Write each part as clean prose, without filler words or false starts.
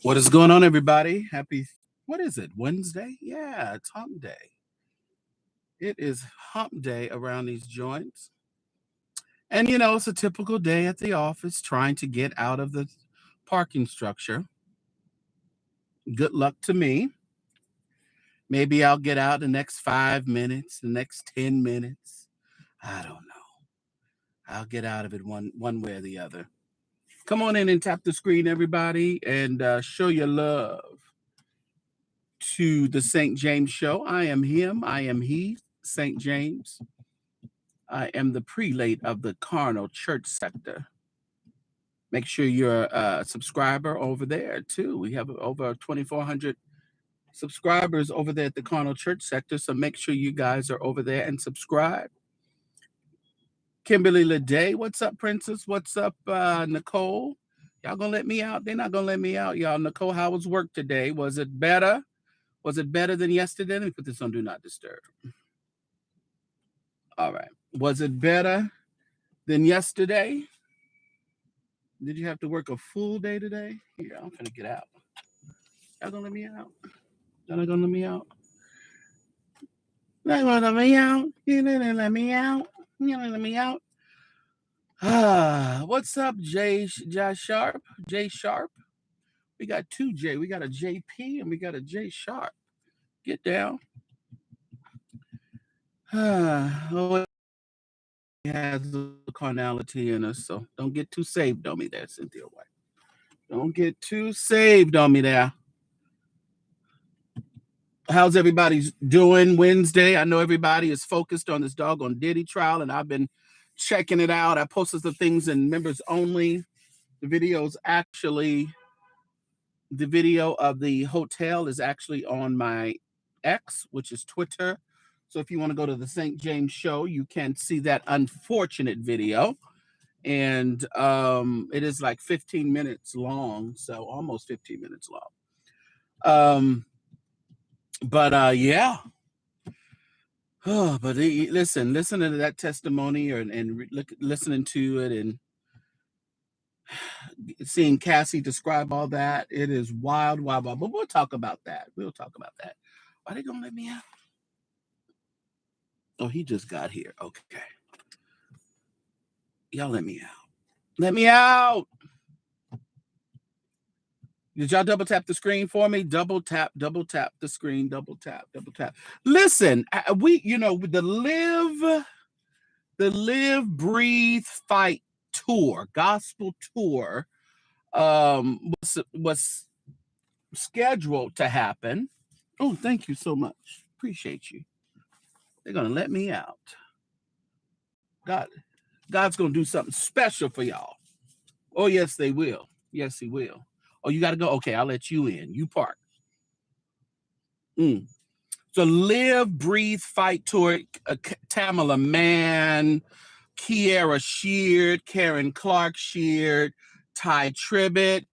What is going on, everybody? What is it, Wednesday? Yeah, it's hump day. It is hump day around these joints. And, it's a typical day at the office trying to get out of the parking structure. Good luck to me. Maybe I'll get out the next 5 minutes, the next 10 minutes. I don't know. I'll get out of it one way or the other. Come on in and tap the screen, everybody, and show your love to the St. James Show. I am him. I am he, St. James. I am the prelate of the Carnal Church sector. Make sure you're a subscriber over there, too. We have over 2,400 subscribers over there at the Carnal Church sector, so make sure you guys are over there and subscribe. Kimberly Leday, what's up, Princess? What's up, Nicole? Y'all gonna let me out? They're not gonna let me out, y'all. Nicole, how was work today? Was it better? Was it better than yesterday? Let me put this on Do Not Disturb. All right. Was it better than yesterday? Did you have to work a full day today? Here, I'm gonna get out. Y'all gonna let me out? Y'all not gonna let me out? Not gonna let me out? You didn't let me out? You didn't let me out? What's up, J Sharp? J Sharp? We got two J. We got a JP and we got a J Sharp. Get down. Oh, it has the carnality in us, so don't get too saved on me there, Cynthia White. Don't get too saved on me there. How's everybody doing Wednesday? I know everybody is focused on this doggone Diddy trial, and I've been checking it out. I posted the things in members only. The video of the hotel is actually on my X, which is Twitter. So if you want to go to the St. James Show, you can see that unfortunate video. And it is like 15 minutes long, so almost 15 minutes long. Yeah. Oh, but listen to that testimony listening to it and seeing Cassie describe all that. It is wild. But we'll talk about that. Why are they gonna let me out? Oh, he just got here. Okay. Y'all let me out. Let me out. Did y'all double tap the screen for me? Double tap the screen, double tap. Listen, the Live, Breathe, Fight tour, gospel tour, was scheduled to happen. Oh, thank you so much. Appreciate you. They're gonna let me out. God's gonna do something special for y'all. Oh, yes, they will. Yes, he will. Oh, you gotta go. Okay, I'll let you in. You park. So Live, Breathe, Fight tour. Tamala Mann, Kiera Sheard, Karen Clark Sheard, Ty Tribbett,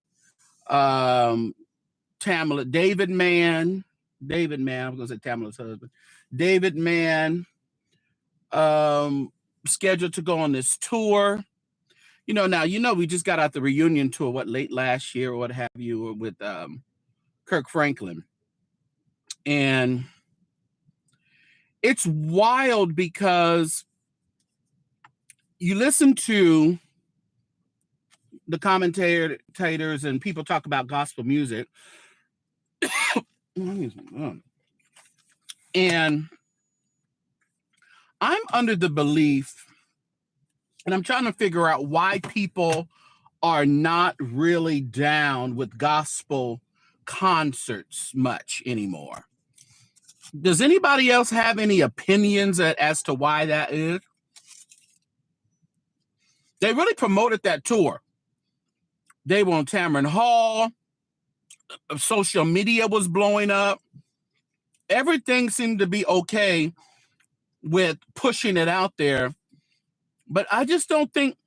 Tamala, David Mann, I was gonna say Tamala's husband, David Mann, scheduled to go on this tour. We just got out the reunion tour, late last year or what have you, with Kirk Franklin. And it's wild because you listen to the commentators and people talk about gospel music. And I'm under the belief, and I'm trying to figure out why people are not really down with gospel concerts much anymore. Does anybody else have any opinions as to why that is? They really promoted that tour. They were on Tamron Hall. Social media was blowing up. Everything seemed to be okay with pushing it out there. But I just don't think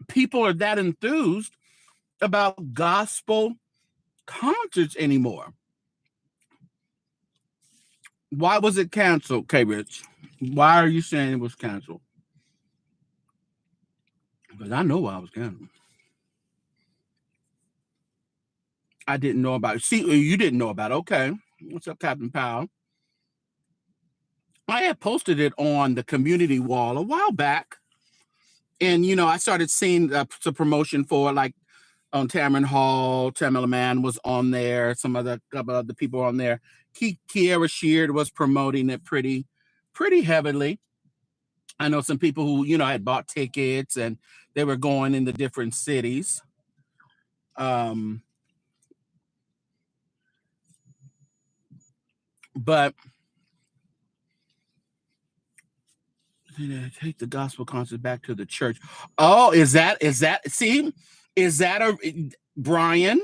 people are that enthused about gospel concerts anymore. Why was it canceled, K-Rich? Why are you saying it was canceled? Because I know why it was canceled. I didn't know about it. See, you didn't know about it. Okay. What's up, Captain Powell? I had posted it on the community wall a while back. And, I started seeing the promotion for like on Tamron Hall. Tamela Mann was on there. Some other couple other people on there. Kiara Sheard was promoting it pretty heavily. I know some people who, had bought tickets and they were going in the different cities. But take the gospel concert back to the church. Oh, is that see? Is that a Brian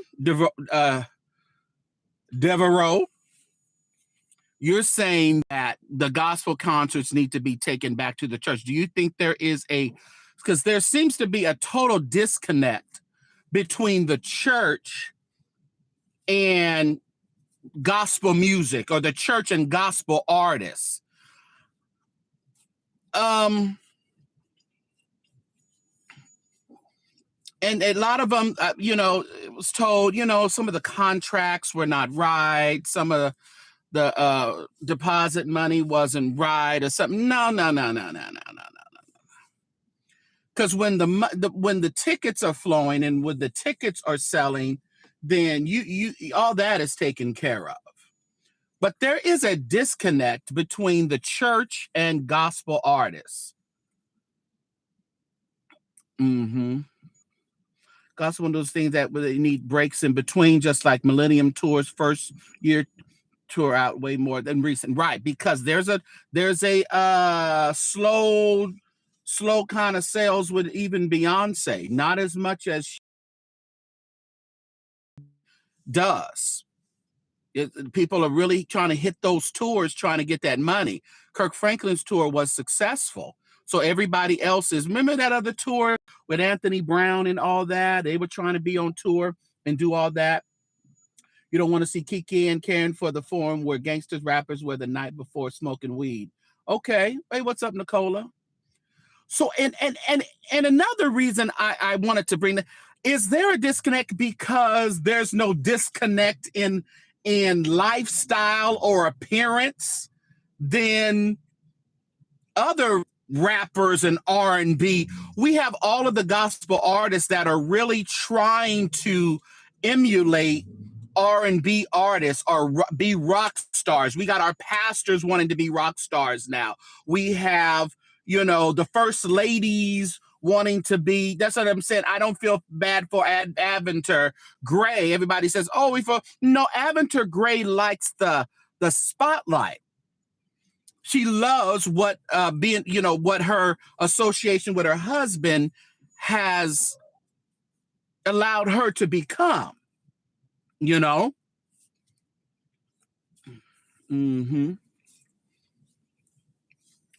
Devereaux? You're saying that the gospel concerts need to be taken back to the church. Do you think there is because there seems to be a total disconnect between the church and gospel music, or the church and gospel artists? And a lot of them, it was told, some of the contracts were not right. Some of the deposit money wasn't right or something. No. Because when when the tickets are flowing and when the tickets are selling, then you all that is taken care of. But there is a disconnect between the church and gospel artists. Gospel, one of those things that they need breaks in between, just like Millennium Tour's first year tour out way more than recent, right? Because there's a slow kind of sales with even Beyonce, not as much as she does. People are really trying to hit those tours, trying to get that money. Kirk Franklin's tour was successful. So everybody else's, remember that other tour with Anthony Brown and all that? They were trying to be on tour and do all that. You don't want to see Kiki and Karen for the forum where gangsters rappers were the night before smoking weed. Okay. Hey, what's up, Nicola? So and another reason I wanted to bring that, is there a disconnect because there's no disconnect in lifestyle or appearance than other rappers and R&B? We have all of the gospel artists that are really trying to emulate R&B artists or be rock stars. We got our pastors wanting to be rock stars now. We have, the first ladies wanting to be. That's what I'm saying. I don't feel bad for Aventer Gray. Everybody says, "Oh, no." Aventer Gray likes the spotlight. She loves what what her association with her husband has allowed her to become.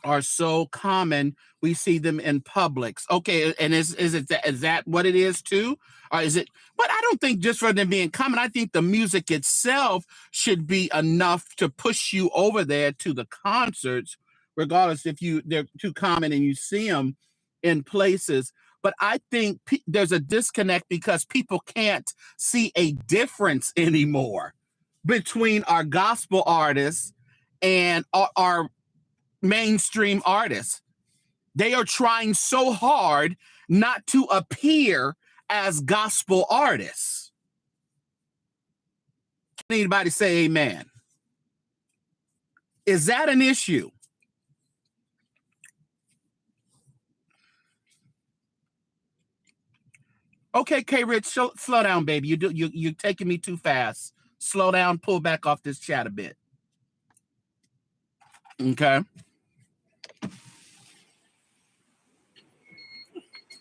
Are so common. We see them in Publix. Okay, and is that what it is too? Or is it? But I don't think just for them being common. I think the music itself should be enough to push you over there to the concerts, regardless if they're too common and you see them in places. But I think there's a disconnect because people can't see a difference anymore between our gospel artists and our mainstream artists. They are trying so hard not to appear as gospel artists. Can anybody say amen? Is that an issue? Okay, K Rich, slow down, baby. You're taking me too fast. Slow down, pull back off this chat a bit. Okay.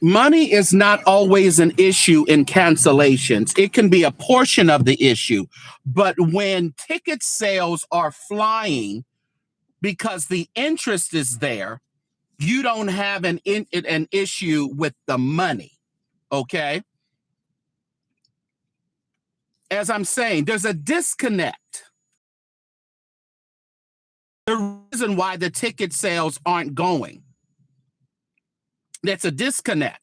Money is not always an issue in cancellations. It can be a portion of the issue. But when ticket sales are flying because the interest is there, you don't have an issue with the money. Okay? As I'm saying, there's a disconnect. The reason why the ticket sales aren't going. That's a disconnect.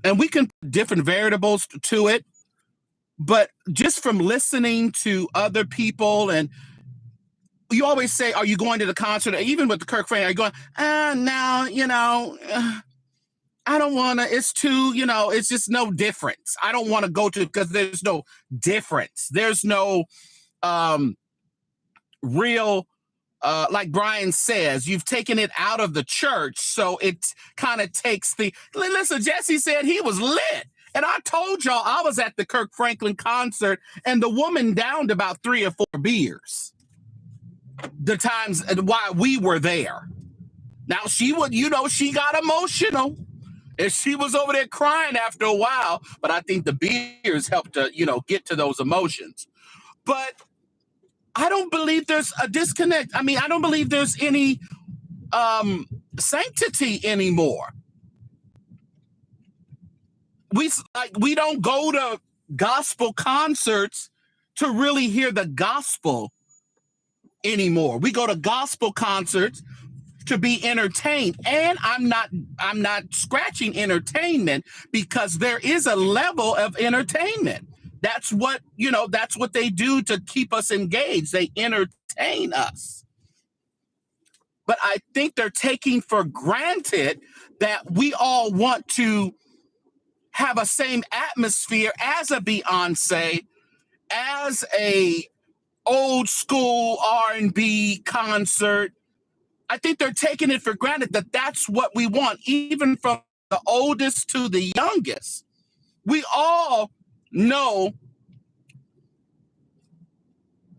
and we can put different variables to it, but just from listening to other people, and you always say, are you going to the concert? Even with the Kirk Franklin, are you going, no, I don't want to, it's too, it's just no difference. I don't want to go to, because there's no difference. There's no real, like Brian says, you've taken it out of the church. So it kind of takes listen, Jesse said he was lit. And I told y'all I was at the Kirk Franklin concert and the woman downed about 3 or 4 beers. The times why we were there. Now she would, she got emotional. And she was over there crying after a while, but I think the beers helped her, get to those emotions. But I don't believe there's a disconnect. I mean, I don't believe there's any sanctity anymore. We don't go to gospel concerts to really hear the gospel anymore. We go to gospel concerts to be entertained, and I'm not scratching entertainment, because there is a level of entertainment. That's what they do to keep us engaged. They entertain us. But I think they're taking for granted that we all want to have a same atmosphere as a Beyonce, as a old school R&B concert. I think they're taking it for granted that that's what we want, even from the oldest to the youngest. We all know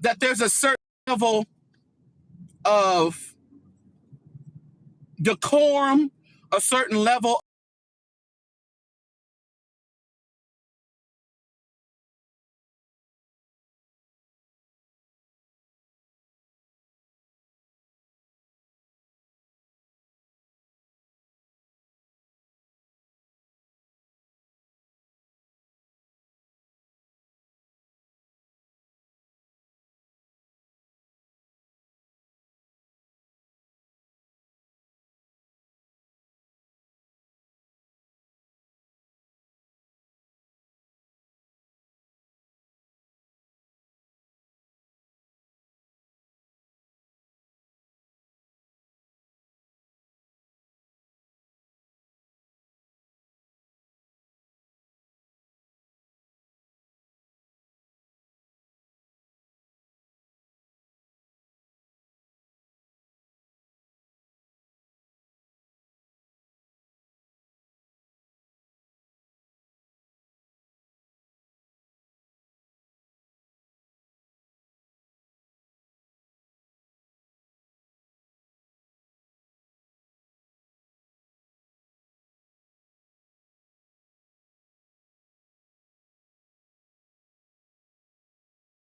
that there's a certain level of decorum, a certain level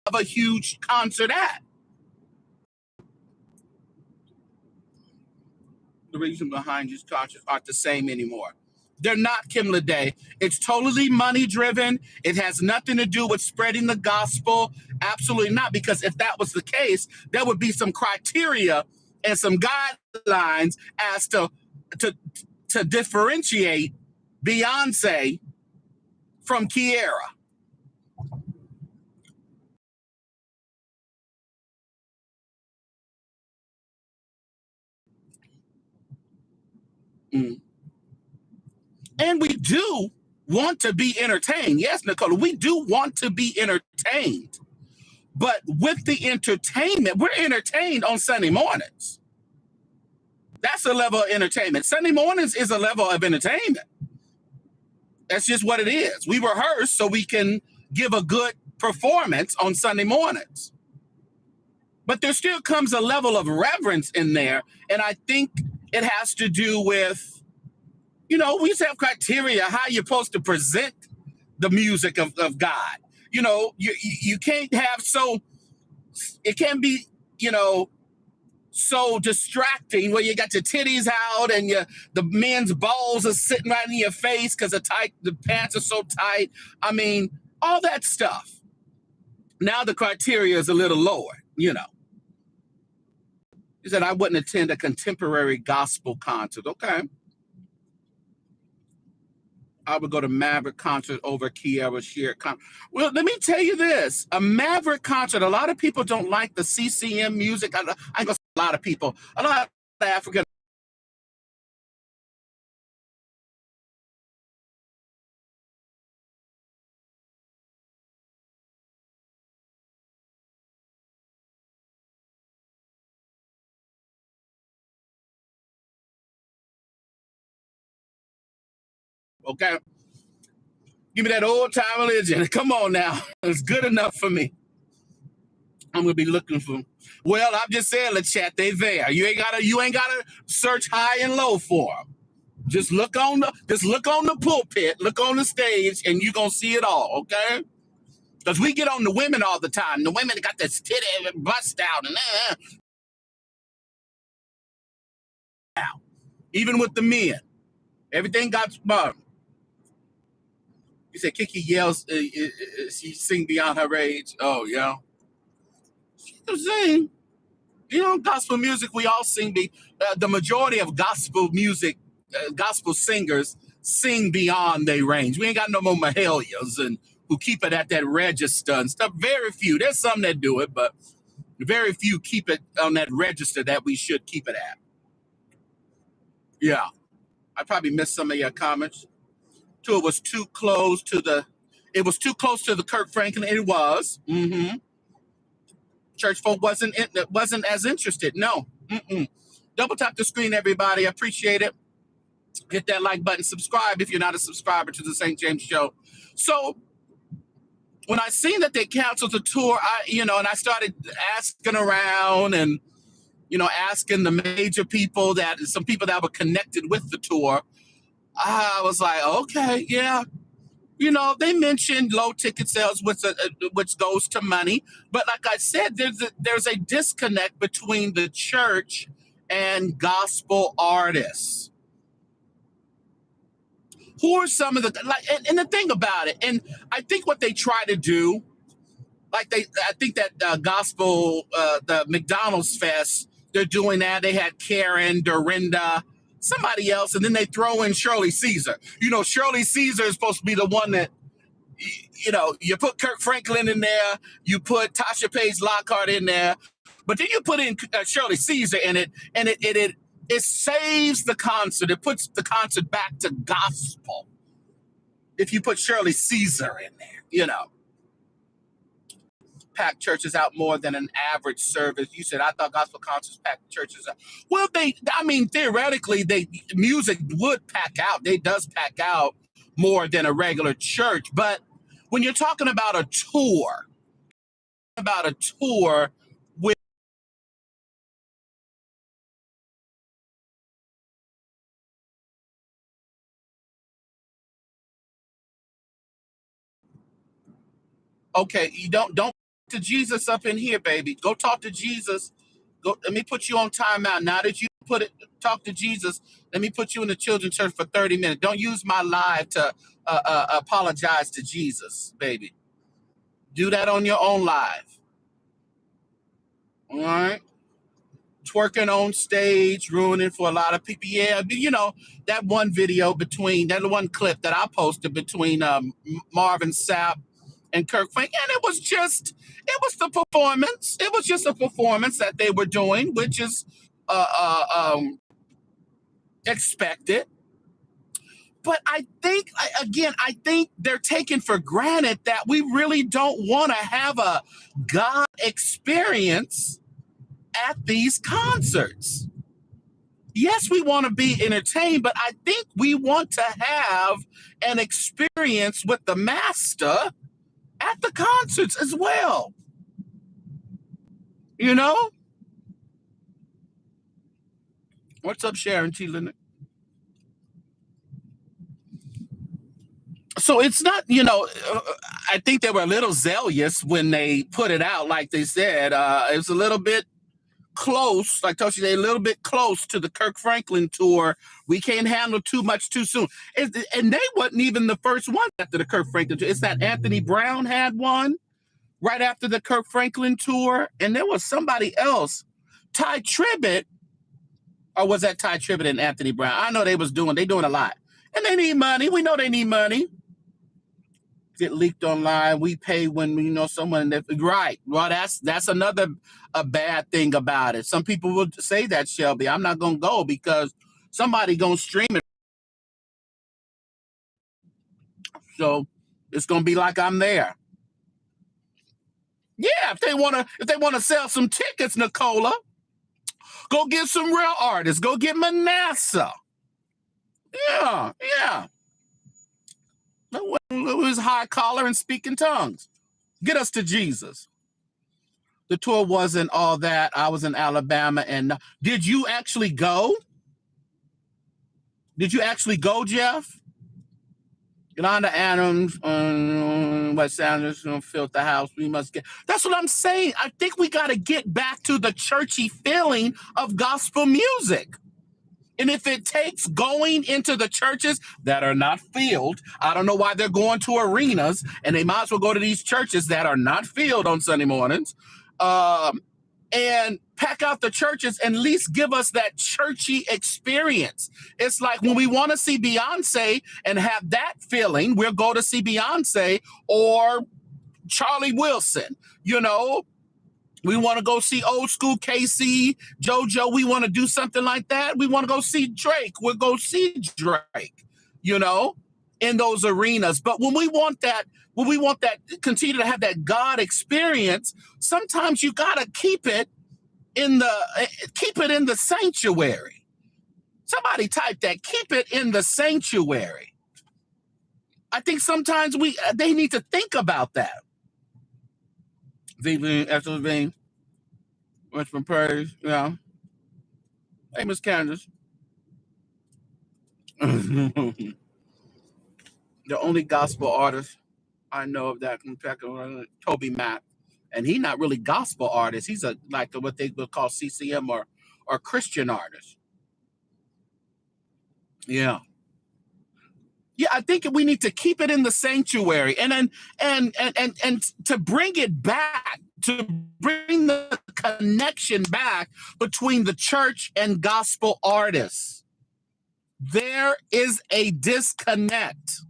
of a huge concert act. The reason behind these concerts aren't the same anymore. They're not, Kim Leday. It's totally money driven. It has nothing to do with spreading the gospel. Absolutely not. Because if that was the case, there would be some criteria and some guidelines as to differentiate Beyonce from Kiara. Mm. And we do want to be entertained. Yes, Nicola, we do want to be entertained. But with the entertainment, we're entertained on Sunday mornings. That's a level of entertainment. Sunday mornings is a level of entertainment. That's just what it is. We rehearse so we can give a good performance on Sunday mornings. But there still comes a level of reverence in there. And I think it has to do with, we just have criteria how you're supposed to present the music of God. You can't have it can be, so distracting where you got your titties out and the men's balls are sitting right in your face because the pants are so tight. I mean, all that stuff. Now the criteria is a little lower. He said, I wouldn't attend a contemporary gospel concert. Okay. I would go to Maverick concert over Kiara Sheard concert. Well, let me tell you this: a Maverick concert. A lot of people don't like the CCM music. I ain't gonna say a lot of people. A lot of African. Okay, give me that old time religion. Come on now, it's good enough for me. I'm gonna be looking for. Well, I'm just saying, let's chat. They there. You ain't gotta search high and low for them. Just look on the pulpit, look on the stage, and you're gonna see it all, okay? Because we get on the women all the time. The women got this titty and bust out and out. Even with the men. Everything got you said Kiki yells, she sing beyond her age. Oh, yeah. She can sing. You know, gospel music, we all sing. The majority of gospel music, gospel singers sing beyond their range. We ain't got no more Mahalias and who keep it at that register and stuff. Very few. There's some that do it, but very few keep it on that register that we should keep it at. Yeah. I probably missed some of your comments. Too, it was too close to the Kirk Franklin. It was. Church folk wasn't as interested. No. Double tap the screen, everybody. I appreciate it. Hit that like button. Subscribe if you're not a subscriber to the St. James Show. So when I seen that they canceled the tour, and I started asking around and asking the major people some people that were connected with the tour. I was like, okay, yeah. They mentioned low ticket sales, which goes to money. But like I said, there's a disconnect between the church and gospel artists. Who are some of the and the thing about it, and I think what they try to do, I think that gospel, the McDonald's Fest, they're doing that. They had Karen, Dorinda, somebody else, and then they throw in Shirley Caesar. Shirley Caesar is supposed to be the one that, you put Kirk Franklin in there, you put Tasha Page Lockhart in there, but then you put in Shirley Caesar in it, and it saves the concert. It puts the concert back to gospel. If you put Shirley Caesar in there, pack churches out more than an average service. You said, I thought gospel concerts pack churches out. Well, theoretically, music would pack out. They does pack out more than a regular church. But when you're talking about a tour with, okay, you don't to Jesus up in here, baby. Go talk to Jesus. Go. Let me put you on timeout. Now that you talk to Jesus, let me put you in the children's church for 30 minutes. Don't use my live to apologize to Jesus, baby. Do that on your own live. All right. Twerking on stage, ruining for a lot of people. Yeah, that one clip that I posted between Marvin Sapp and Kirk Frank, and it was the performance. It was just a performance that they were doing, which is expected. But I think they're taking for granted that we really don't want to have a God experience at these concerts. Yes, we want to be entertained, but I think we want to have an experience with the master at the concerts as well. What's up, Sharon T. Leonard? So it's not, I think they were a little zealous when they put it out. Like they said, it was a little bit close, like Toshi, they a little bit close to the Kirk Franklin tour. We can't handle too much too soon. And they wasn't even the first one after the Kirk Franklin tour. It's that Anthony Brown had one right after the Kirk Franklin tour. And there was somebody else, Ty Tribbett, or was that Ty Tribbett and Anthony Brown? I know they doing a lot. And they need money. We know they need money. Get leaked online. We pay when someone that right. Well, that's another a bad thing about it. Some people will say that, Shelby. I'm not gonna go because somebody gonna stream it. So it's gonna be like I'm there. Yeah, if they wanna sell some tickets, Nicola, go get some real artists. Go get Manasseh. Yeah, yeah. Who is high collar and speaking tongues? Get us to Jesus. The tour wasn't all that. I was in Alabama, and did you actually go? Did you actually go, Jeff? Yolanda Adams, Wes Sanders, filth the house. We must get. That's what I'm saying. I think we got to get back to the churchy feeling of gospel music. And if it takes going into the churches that are not filled, I don't know why they're going to arenas, and they might as well go to these churches that are not filled on Sunday mornings, and pack out the churches and at least give us that churchy experience. It's like when we want to see Beyonce and have that feeling, we'll go to see Beyonce or Charlie Wilson, we want to go see old school KC, JoJo. We want to do something like that. We want to go see Drake. We'll go see Drake, in those arenas. But when we want that, continue to have that God experience, sometimes you got to keep it in the sanctuary. Somebody type that. Keep it in the sanctuary. I think sometimes they need to think about that. Vivian, Ethel, much for praise, Hey, Miss Candace. The only gospel artist I know of that can track Toby Mac, and he's not really gospel artist. He's like what they would call CCM or Christian artist. Yeah, yeah. I think we need to keep it in the sanctuary, and then and to bring it back, to bring the connection back between the church and gospel artists. There is a disconnect.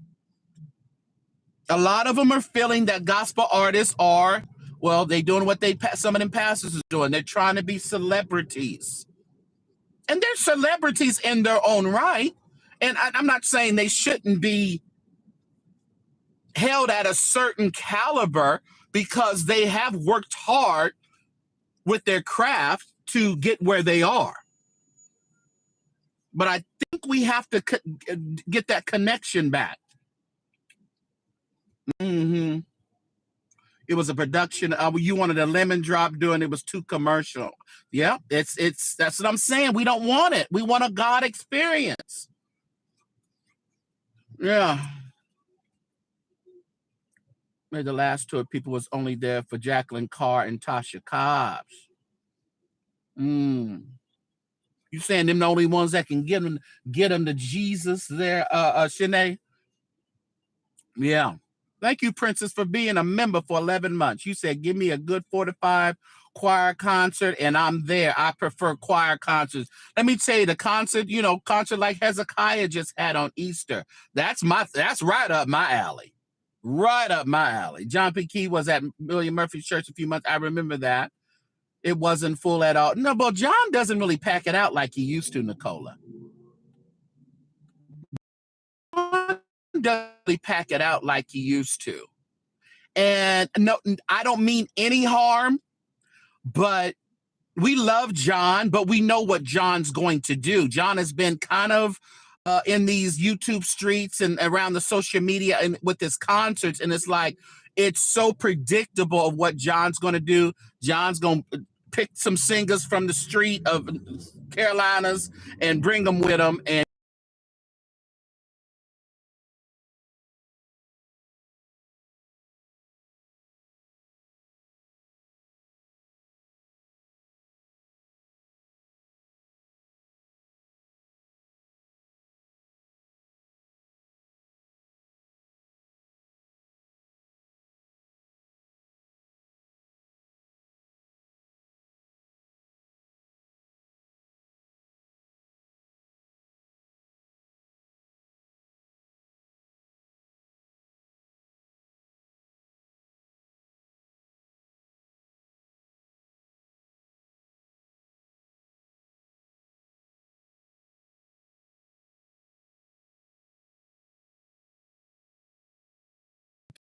A lot of them are feeling that gospel artists are, well, they doing what some of them pastors are doing. They're trying to be celebrities. And they're celebrities in their own right. And I'm not saying they shouldn't be held at a certain caliber because they have worked hard with their craft to get where they are. But I think we have to get that connection back. Mm-hmm. It was a production. You wanted a lemon drop doing it was too commercial. Yeah, it's that's what I'm saying. We don't want it. We want a God experience. Yeah. Maybe the last tour people was only there for Jacqueline Carr and Tasha Cobbs. You saying them the only ones that can get them to Jesus there, Shanae? Yeah. Thank you, Princess, for being a member for 11 months. You said, give me a good 4 to 5 choir concert, and I'm there. I prefer choir concerts. Let me tell you, the concert, concert like Hezekiah just had on Easter. That's right up my alley. Right up my alley. John P. Key was at William Murphy's church a few months. I remember that. It wasn't full at all. No, but John doesn't really pack it out like he used to, Nicola. John doesn't really pack it out like he used to. And no, I don't mean any harm, but we love John, but we know what John's going to do. John has been kind of in these YouTube streets and around the social media and with his concerts, and it's so predictable of what John's going to do. John's going to pick some singers from the street of Carolinas and bring them with him, and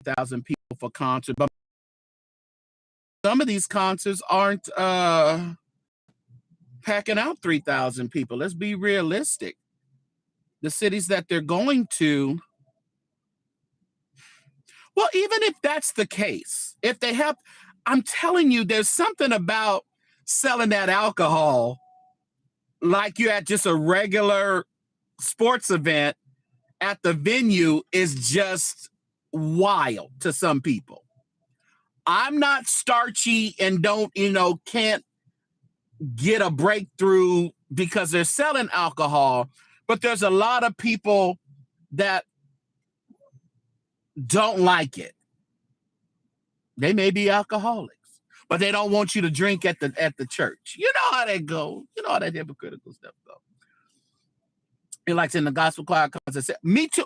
1,000 people for concert, but some of these concerts aren't packing out 3,000 people. Let's be realistic. The cities that they're going to, well, even if that's the case, if they have, I'm telling you, there's something about selling that alcohol like you're at just a regular sports event at the venue is just wild to some people. I'm not starchy and don't, can't get a breakthrough because they're selling alcohol, but there's a lot of people that don't like it. They may be alcoholics, but they don't want you to drink at the church. You know how that goes. You know how that hypocritical stuff goes. It likes in the gospel choir concert. Me too.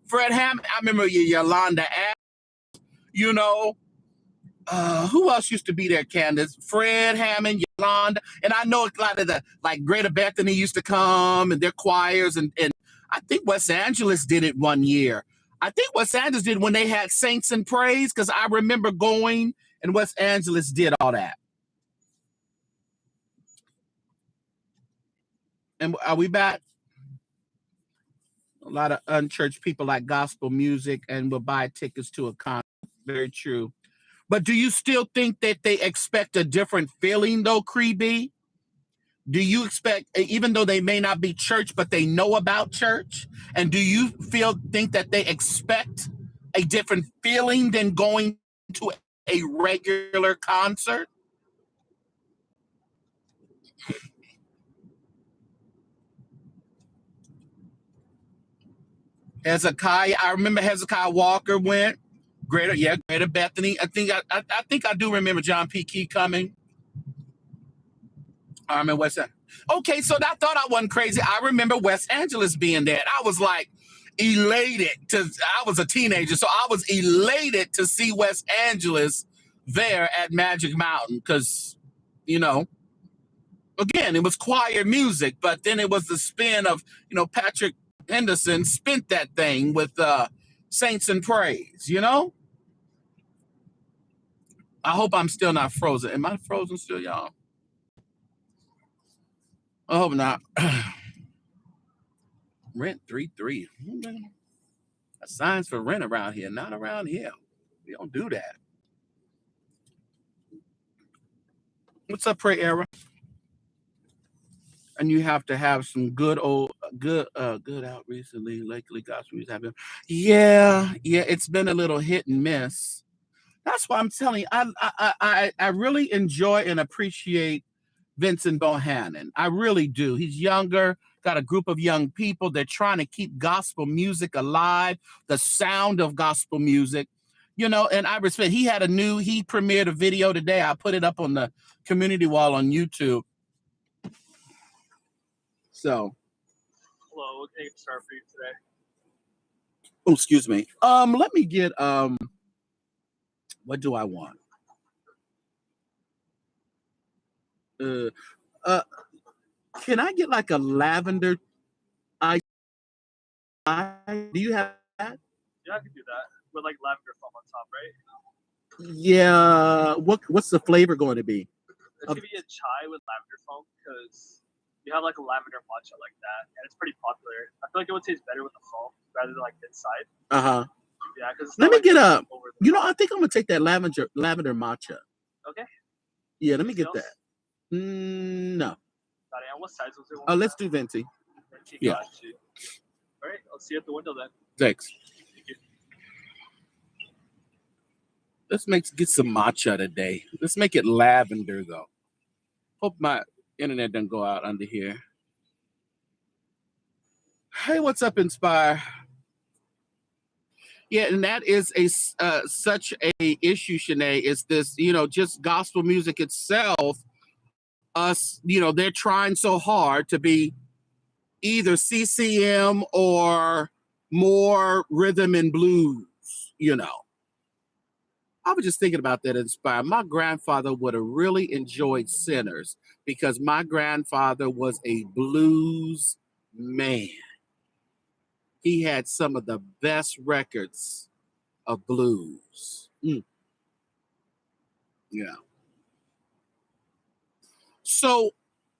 Fred Hammond, I remember Yolanda, you know, who else used to be there, Candace? Fred Hammond, Yolanda, and I know a lot of the, like, Greater Bethany used to come and their choirs, and I think West Angeles did it one year. I think West Angeles did when they had Saints and Praise, because I remember going and West Angeles did all that. And are we back? A lot of unchurched people like gospel music and will buy tickets to a concert. Very true. But do you still think that they expect a different feeling, though, Creeby? Do you expect, even though they may not be church, but they know about church? And do you think that they expect a different feeling than going to a regular concert? Hezekiah, I remember Hezekiah Walker went. Greater Bethany. I think I do remember John P. Key coming. I remember West Angeles. Okay, so I thought I wasn't crazy. I remember West Angeles being there. And I was like elated I was a teenager, so I was elated to see West Angeles there at Magic Mountain because, again, it was choir music, but then it was the spin of, Patrick Henderson spent that thing with Saints and Praise. I hope I'm still not frozen. Am I frozen still, y'all? I hope not. Rent 3-3. Signs for rent around here, not around here. We don't do that. What's up, Pray Era? And you have to have some good out recently. Lately, gospel music have been. Yeah, it's been a little hit and miss. That's why I'm telling you, I really enjoy and appreciate Vincent Bohannon. I really do. He's younger, got a group of young people. They're trying to keep gospel music alive, the sound of gospel music, and I respect. He premiered a video today. I put it up on the community wall on YouTube. So. Hello, what can I start for you today? Oh, excuse me. Let me get, what do I want? Can I get like a lavender ice? Do you have that? Yeah, I can do that with like lavender foam on top, right? Yeah. What's the flavor going to be? It's gonna be a chai with lavender foam because You have like a lavender matcha like that, and it's pretty popular. I feel like it would taste better with the foam rather than like inside. Yeah, because Let me like get a. over the You know, top. I think I'm gonna take that lavender matcha. Okay. Yeah, let me get Anything that. else? No. Got it. And what size was it? Oh, let's do venti. Yeah. Got you. All right, I'll see you at the window then. Thanks. Thank you. Let's get some matcha today. Let's make it lavender though. Hope my internet doesn't go out under here. Hey, what's up, Inspire? Yeah, and that is such a issue, Shanae. Is this, just gospel music itself? They're trying so hard to be either CCM or more rhythm and blues. I was just thinking about that, Inspire. My grandfather would have really enjoyed Sinners because my grandfather was a blues man. He had some of the best records of blues. Yeah. So,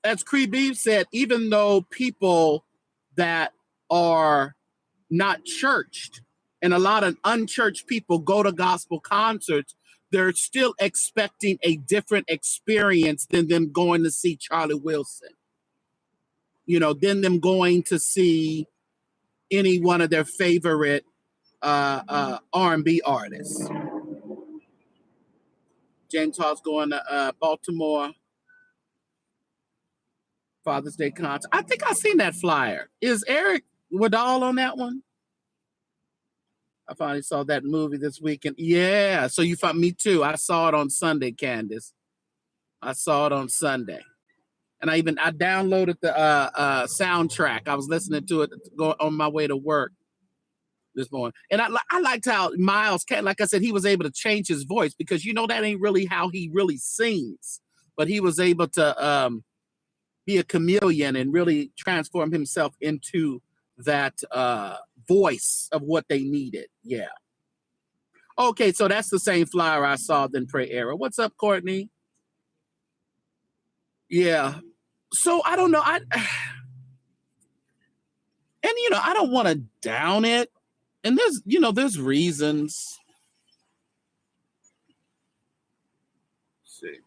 as Cree Beef said, even though people that are not churched and a lot of unchurched people go to gospel concerts, they're still expecting a different experience than them going to see Charlie Wilson, than them going to see any one of their favorite R&B artists. James Hall's going to Baltimore Father's Day concert. I think I seen that flyer. Is Eric Woodall on that one? I finally saw that movie this weekend. Yeah, so you found me too. I saw it on Sunday, Candace. I saw it on Sunday, and I downloaded the soundtrack. I was listening to it on my way to work this morning, and I liked how Miles, like I said, he was able to change his voice because that ain't really how he really sings, but he was able to be a chameleon and really transform himself into that voice of what they needed. Yeah. Okay, so that's the same flyer I saw then Pray Era. What's up, Courtney? Yeah. So I don't know. I don't want to down it. And there's reasons. Let's see.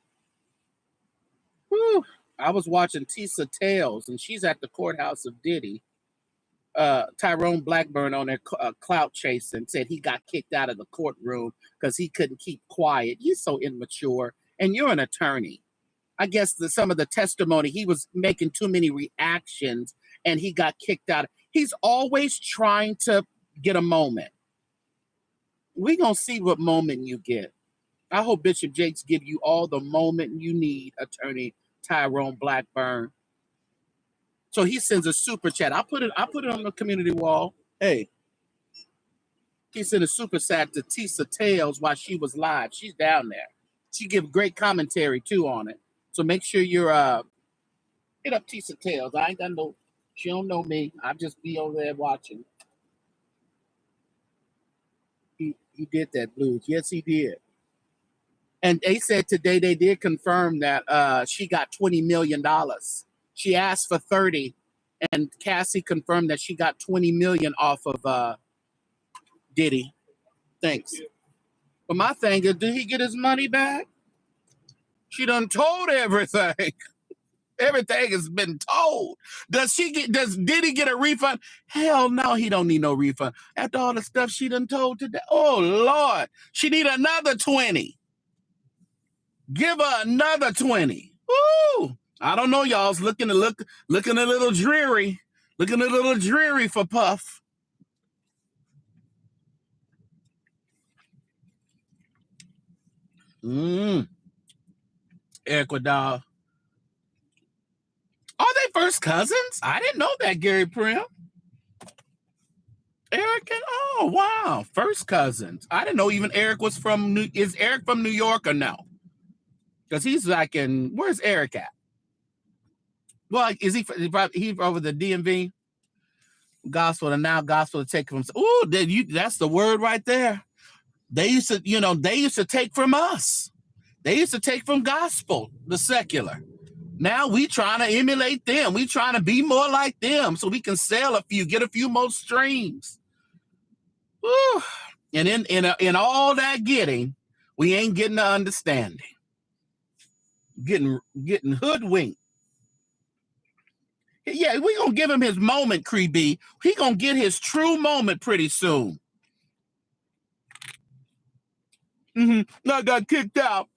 Whew. I was watching Tisa Tales, and she's at the courthouse of Diddy. Tyrone Blackburn on their clout chase and said he got kicked out of the courtroom because he couldn't keep quiet. He's so immature, and you're an attorney. I guess some of the testimony, he was making too many reactions and he got kicked out. He's always trying to get a moment. We're going to see what moment you get. I hope Bishop Jakes give you all the moment you need, Attorney Tyrone Blackburn. So he sends a super chat. I put it on the community wall. Hey, he sent a super chat to Tisa Tales while she was live. She's down there. She give great commentary too on it. So make sure you're hit up Tisa Tales. I ain't got she don't know me. I'll just be over there watching. He did that blues. Yes, he did. And they said today they did confirm that she got $20 million. She asked for 30, and Cassie confirmed that she got 20 million off of Diddy. Thanks. But my thing is, did he get his money back? She done told everything. Everything has been told. Does Diddy get a refund? Hell no, he don't need no refund. After all the stuff she done told today. Oh Lord, she need another 20. Give her another 20. Woo! I don't know, y'all. It's looking a little dreary. Looking a little dreary for Puff. Eric Vidal. Are they first cousins? I didn't know that, Gary Prim. Eric and oh wow, first cousins. I didn't know even Eric was is Eric from New York or no? Because he's like where's Eric at? Well, is he over the DMV? Gospel and now gospel to take from. Oh, that's the word right there. They used to take from us. They used to take from gospel, the secular. Now we trying to emulate them. We trying to be more like them so we can sell a few, get a few more streams. Woo. And in all that getting, we ain't getting the understanding. Getting hoodwinked. Yeah, we gonna give him his moment, Creepy. He gonna get his true moment pretty soon. I got kicked out.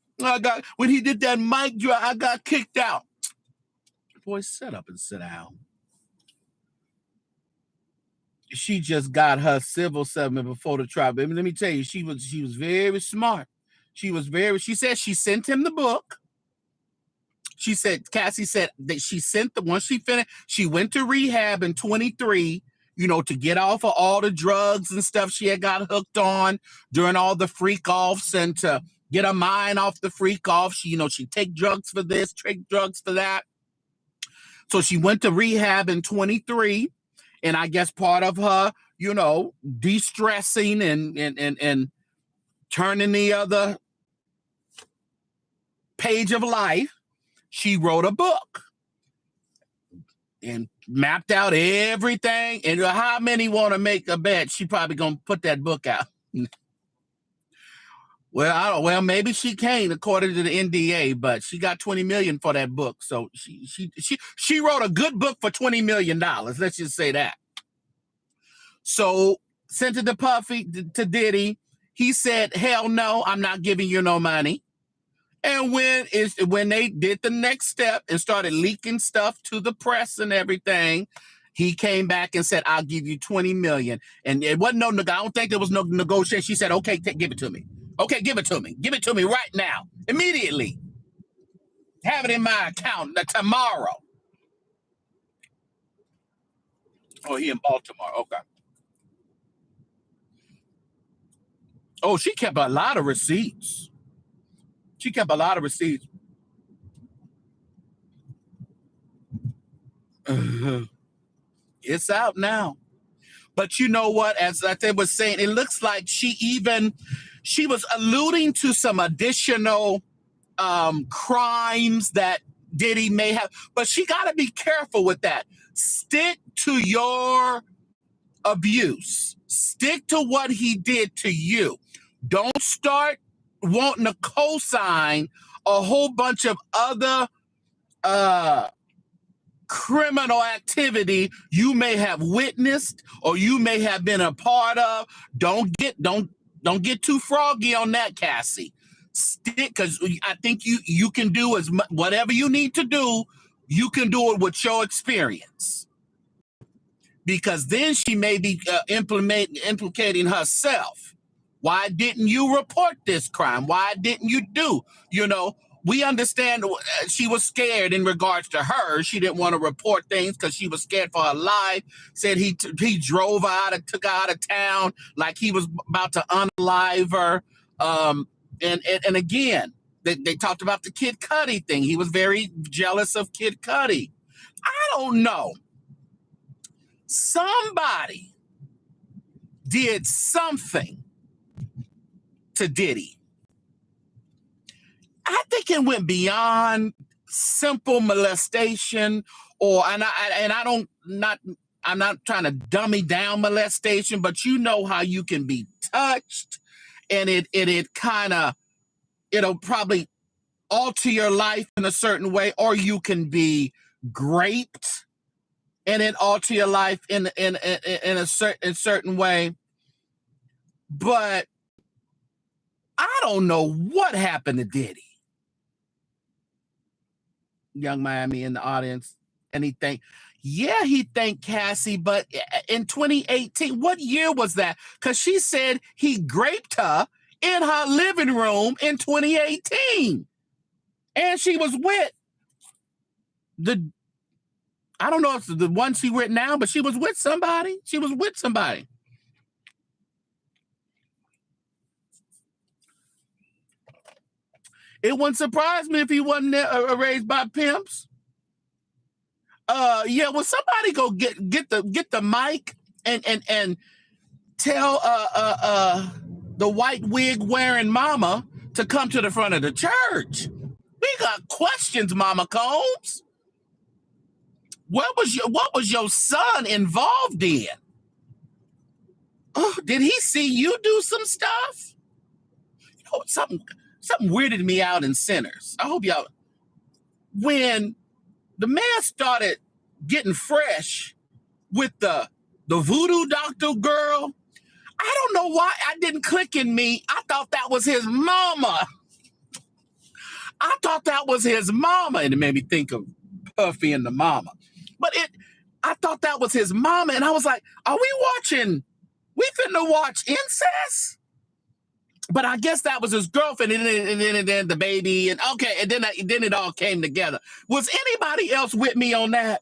When he did that mic drop, I got kicked out. Boy, sit up and sit down. She just got her civil settlement before the trial. Let me tell you, she was very smart. She said she sent him the book. She said, Cassie said that she sent once she finished, she went to rehab in 23, to get off of all the drugs and stuff she had got hooked on during all the freak offs and to get her mind off the freak off. She take drugs for this, take drugs for that. So she went to rehab in 23. And I guess part of her, de-stressing and turning the other page of life, she wrote a book and mapped out everything. And how many want to make a bet she probably going to put that book out? Well, maybe she can't according to the NDA, but she got $20 million for that book. So she wrote a good book for $20 million. Let's just say that. So sent it to Puffy, to Diddy. He said, hell no, I'm not giving you no money. And when they did the next step and started leaking stuff to the press and everything, he came back and said, I'll give you $20 million. And it wasn't I don't think there was no negotiation. She said, okay, give it to me. Okay, give it to me. Give it to me right now. Immediately. Have it in my account tomorrow. Oh, he in Baltimore. Okay. Oh, she kept a lot of receipts. It's out now. But you know what? As I was saying, it looks like she was alluding to some additional crimes that Diddy may have. But she got to be careful with that. Stick to your abuse. Stick to what he did to you. Don't start wanting to co-sign a whole bunch of other criminal activity you may have witnessed or you may have been a part of. Don't get too froggy on that, Cassie. Stick, because I think you can do whatever you need to do. You can do it with your experience. Because then she may be implicating herself. Why didn't you report this crime? Why didn't you do? We understand she was scared in regards to her. She didn't want to report things because she was scared for her life. Said he drove her took her out of town like he was about to unalive her. And again, they talked about the Kid Cudi thing. He was very jealous of Kid Cudi. I don't know. Somebody did something to Diddy. I think it went beyond simple molestation, I'm not trying to dummy down molestation, but you know how you can be touched and it kind of, it'll probably alter your life in a certain way, or you can be raped and it alter your life in a certain way. But I don't know what happened to Diddy. Young Miami in the audience. And he thanked Cassie, but in 2018, what year was that? Because she said he raped her in her living room in 2018. And she was with I don't know if it's the one she with now, but she was with somebody. It wouldn't surprise me if he wasn't raised by pimps. Yeah, well, somebody go get the mic and tell the white wig wearing mama to come to the front of the church. We got questions, Mama Combs. What was your son involved in? Oh, did he see you do some stuff? Oh, something weirded me out in Sinners. I hope y'all. When the man started getting fresh with the voodoo doctor girl, I don't know why I didn't click in me. I thought that was his mama. And it made me think of Puffy and the mama. But I thought that was his mama, and I was like, are we finna watch incest? But I guess that was his girlfriend, and then the baby, and okay, and then it all came together. Was anybody else with me on that?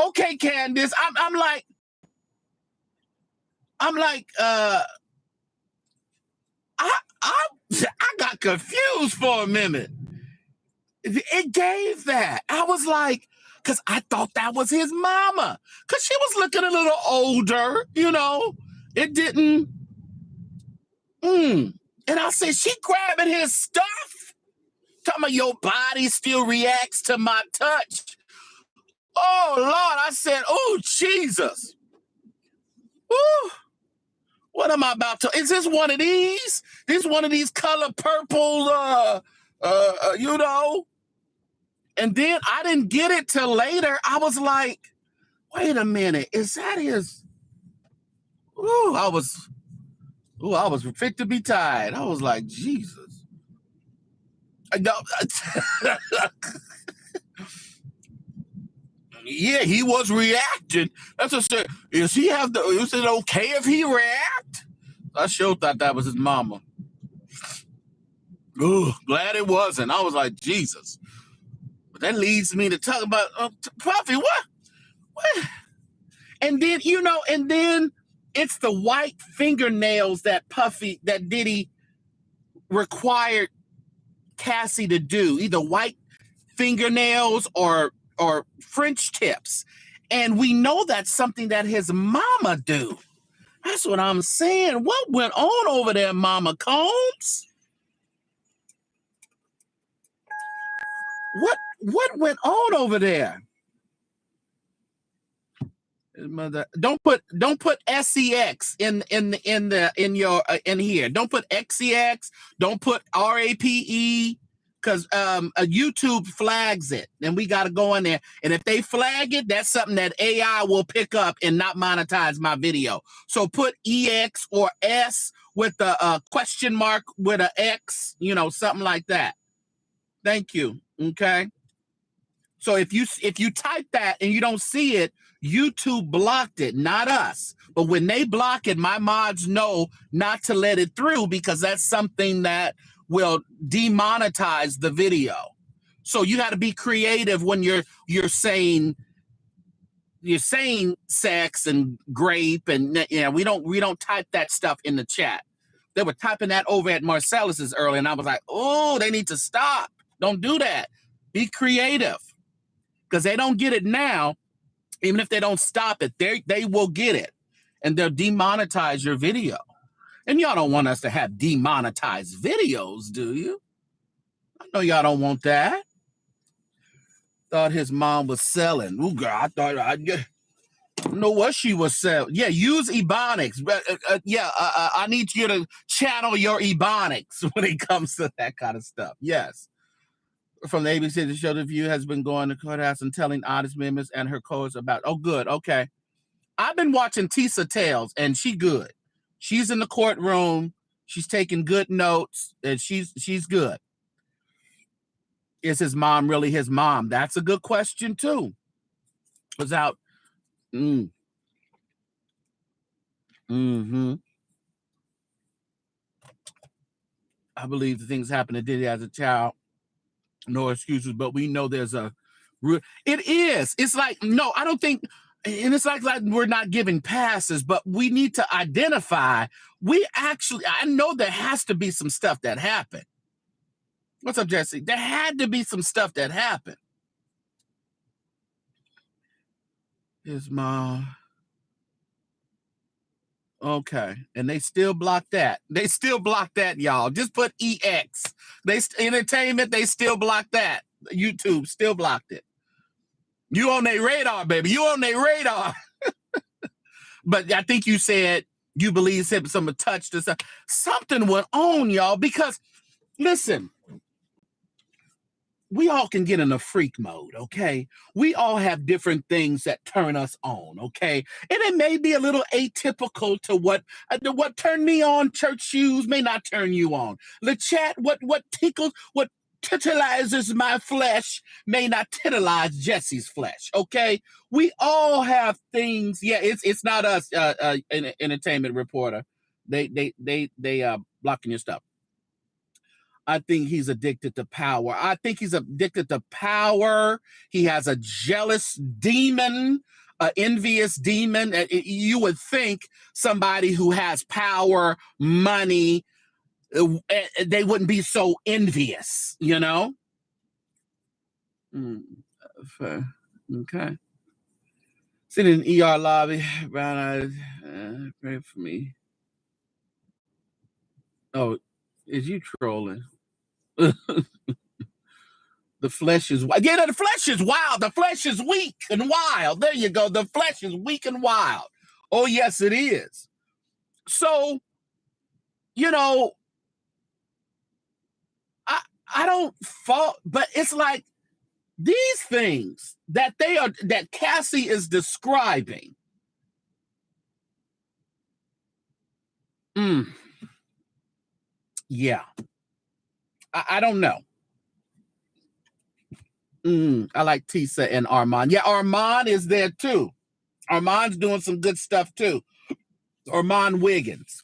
Okay, Candace, I'm like, I got confused for a minute. It gave that. I was like, because I thought that was his mama, because she was looking a little older, It didn't. And I said, she grabbing his stuff. Talking about your body still reacts to my touch. Oh, Lord. I said, oh, Jesus. Ooh. What am I about to? Is this one of these? This one of these color purple, And then I didn't get it till later. I was like, wait a minute. Is that his? Ooh, I was fit to be tied. I was like, Jesus. Yeah, he was reacting. That's what I said. Is it okay if he react? I sure thought that was his mama. Ooh, glad it wasn't. I was like, Jesus. But that leads me to talk about Puffy. What? And then, it's the white fingernails that Diddy required Cassie to do, either white fingernails or French tips. And we know that's something that his mama do. That's what I'm saying. What went on over there, Mama Combs? What went on over there? Mother, don't put SEX in here. Don't put XEX. Don't put RAPE, because YouTube flags it, and we got to go in there. And if they flag it, that's something that AI will pick up and not monetize my video. So put EX or S with a question mark with an X, something like that. Thank you. Okay. So if you type that and you don't see it, YouTube blocked it, not us. But when they block it, my mods know not to let it through, because that's something that will demonetize the video. So you got to be creative when you're saying sex and grape, and we don't type that stuff in the chat. They were typing that over at Marcellus's earlier, and I was like, oh, they need to stop. Don't do that. Be creative. Because they don't get it now, even if they don't stop it, they will get it, and they'll demonetize your video. And y'all don't want us to have demonetized videos, do you? I know y'all don't want that. Thought his mom was selling. Ooh, girl, I know what she was selling. Yeah, use Ebonics. I need you to channel your Ebonics when it comes to that kind of stuff. Yes. From the ABC, the show, The View has been going to courthouse and telling honest members and her codes about. Oh, good. Okay. I've been watching Tisa Tales, and she good. She's in the courtroom. She's taking good notes, and she's good. Is his mom really his mom? That's a good question too. Without. I believe the things happened to Diddy as a child. No excuses, but we know there's a. It is. It's like, no, I don't think. And it's like we're not giving passes, but we need to identify. I know there has to be some stuff that happened. What's up, Jesse? There had to be some stuff that happened. His mom. Okay. And they still block that. Y'all. Just put EX. Entertainment, they still blocked that. YouTube still blocked it. You on their radar, baby. You on their radar. But I think you said you believe someone touched us. Something went on, y'all, because listen, we all can get in a freak mode, okay? We all have different things that turn us on, okay? And it may be a little atypical to what turned me on. Church shoes may not turn you on. The chat, what tickles, what titillizes my flesh may not titilize Jesse's flesh, okay? We all have things. Yeah, it's not us, an entertainment reporter. They blocking your stuff. I think he's addicted to power. I think he's addicted to power. He has a jealous demon, an envious demon. You would think somebody who has power, money, they wouldn't be so envious, you know? Okay. Sitting in ER lobby, brown eyes, pray for me. Oh, is you trolling? The flesh is wild. Yeah, the flesh is wild. The flesh is weak and wild. There you go. The flesh is weak and wild. Oh, yes, it is. So, you know, I don't fault, but it's like these things that Cassie is describing. Yeah. I don't know. I like Tisa and Armand. Yeah, Armand is there too. Armand's doing some good stuff too. Armand Wiggins.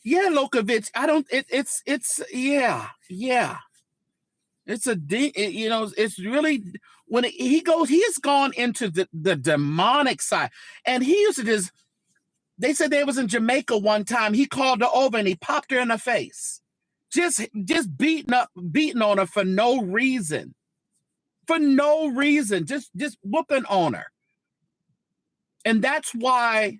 Yeah, Lokovich. Yeah. It's it's really when he has gone into the demonic side, and he used to just. They said they was in Jamaica one time. He called her over and he popped her in the face, just beating on her for no reason, just whooping on her, and that's why.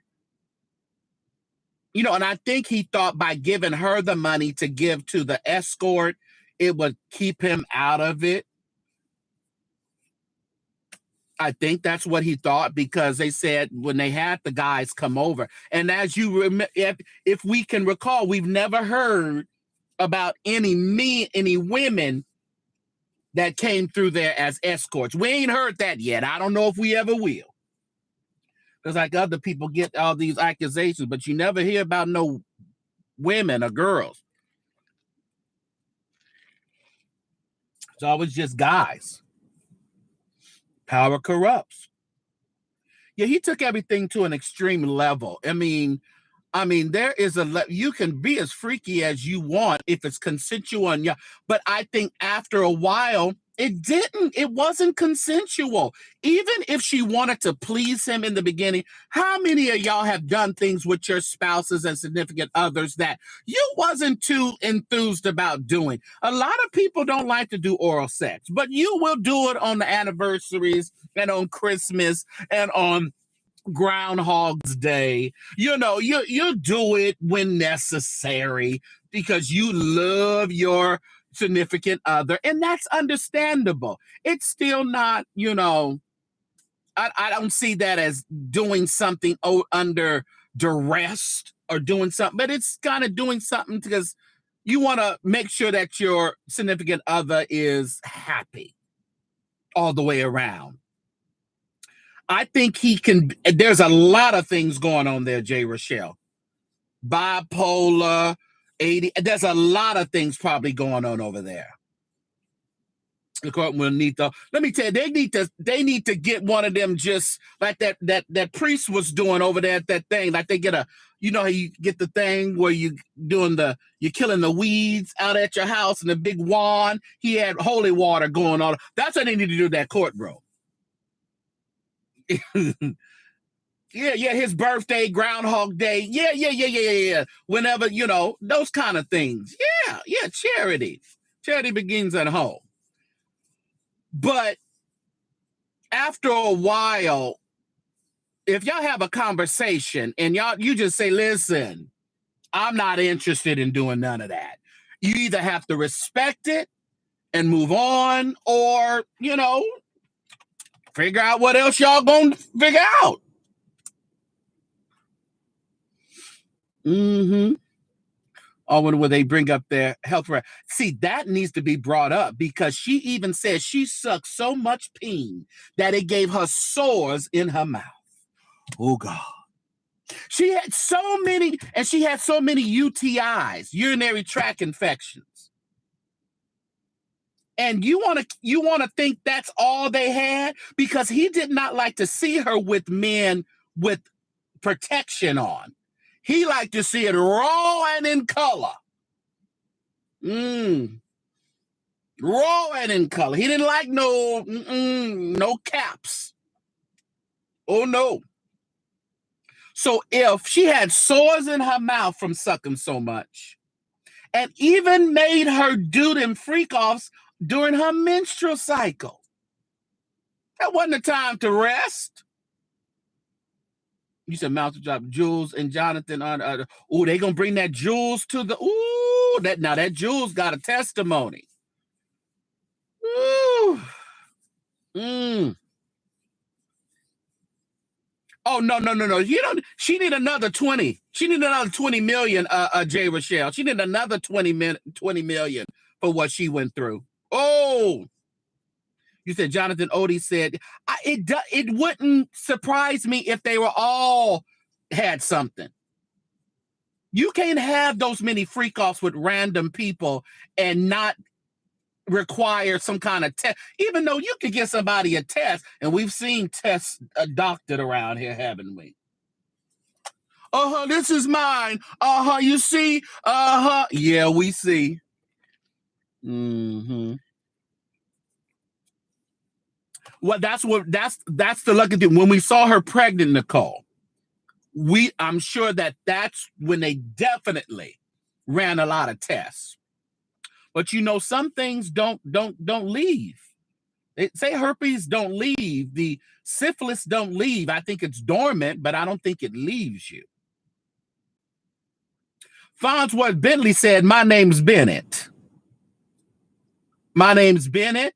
And I think he thought by giving her the money to give to the escort, it would keep him out of it. I think that's what he thought, because they said when they had the guys come over, and as you remember, if we can recall, we've never heard about any women that came through there as escorts. We ain't heard that yet. I don't know if we ever will. Because like other people get all these accusations, but you never hear about no women or girls. It's always just guys. Power corrupts. Yeah, he took everything to an extreme level. I mean, there is you can be as freaky as you want if it's consensual, but I think after a while, it wasn't consensual. Even if she wanted to please him in the beginning, how many of y'all have done things with your spouses and significant others that you wasn't too enthused about doing? A lot of people don't like to do oral sex, but you will do it on the anniversaries and on Christmas and on Groundhog's Day. You do it when necessary because you love your significant other, and that's understandable. It's still not, I don't see that as doing something under duress or doing something, but it's kind of doing something because you want to make sure that your significant other is happy all the way around. I think there's a lot of things going on there, Jay Rochelle. Bipolar, 80. There's a lot of things probably going on over there. The court will need to. Let me tell you, they need to get one of them, just like that priest was doing over there at that thing. Like they get how you get the thing where you're killing the weeds out at your house and the big wand. He had holy water going on. That's what they need to do in that courtroom. Yeah, his birthday, Groundhog Day. Yeah. Whenever, those kind of things. Yeah, charity. Charity begins at home. But after a while, if y'all have a conversation and you just say, listen, I'm not interested in doing none of that. You either have to respect it and move on, or, figure out what else y'all gonna figure out. Mm-hmm. Or when they bring up their health. See, that needs to be brought up, because she even says she sucked so much peen that it gave her sores in her mouth. Oh, God. She had so many UTIs, urinary tract infections. And you want to think that's all they had? Because he did not like to see her with men with protection on. He liked to see it raw and in color. Raw and in color. He didn't like no caps. Oh, no. So if she had sores in her mouth from sucking so much, and even made her do them freak-offs during her menstrual cycle, that wasn't the time to rest. You said mouth to drop. Jules and Jonathan on. They gonna bring that Jules to the. That Jules got a testimony. Ooh. Oh, no. You don't. She need another 20. She need another 20 million. J. Rochelle. She need another 20 million for what she went through. Oh. You said Jonathan Odie said it wouldn't surprise me if they were all had something. You can't have those many freak-offs with random people and not require some kind of test, even though you could give somebody a test, and we've seen tests doctored around here, haven't we? This is mine. You see? Yeah, we see. Mm-hmm. Well, that's the lucky thing. When we saw her pregnant, Nicole, I'm sure that's when they definitely ran a lot of tests. But some things don't leave. They say herpes don't leave. The syphilis don't leave. I think it's dormant, but I don't think it leaves you. Farnsworth Bentley said, "My name's Bennett. My name's Bennett,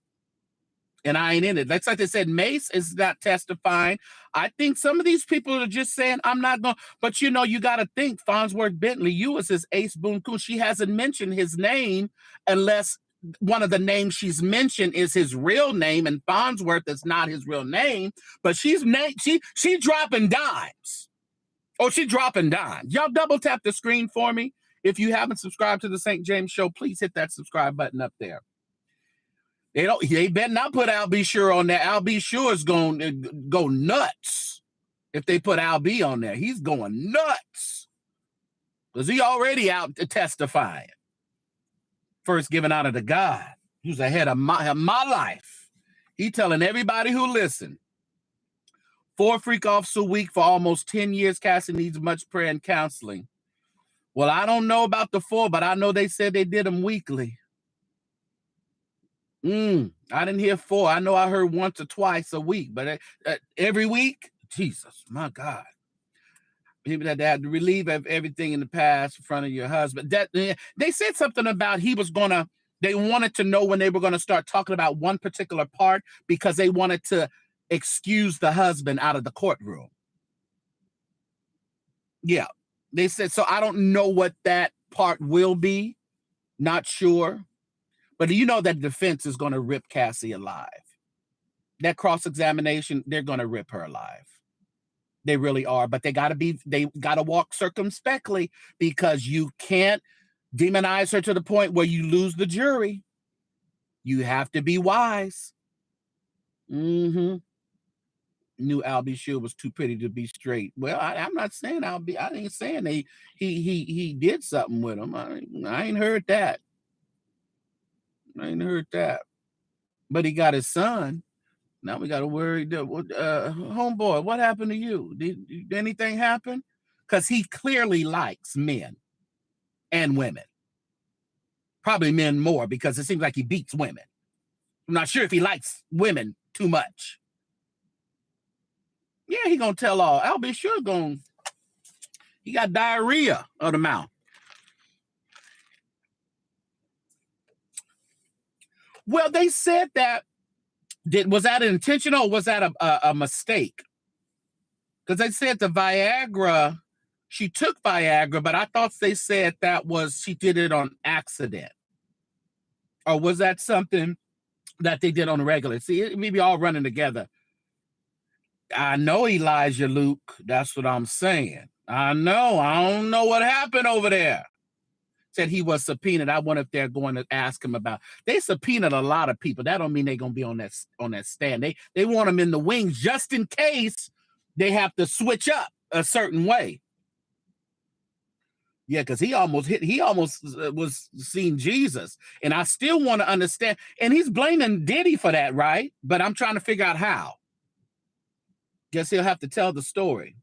and I ain't in it." That's like they said, Mace is not testifying. I think some of these people are just saying, I'm not going. But, you got to think, Farnsworth Bentley, you was his Ace Boone Coon. She hasn't mentioned his name unless one of the names she's mentioned is his real name, and Farnsworth is not his real name. But she dropping dimes. Oh, she dropping dimes. Y'all double tap the screen for me. If you haven't subscribed to the St. James Show, please hit that subscribe button up there. They better not put Al B. Sure on there. Al B. Sure is going to go nuts if they put Al B. on there. He's going nuts because he already out testifying. First given out of the God who's ahead of my life. He telling everybody who listen, 4 freak-offs a week for almost 10 years. Cassie needs much prayer and counseling. Well, I don't know about the 4, but I know they said they did them weekly. I didn't hear 4. I know I heard once or twice a week, but every week, Jesus, my God. People that had to relieve everything in the past in front of your husband. That they said something about they wanted to know when they were going to start talking about one particular part because they wanted to excuse the husband out of the courtroom. Yeah, they said, so I don't know what that part will be. Not sure. But that defense is going to rip Cassie alive. That cross-examination, they're going to rip her alive. They really are. But they got to walk circumspectly because you can't demonize her to the point where you lose the jury. You have to be wise. Knew Albie Sure was too pretty to be straight. Well, I'm not saying Albie. I ain't saying he did something with him. I ain't heard that. But he got his son. Now we got to worry. Homeboy, what happened to you? Did anything happen? Because he clearly likes men and women. Probably men more because it seems like he beats women. I'm not sure if he likes women too much. Yeah, he gonna tell all. I'll be sure he got diarrhea of the mouth. Well, they said that. Was that intentional or was that a mistake? Because they said the Viagra, she took Viagra, but I thought they said that was she did it on accident. Or was that something that they did on the regular? See, it may be all running together. I know Elijah Luke. That's what I'm saying. I know. I don't know what happened over there. Said he was subpoenaed. I wonder if they're going to ask him about. They subpoenaed a lot of people. That don't mean they're going to be on that stand. They want them in the wings just in case they have to switch up a certain way. Yeah, because he almost was seeing Jesus. And I still want to understand. And he's blaming Diddy for that, right? But I'm trying to figure out how. Guess he'll have to tell the story.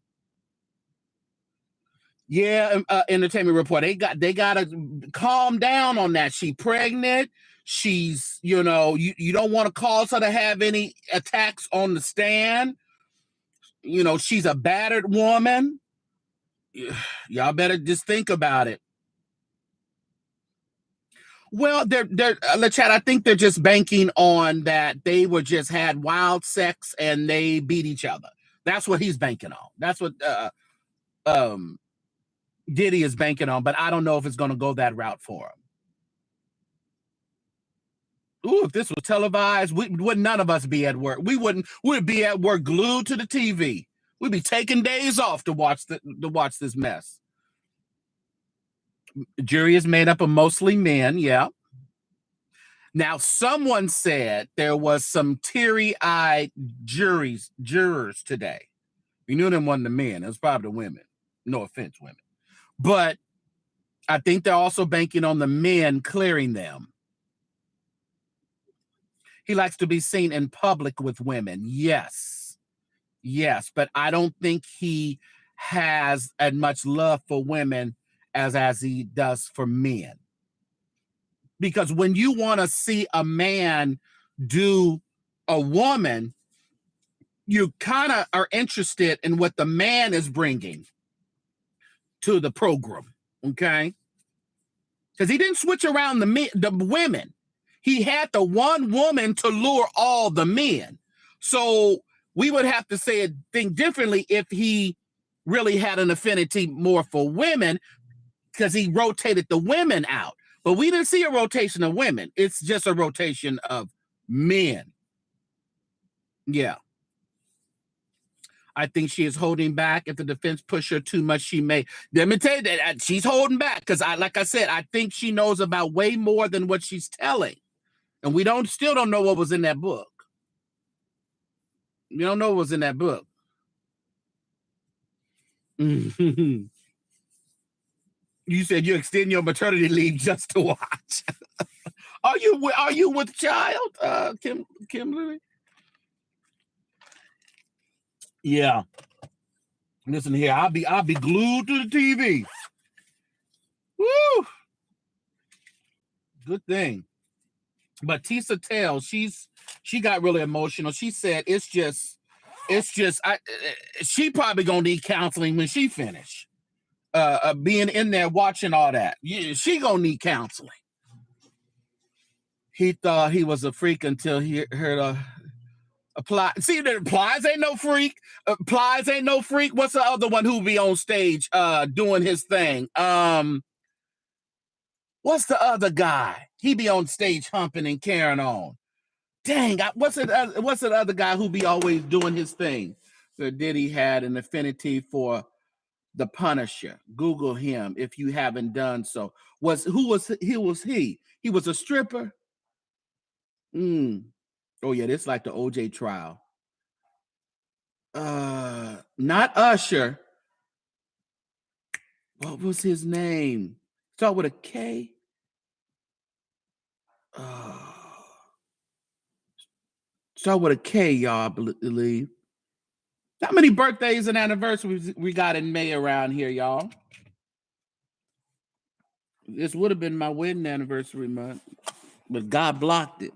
Yeah, Entertainment Report. They got to calm down on that. She pregnant. She's, you don't want to cause her to have any attacks on the stand. She's a battered woman. Y'all better just think about it. Well, Chad, I think they're just banking on that they just had wild sex and they beat each other. That's what he's banking on. That's what Diddy is banking on, but I don't know if it's going to go that route for him. Ooh, if this was televised, would none of us be at work. We'd be at work glued to the TV. We'd be taking days off to watch this mess. Jury is made up of mostly men, yeah. Now, someone said there was some teary-eyed jurors today. You knew them wasn't the men. It was probably the women. No offense, women. But I think they're also banking on the men clearing them. He likes to be seen in public with women. Yes, but I don't think he has as much love for women as he does for men. Because when you want to see a man do a woman, you kind of are interested in what the man is bringing to the program, okay? Because he didn't switch around the women. He had the one woman to lure all the men. So we would have to think differently if he really had an affinity more for women because he rotated the women out. But we didn't see a rotation of women. It's just a rotation of men. Yeah. I think she is holding back. If the defense push her too much, she may. Let me tell you that she's holding back because, like I said, I think she knows about way more than what she's telling. And we still don't know what was in that book. We don't know what was in that book. You said you extend your maternity leave just to watch. Are you with child, Kimberly? Yeah. Listen here, I'll be glued to the TV. Woo! Good thing. But Tisa Tell, she got really emotional. She said it's just she probably gonna need counseling when she finish. Being in there watching all that. Yeah, she gonna need counseling. He thought he was a freak until he heard Apply. See, the Plies ain't no freak. Plies ain't no freak. What's the other one who be on stage doing his thing? What's the other guy? He be on stage humping and carrying on. Dang, what's the other guy who be always doing his thing? So Diddy had an affinity for the Punisher. Google him if you haven't done so. Who was he? He was a stripper. Oh yeah, this like the OJ trial. Not Usher. What was his name? Start with a K. Start with a K, y'all, I believe. How many birthdays and anniversaries we got in May around here, y'all? This would have been my wedding anniversary month, but God blocked it.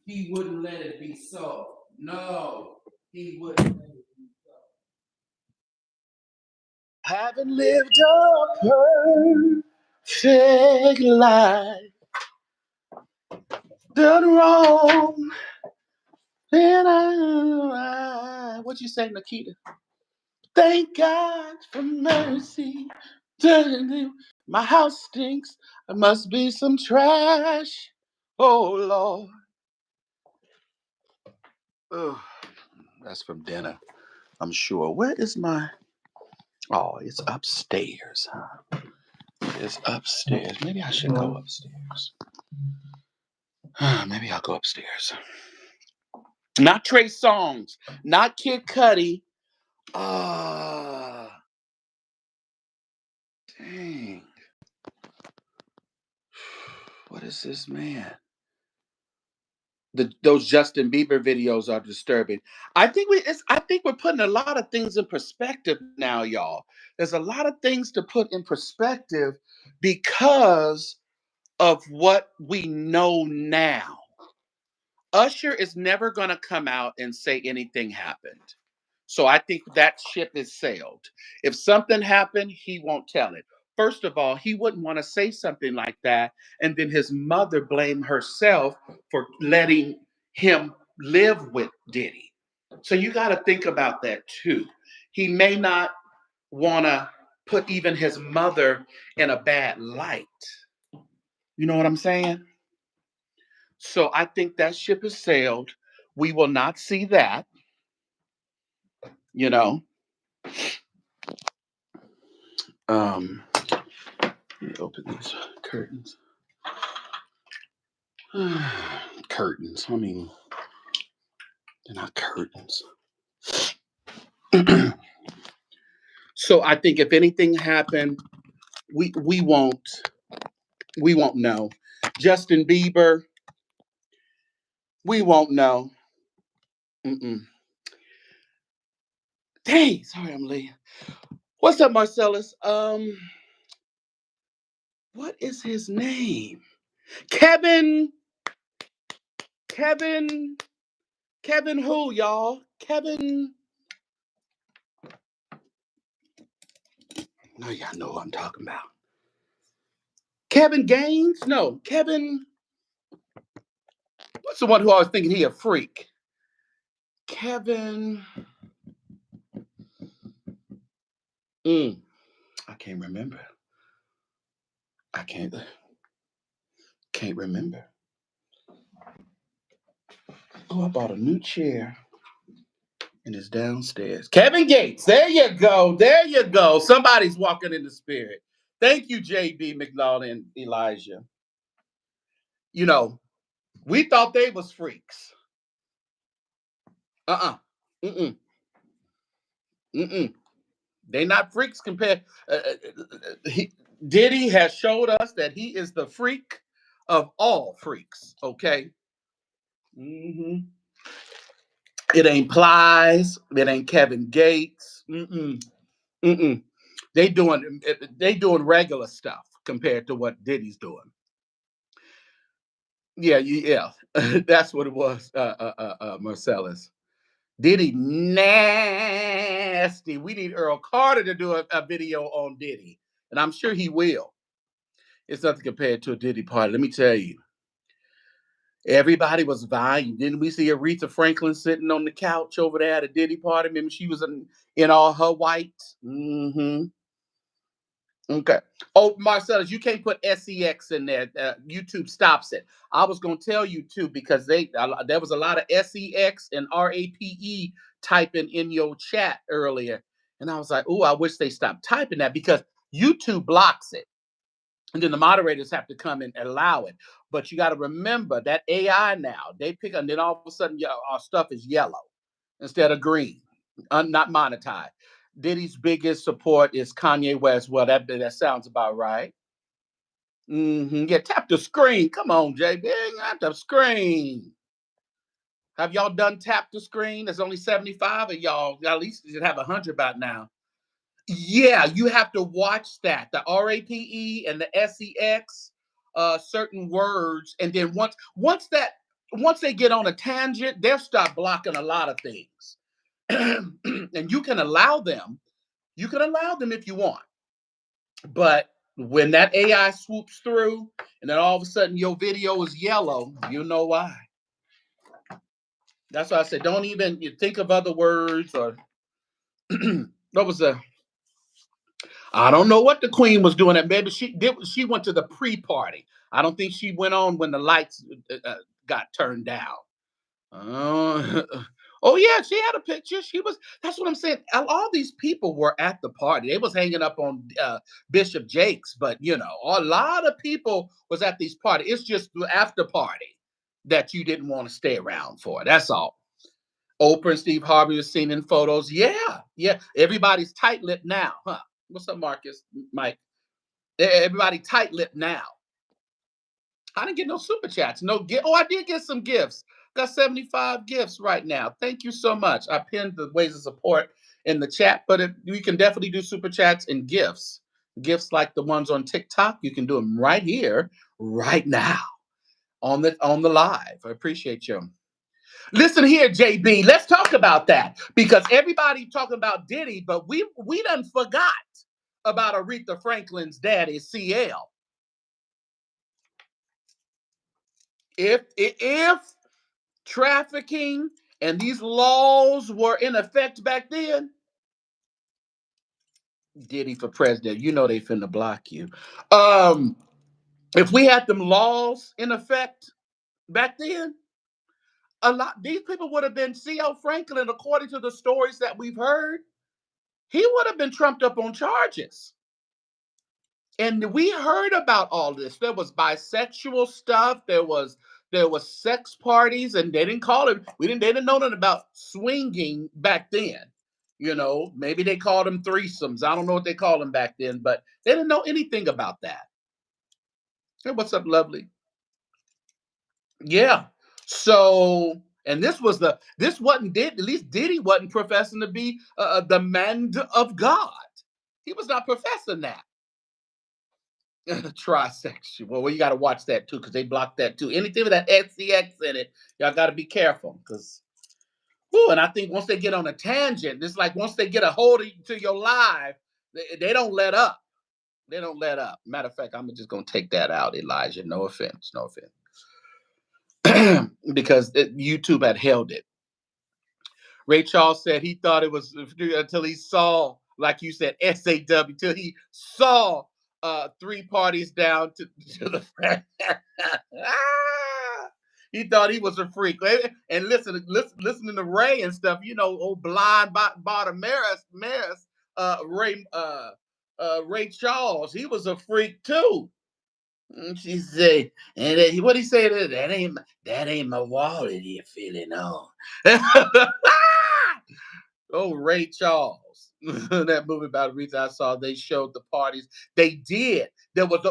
He wouldn't let it be so. No, he wouldn't let it be so. Haven't lived a perfect life. done wrong. Then what you say, Nikita? Thank God for mercy. My house stinks. There must be some trash. Oh, Lord. Ugh, that's from dinner, I'm sure. Where is my... Oh, it's upstairs, huh? It's upstairs. Maybe I should go upstairs. Maybe I'll go upstairs. Not Trey Songz. Not Kid Cudi. Dang. What is this, man? Those Justin Bieber videos are disturbing. I think we're putting a lot of things in perspective now, y'all. There's a lot of things to put in perspective because of what we know now. Usher is never going to come out and say anything happened. So I think that ship is sailed. If something happened, he won't tell it. First of all, he wouldn't want to say something like that and then his mother blame herself for letting him live with Diddy. So you got to think about that too. He may not want to put even his mother in a bad light. You know what I'm saying? So I think that ship has sailed. We will not see that, you know. Let me open these curtains. Curtains. I mean, they're not curtains. So I think if anything happened, we won't know. Justin Bieber, we won't know. Dang, sorry, I'm late. What's up, Marcellus? What is his name? Kevin who, y'all? Kevin. No, y'all know what I'm talking about. Kevin Gaines? No, Kevin. What's the one who always thinking he a freak? Kevin. I can't remember. I can't remember. Oh, I bought a new chair and it's downstairs. Kevin Gates. There you go. There you go. Somebody's walking in the spirit. Thank you, JB McLaughlin and Elijah. You know, we thought they was freaks. Mm-mm. They not freaks compared. Diddy has showed us that he is the freak of all freaks. Okay. Mm-hmm. It ain't Plies. It ain't Kevin Gates. They doing regular stuff compared to what Diddy's doing. Yeah. That's what it was, Marcellus. Diddy nasty. We need Earl Carter to do a video on Diddy, and I'm sure he will. It's nothing compared to a Diddy party. Let me tell you. Everybody was vying. Didn't we see Aretha Franklin sitting on the couch over there at a Diddy party? Remember, she was in all her whites. Okay. Oh, Marcellus, you can't put SEX in there. YouTube stops it. I was going to tell you too because there was a lot of SEX and RAPE typing in your chat earlier, and I was like, "Oh, I wish they stopped typing that because YouTube blocks it." And then the moderators have to come and allow it. But you got to remember that AI now, they pick, and then all of a sudden our stuff is yellow instead of green, not monetized. Diddy's biggest support is Kanye West. Well, that sounds about right. Yeah, tap the screen. Come on, JB. Tap the screen. Have y'all done tap the screen? There's only 75 of y'all. At least you should have 100 by now. Yeah, you have to watch that. The RAPE and the SEX, certain words, and then once they get on a tangent, they'll start blocking a lot of things. And you can allow them. You can allow them if you want, but When that AI swoops through and then all of a sudden your video is yellow, you know why. That's why I said don't even you think of other words or what was the I don't know what the queen was doing. That maybe she went to the pre-party. I don't think she went on when the lights got turned down. Uh, oh yeah, she had a picture. She was. That's what I'm saying. All these people were at the party. They was hanging up on Bishop Jakes, but a lot of people was at these parties. It's just the after party that you didn't want to stay around for. That's all. Oprah and Steve Harvey was seen in photos. Yeah, yeah. Everybody's tight-lipped now, huh? What's up, Marcus? Mike? Everybody tight-lipped now. I didn't get no super chats. No gift. Oh, I did get some gifts. Got 75 gifts right now. Thank you so much. I pinned the ways of support in the chat, but you can definitely do super chats and gifts. Gifts like the ones on TikTok, you can do them right here, right now, on the live. I appreciate you. Listen here, JB. Let's talk about that because everybody talking about Diddy, but we done forgot about Aretha Franklin's daddy, CL. If trafficking and these laws were in effect back then, Diddy for president, they finna block you. If we had them laws in effect back then, these people would have been C.L. Franklin, according to the stories that we've heard, he would have been trumped up on charges. And we heard about all this. There was bisexual stuff. There was sex parties, and they didn't call it. They didn't know nothing about swinging back then. Maybe they called them threesomes. I don't know what they called them back then, but they didn't know anything about that. Hey, what's up, lovely? Yeah. So, and this wasn't at least Diddy wasn't professing to be the man of God. He was not professing that. Trisexual. Well, you got to watch that too because they blocked that too. Anything with that XCX in it, y'all got to be careful because. And I think once they get on a tangent, it's like once they get a hold to your live, they don't let up. They don't let up. Matter of fact, I'm just gonna take that out, Elijah. No offense, no offense, because YouTube had held it. Ray Charles said he thought it was until he saw, like you said, SAW, till he saw 3 parties down to the front. He thought he was a freak. And listening to Ray and stuff, old blind bottom Maris, Ray Charles, he was a freak too. And she said, and what he say? That ain't my wallet you're feeling on. Oh, Ray Charles. That movie about Aretha I saw, they showed the parties. They did. There was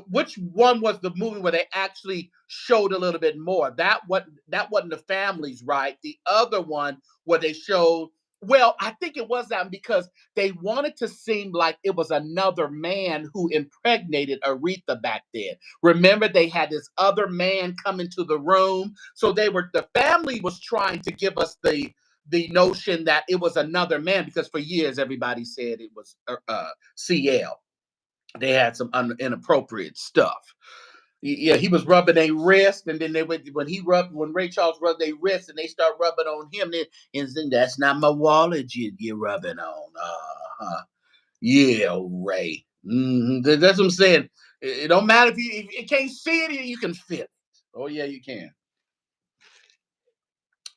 which one was the movie where they actually showed a little bit more? That wasn't the families, right? The other one where they showed, well, I think it was that because they wanted to seem like it was another man who impregnated Aretha back then. Remember, they had this other man come into the room. So the family was trying to give us the notion that it was another man because for years everybody said it was CL. They had some inappropriate stuff. Yeah, he was rubbing their wrist, and then when Ray Charles rubbed their wrist, and they start rubbing on him, and then that's not my wallet you're rubbing on. Yeah, Ray. That's what I'm saying. It don't matter if you can't see it, you can feel it. Oh yeah, you can.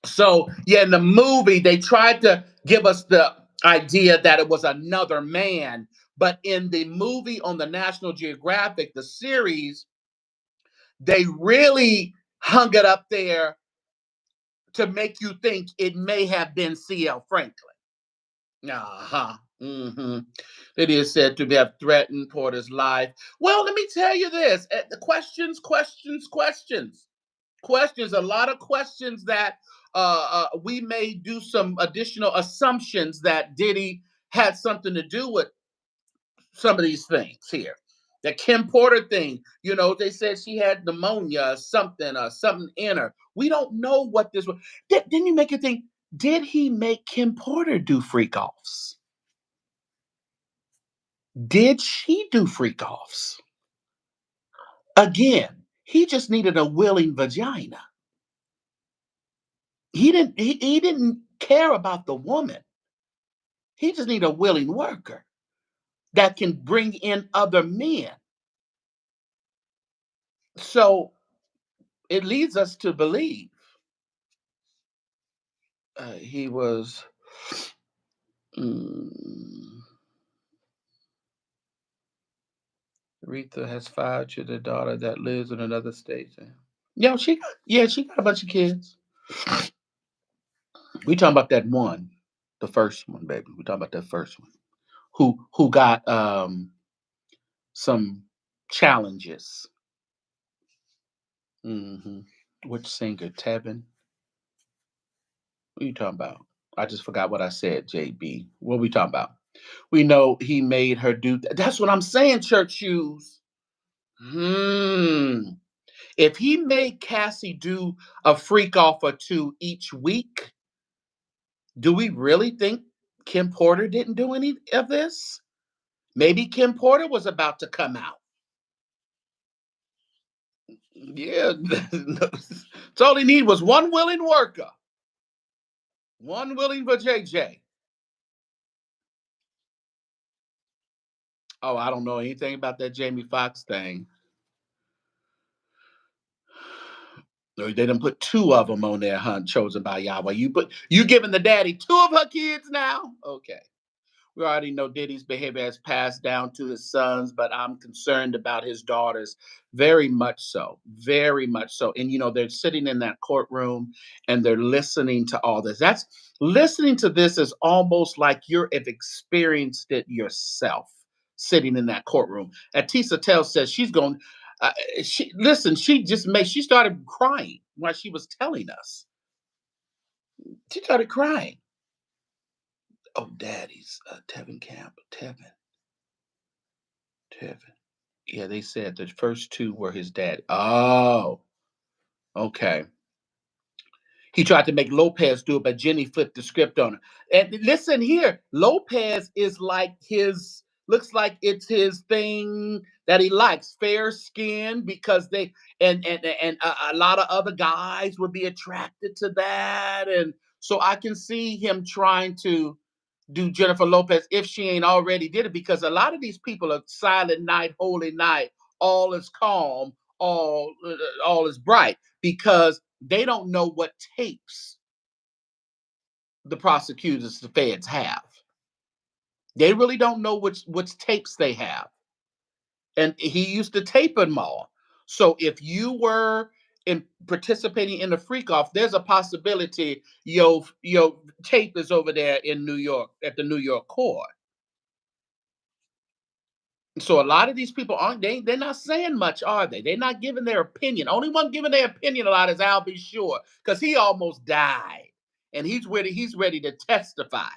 So, yeah, in the movie, they tried to give us the idea that it was another man. But in the movie on the National Geographic, the series, they really hung it up there to make you think it may have been C.L. Franklin. Uh-huh. Mm-hmm. It is said to have threatened Porter's life. Well, let me tell you this. The questions. A lot of questions that we may do some additional assumptions that Diddy had something to do with some of these things here. The Kim Porter thing, they said she had pneumonia or something in her. We don't know what this was. Didn't you make you think, did he make Kim Porter do freak offs? Did she do freak offs? Again, he just needed a willing vagina. He didn't care about the woman. He just needed a willing worker that can bring in other men. So it leads us to believe he was. Mm, Aretha has 5 children, daughter that lives in another state. Yeah, she got a bunch of kids. We talking about that one, the first one, baby. We talking about that first one who got some challenges. Which singer, Tevin? What are you talking about? I just forgot what I said, JB. What are we talking about? We know he made her do. That's what I'm saying, church shoes. If he made Cassie do a freak off or two each week, do we really think Kim Porter didn't do any of this? Maybe Kim Porter was about to come out. Yeah, that's all he needed was one willing worker, one willing for JJ. Oh, I don't know anything about that Jamie Foxx thing. No, they didn't put two of them on there, huh? Chosen by Yahweh. You giving the daddy two of her kids now? Okay. We already know Diddy's behavior has passed down to his sons, but I'm concerned about his daughters very much so. Very much so. And they're sitting in that courtroom and they're listening to all this. That's listening to this is almost like you have experienced it yourself sitting in that courtroom. Atisa Tell says she's going she started crying while she was telling us. She started crying. Oh, daddy's Tevin Camp. Tevin. Yeah, they said the first two were his dad. Oh, okay. He tried to make Lopez do it, but Jenny flipped the script on her. And listen here, Lopez is like looks like it's his thing that he likes, fair skin, because they and a lot of other guys would be attracted to that, and so I can see him trying to do Jennifer Lopez if she ain't already did it, because a lot of these people are silent night, holy night, all is calm, all is bright, because they don't know what tapes the prosecutors, the feds have. They really don't know which tapes they have, and he used to tape them all. So if you were in participating in the freak off, there's a possibility your tape is over there in New York at the New York court. So a lot of these people they're not saying much, are they? They're not giving their opinion. Only one giving their opinion a lot is Al B. Sure, because he almost died. And he's ready to testify.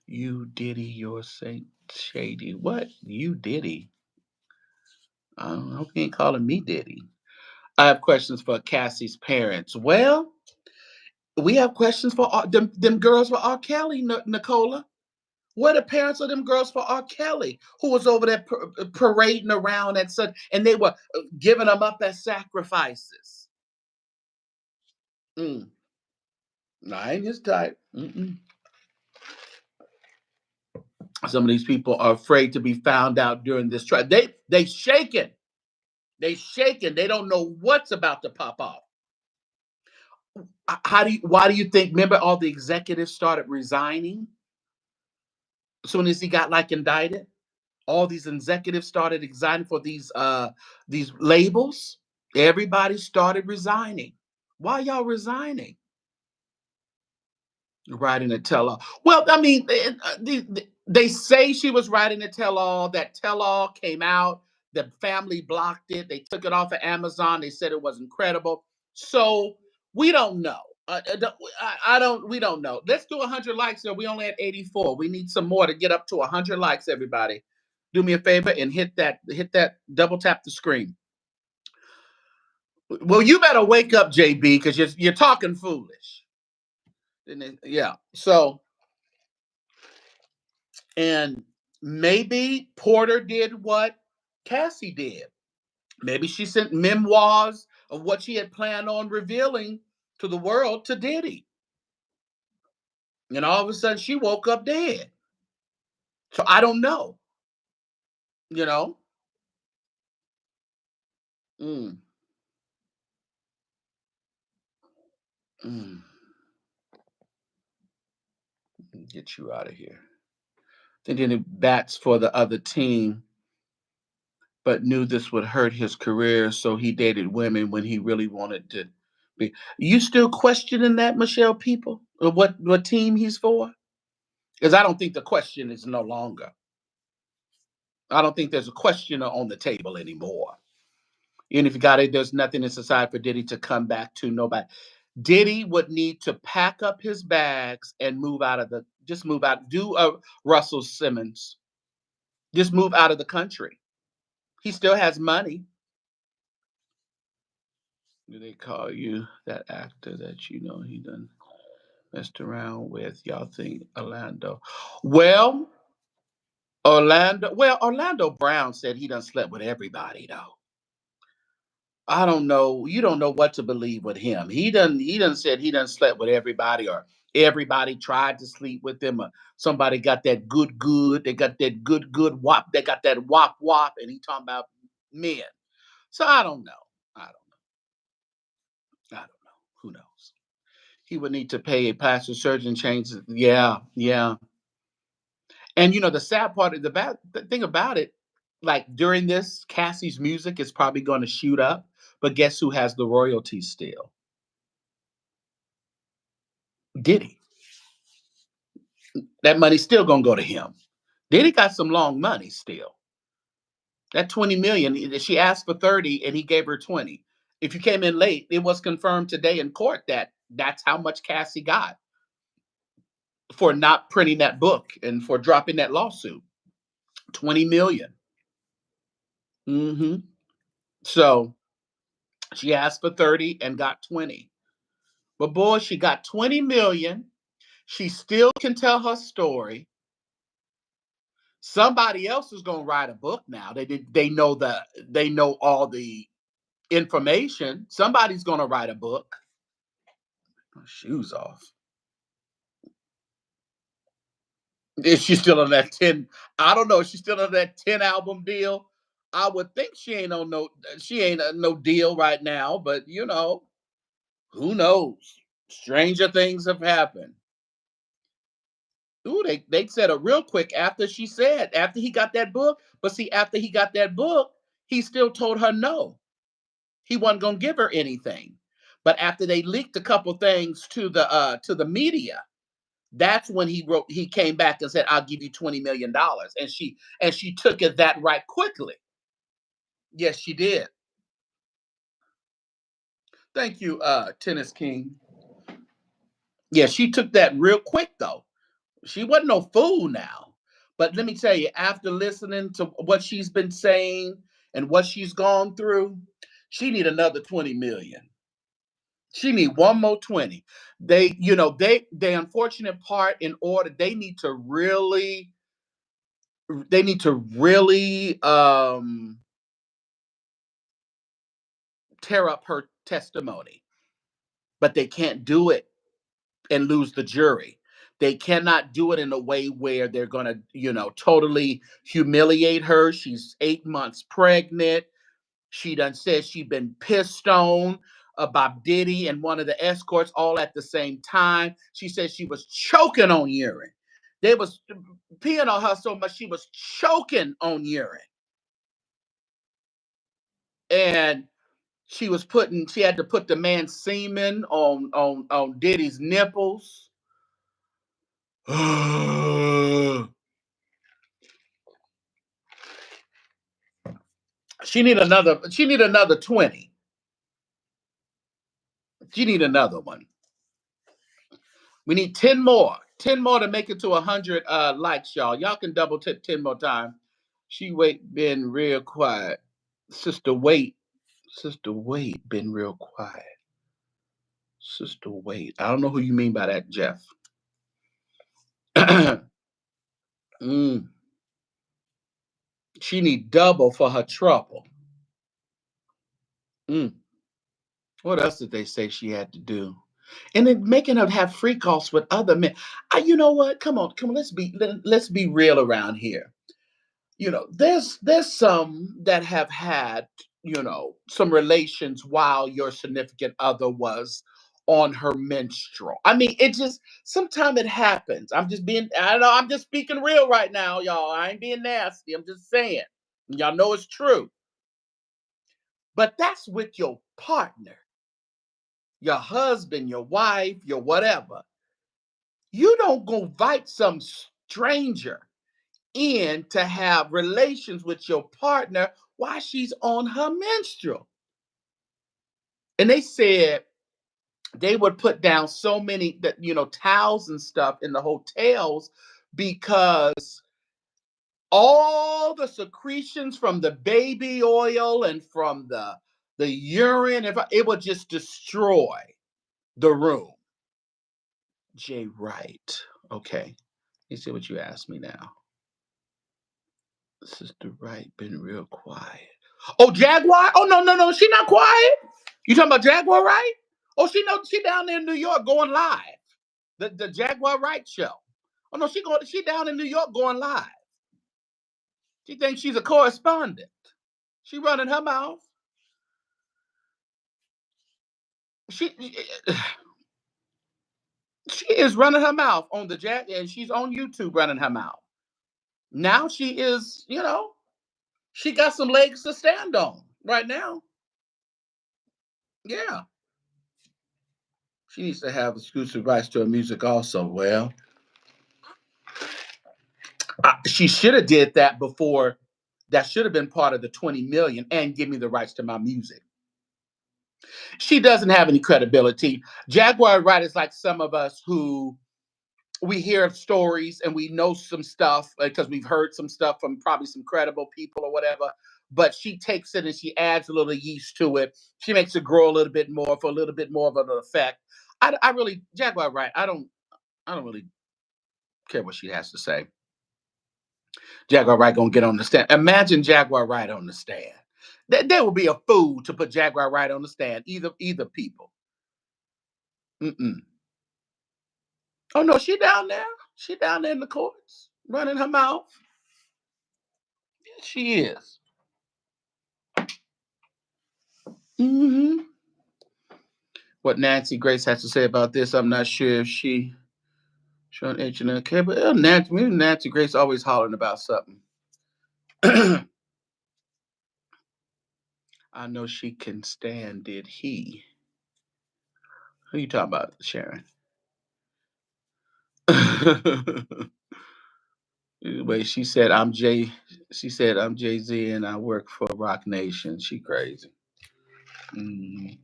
You Diddy, your Saint Shady. What? You Diddy? I don't know. He ain't calling me Diddy. I have questions for Cassie's parents. Well, we have questions for them girls for R. Kelly, Nicola. What are the parents of them girls for R. Kelly, who was over there parading around and such, and they were giving them up as sacrifices? I ain't his type. Some of these people are afraid to be found out during this trial. They shaking. They shaking. They don't know what's about to pop off. Why do you think? Remember, all the executives started resigning as soon as he got indicted. All these executives started resigning for these labels. Everybody started resigning. Why y'all resigning? Writing a tell-all. Well, I mean, they say she was writing a tell-all. That tell-all came out. The family blocked it. They took it off of Amazon. They said it wasn't credible. So we don't know. We don't know. Let's do 100 likes. We only at 84. We need some more to get up to 100 likes. Everybody, do me a favor and hit that. Double tap the screen. Well, you better wake up, JB, because you're talking foolish. Yeah. So, and maybe Porter did what Cassie did. Maybe she sent memoirs of what she had planned on revealing to the world to Diddy. And all of a sudden she woke up dead. So I don't know, you know? Mm, mm. Get you out of here. And then it bats for the other team, but knew this would hurt his career, so he dated women when he really wanted to be. You still questioning that, Michelle? People, or what team he's for? Because I don't think the question is no longer. I don't think there's a questioner on the table anymore. Even if you got it, there's nothing in society for Diddy to come back to. Nobody. Diddy would need to pack up his bags and move out of the. Just move out. Do a Russell Simmons. Just move out of the country. He still has money. Do they call you that actor that you know he done messed around with? Y'all think Orlando? Well, Orlando Brown said he done slept with everybody though. I don't know. You don't know what to believe with him. He done said he done slept with everybody, or everybody tried to sleep with him, or somebody got that good. They got that good wop. They got that wop, and he talking about men. So I don't know. I don't I don't know. Who knows? He would need to pay a plastic surgeon change. Yeah, yeah. And the sad part of the thing about it, like during this, Cassie's music is probably going to shoot up. But guess who has the royalties still? Diddy. That money's still gonna go to him. Diddy got some long money still. That 20 million, she asked for 30 and he gave her 20. If you came in late, it was confirmed today in court that that's how much Cassie got for not printing that book and for dropping that lawsuit. 20 million. Mm-hmm. So she asked for 30 and got 20. But boy, she got 20 million. She still can tell her story. Somebody else is gonna write a book now. They know all the information. Somebody's gonna write a book. My shoes off. Is she still on that 10? I don't know. Is she still on that 10 album deal? I would think she ain't no deal right now, but who knows? Stranger things have happened. Ooh, they said it real quick after he got that book. But see, after he got that book, he still told her no. He wasn't gonna give her anything. But after they leaked a couple things to the media, that's when he came back and said, I'll give you $20 million. And she took it that right quickly. Yes, she did. Thank you, Tennis King. Yeah, she took that real quick though. She wasn't no fool now. But let me tell you, after listening to what she's been saying and what she's gone through, she need another 20 million. She need one more 20. The unfortunate part, in order, they need to really tear up her testimony, but they can't do it and lose the jury. They cannot do it in a way where they're going to, totally humiliate her. She's 8 months pregnant. She done said she been pissed on about Diddy and one of the escorts all at the same time. She said she was choking on urine. They was peeing on her so much she was choking on urine. And she had to put the man's semen on Diddy's nipples. She need another 20. She need another one. We need 10 more. 10 more to make it to 100 likes, y'all. Y'all can double tip 10 more times. She been real quiet. Sister Wait been real quiet. Sister, wait. I don't know who you mean by that, Jeff. Mm. She need double for her trouble. Mm. What else did they say she had to do? And then making her have freak offs with other men. You know what? Come on. Let's be real around here. There's some that have had, some relations while your significant other was on her menstrual. I mean, it just sometimes it happens. I'm just speaking real right now, y'all. I ain't being nasty. I'm just saying. Y'all know it's true. But that's with your partner, your husband, your wife, your whatever. You don't go invite some stranger in to have relations with your partner while she's on her menstrual. And they said they would put down so many towels and stuff in the hotels because all the secretions from the baby oil and from the urine, it would just destroy the room. Jay Wright. Okay. You see what you asked me now. Sister Wright been real quiet. Oh, Jaguar? Oh, no. She not quiet. You talking about Jaguar Wright? Oh, she down there in New York going live. The Jaguar Wright show. Oh no, she down in New York going live. She thinks she's a correspondent. She running her mouth. She she is running her mouth on the Jack, and she's on YouTube running her mouth. Now she is, she got some legs to stand on right now. Yeah. She needs to have exclusive rights to her music also. Well, she should have did that before. That should have been part of the 20 million and give me the rights to my music. She doesn't have any credibility. Jaguar Wright is like some of us who we hear stories and we know some stuff because we've heard some stuff from probably some credible people or whatever. But she takes it and she adds a little yeast to it. She makes it grow a little bit more for a little bit more of an effect. I really Jaguar Wright. I don't really care what she has to say. Jaguar Wright gonna get on the stand. Imagine Jaguar Wright on the stand. There will be a fool to put Jaguar Wright on the stand. Either people. Mm-mm. Oh no, she down there. She down there in the courts, running her mouth. Yeah, she is. Mm-hmm. What Nancy Grace has to say about this, I'm not sure if she on H&L care, but Nancy Grace always hollering about something. I know she can stand. Did he? Who you talking about, Sharon? Wait, she said I'm Jay. She said I'm Jay Z and I work for Rock Nation. She crazy. Mm.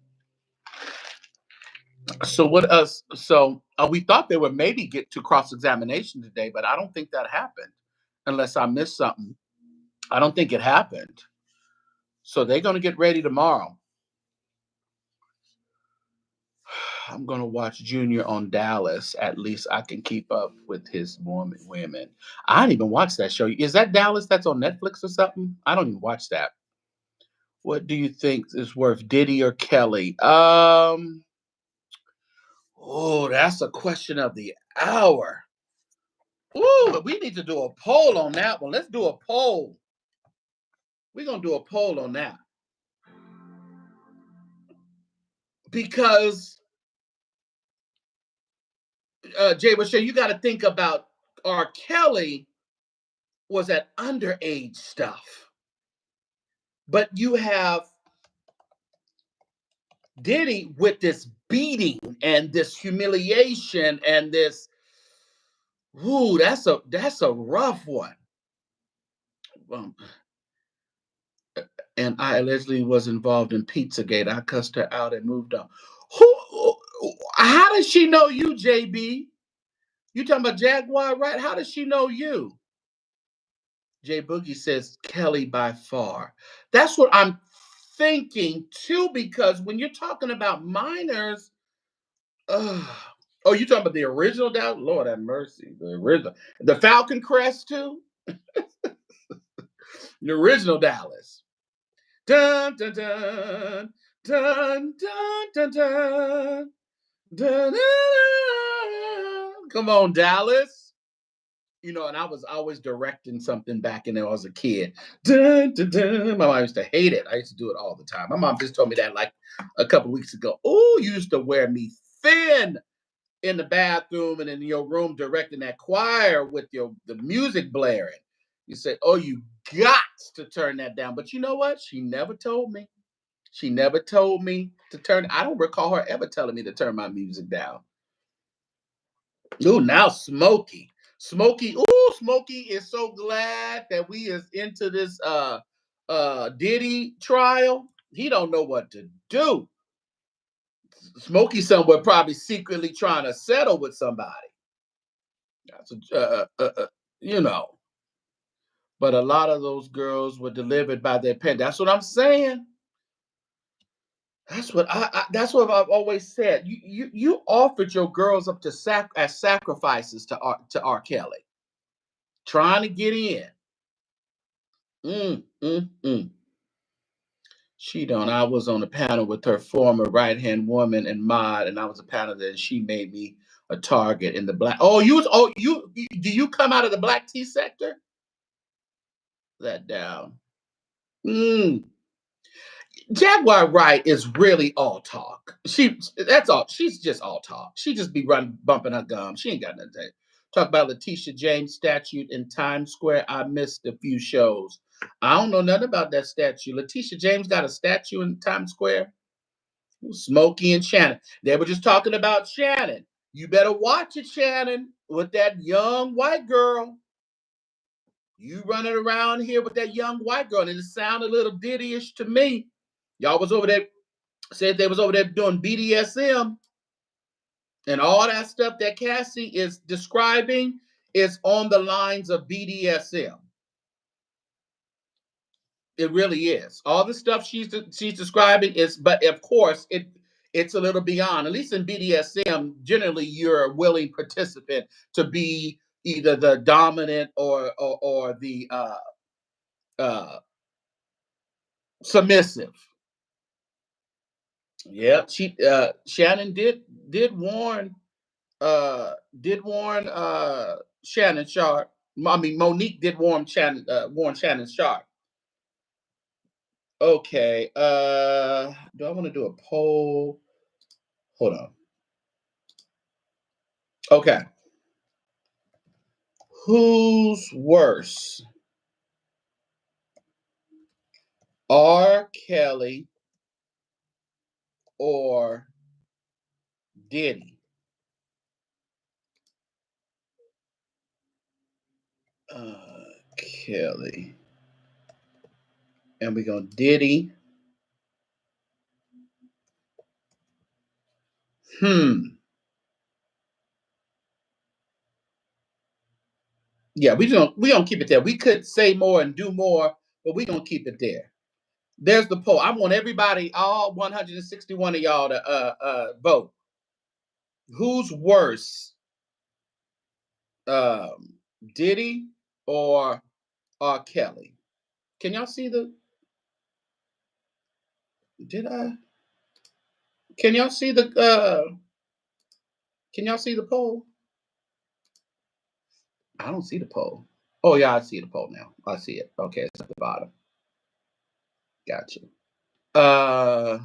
So what else? So we thought they would maybe get to cross examination today, but I don't think that happened, unless I missed something. I don't think it happened. So they're gonna get ready tomorrow. I'm gonna watch Junior on Dallas. At least I can keep up with his women. I didn't even watch that show. Is that Dallas that's on Netflix or something? I don't even watch that. What do you think is worth, Diddy or Kelly? Oh, that's a question of the hour. Ooh, we need to do a poll on that one. Let's do a poll. We're gonna do a poll on that. Because Jay Rochelle, you gotta think about R. Kelly was at underage stuff. But you have Diddy with this beating and this humiliation and this. Ooh, that's a rough one. Um, and I allegedly was involved in Pizzagate. I cussed her out and moved on. Who? How does she know you, JB? You talking about Jaguar, right? How does she know you? Jay Boogie says Kelly by far. That's what I'm thinking too, because when you're talking about minors, Oh, you talking about the original Dallas? Lord have mercy. The original. The Falcon Crest, too? The original Dallas. Dun, dun, dun, dun, dun, dun, dun, dun, dun, dun. Come on, Dallas. You know, and I was always directing something back in there when I was a kid. Dun, dun, dun. My mom used to hate it. I used to do it all the time. My mom just told me that like a couple weeks ago. Oh, you used to wear me thin in the bathroom and in your room directing that choir with the music blaring. You say, oh, you got to turn that down. But you know what? She never told me. She never told me to turn. I don't recall her ever telling me to turn my music down. Ooh, now Smokey. Smokey is so glad that we is into this Diddy trial. He don't know what to do. Smokey somewhere probably secretly trying to settle with somebody. That's you know. But a lot of those girls were delivered by their parents. That's what I'm saying. That's what I've always said. You offered your girls up to as sacrifices to R. Kelly, trying to get in. Mm. She don't. I was on a panel with her former right hand woman and mod, and I was a panel there, and she made me a target in the black. Oh, do you come out of the black tea sector? That down. Jaguar Wright is really all talk. That's all. She's just all talk. She just be bumping her gum. She ain't got nothing to say. Talk about Letitia James statue in Times Square. I missed a few shows. I don't know nothing about that statue. Letitia James got a statue in Times Square. Smokey and Shannon. They were just talking about Shannon. You better watch it, Shannon, with that young white girl. You running around here with that young white girl, and it sounded a little Diddy-ish to me. Y'all was over there, said they was over there doing BDSM, and all that stuff that Cassie is describing is on the lines of BDSM. It really is. All the stuff she's describing is, but of course it's a little beyond. At least in BDSM, generally you're a willing participant to be either the dominant or the submissive. Yeah, Shannon did warn Shannon Sharp. I mean, Monique did warn Shannon Sharp. Okay. Do I want to do a poll? Hold on. Okay. Who's worse? R. Kelly or Diddy? Kelly. And we're going Diddy. Yeah, we don't keep it there. We could say more and do more, but we're gonna keep it there. There's the poll. I want everybody, all 161 of y'all, to vote. Who's worse, Diddy or R. Kelly? Can y'all see the? Did I? Can y'all see the? Can y'all see the poll? I don't see the poll. Oh yeah, I see the poll now. I see it. Okay, it's at the bottom. Gotcha. I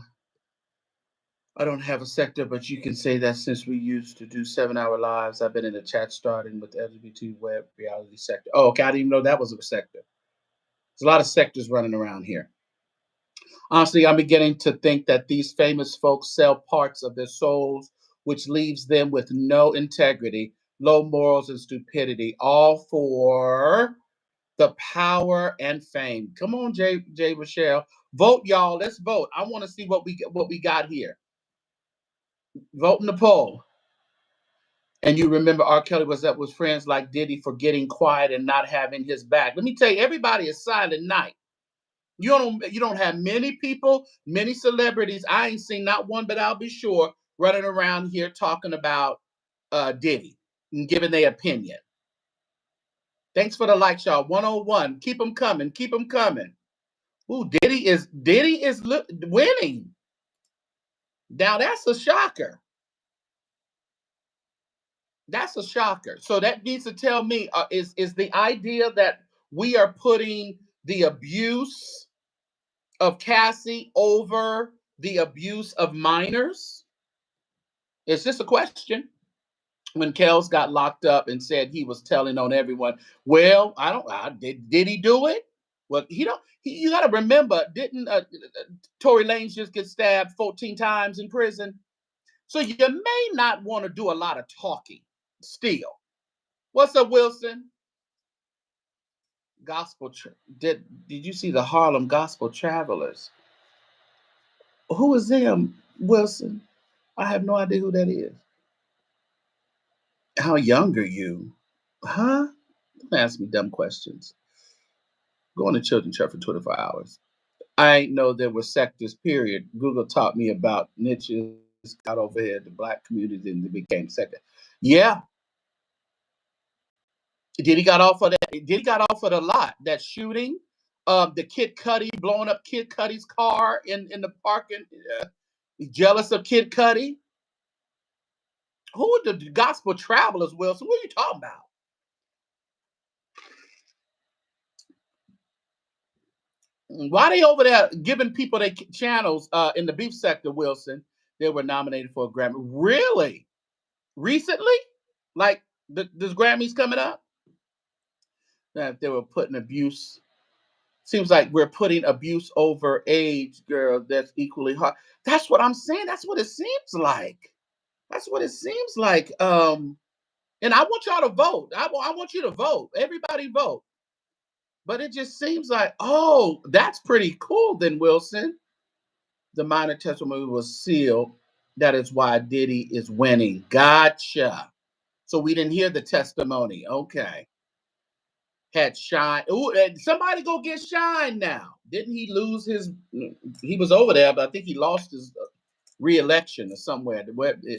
don't have a sector, but you can say that since we used to do 7-hour lives, I've been in the chat starting with the LGBT web reality sector. Oh, okay. I didn't even know that was a sector. There's a lot of sectors running around here. Honestly, I'm beginning to think that these famous folks sell parts of their souls, which leaves them with no integrity, low morals, and stupidity, all for the power and fame. Come on, Jay Rochelle. Vote, y'all. Let's vote. I want to see what we got here. Vote in the poll. And you remember R. Kelly was up with friends like Diddy for getting quiet and not having his back. Let me tell you, everybody is silent night. You don't have many people, many celebrities. I ain't seen not one, but I'll be sure running around here talking about Diddy and giving their opinion. Thanks for the likes, y'all. 101. Keep them coming. Keep them coming. Ooh, Diddy is winning. Now that's a shocker. That's a shocker. So that needs to tell me is the idea that we are putting the abuse of Cassie over the abuse of minors? It's just a question. When Kels got locked up and said he was telling on everyone, well, did he do it? Well, you got to remember, didn't Tory Lanez just get stabbed 14 times in prison? So you may not want to do a lot of talking still. What's up, Wilson? Did you see the Harlem Gospel Travelers? Who is them, Wilson? I have no idea who that is. How young are you? Huh? Don't ask me dumb questions. Going to children's church for 24 hours. I ain't know there were sectors, period. Google taught me about niches, got over here, the black community, and they became sector. Yeah. Did he got off of that? Did he got off of the lot? That shooting? The Kid Cudi, blowing up Kid Cudi's car in the parking. Jealous of Kid Cudi? Who are the gospel travelers, Wilson? What are you talking about? Why they over there giving people their channels in the beef sector, Wilson? They were nominated for a Grammy. Really? Recently? Like, this Grammys coming up? That they were putting abuse. Seems like we're putting abuse over age, girl. That's equally hard. That's what I'm saying. That's what it seems like. That's what it seems like. And I want y'all to vote. I want you to vote. Everybody vote. But it just seems like, oh, that's pretty cool then, Wilson. The minor testimony was sealed. That is why Diddy is winning. Gotcha. So we didn't hear the testimony. Okay. Had Shine. Ooh, somebody go get Shine now. Didn't he lose his? He was over there, but I think he lost his re-election or somewhere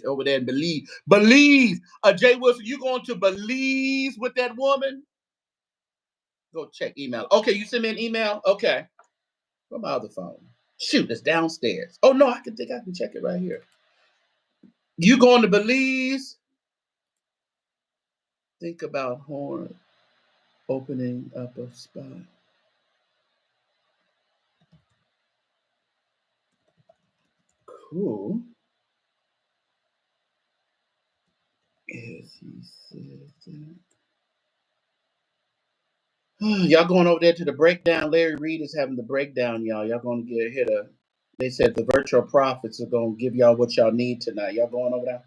over there in Belize. Belize. Jay Wilson, you going to Belize with that woman? Go check email. Okay, you send me an email? Okay. From my other phone. Shoot, it's downstairs. Oh no, I can check it right here. You going to Belize? Think about Horn opening up a spot. Cool. As he said that. Y'all going over there to the breakdown. Larry Reed is having the breakdown, y'all. Y'all going to get hit a. They said the virtual prophets are going to give y'all what y'all need tonight. Y'all going over there?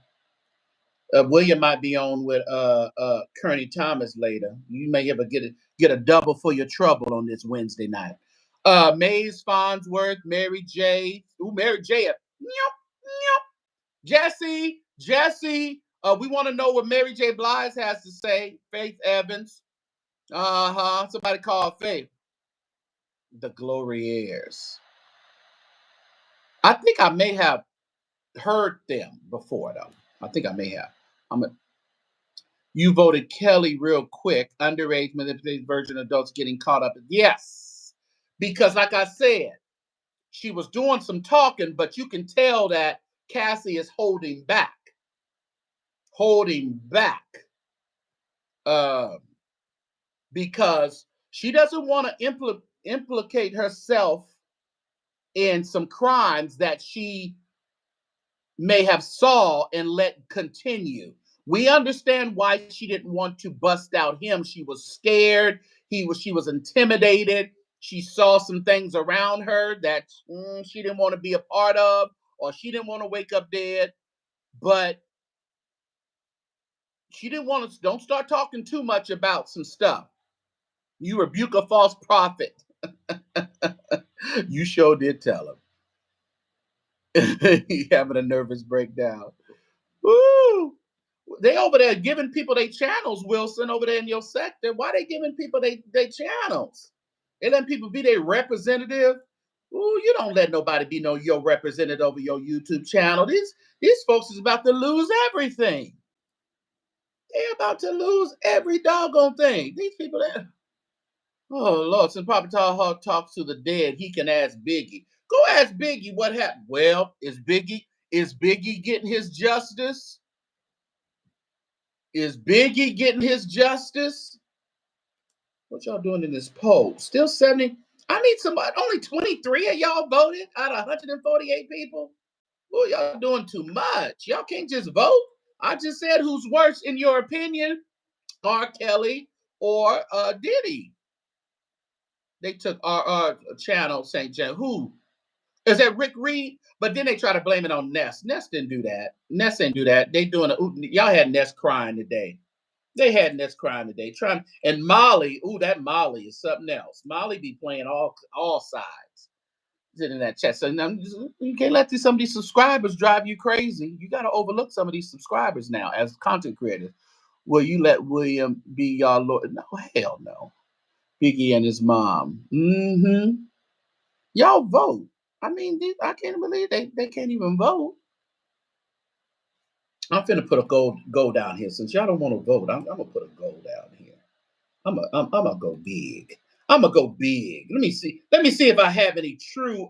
William might be on with Kearney Thomas later. You may ever get a double for your trouble on this Wednesday night. Mays Farnsworth, Mary J. Ooh, Mary J. Jesse. We want to know what Mary J. Blige has to say. Faith Evans. Somebody called Faith. The Gloriaires. I think I may have heard them before, though. I think I may have. You voted Kelly real quick. Underage manipulated virgin adults getting caught up. Yes. Because like I said, she was doing some talking, but you can tell that Cassie is holding back. Because she doesn't want to implicate herself in some crimes that she may have saw and let continue. We understand why she didn't want to bust out him. She was scared. She was intimidated. She saw some things around her that she didn't want to be a part of, or she didn't want to wake up dead. But she didn't want to. Don't start talking too much about some stuff. You rebuke a false prophet. You sure did tell him. He having a nervous breakdown. Woo! They over there giving people their channels, Wilson, over there in your sector. Why they giving people their channels? They letting people be their representative. Ooh, you don't let nobody be your representative over your YouTube channel. These folks is about to lose everything. They're about to lose every doggone thing. These people there. Oh Lord, since Papa Hall talks to the dead, he can ask Biggie. Go ask Biggie what happened. Well, is Biggie getting his justice? Is Biggie getting his justice? What y'all doing in this poll? Still 70. I need somebody. Only 23 of y'all voted out of 148 people. Well, y'all doing too much. Y'all can't just vote. I just said who's worse in your opinion, R. Kelly or Diddy. They took our channel, St. James. Who? Is that Rick Reed? But then they try to blame it on Ness. Ness didn't do that. Ness didn't do that. They doing y'all had Ness crying today. They had Ness crying today. And Molly, that Molly is something else. Molly be playing all sides. In that chat. So now you can't let some of these subscribers drive you crazy. You got to overlook some of these subscribers now as content creators. Will you let William be y'all Lord? No, hell no. Biggie and his mom. Mm-hmm. Y'all vote. I mean, I can't believe they can't even vote. I'm finna put a goal down here. Since y'all don't want to vote, I'm gonna put a goal down here. I'm gonna go big. I'm gonna go big. Let me see. Let me see if I have any true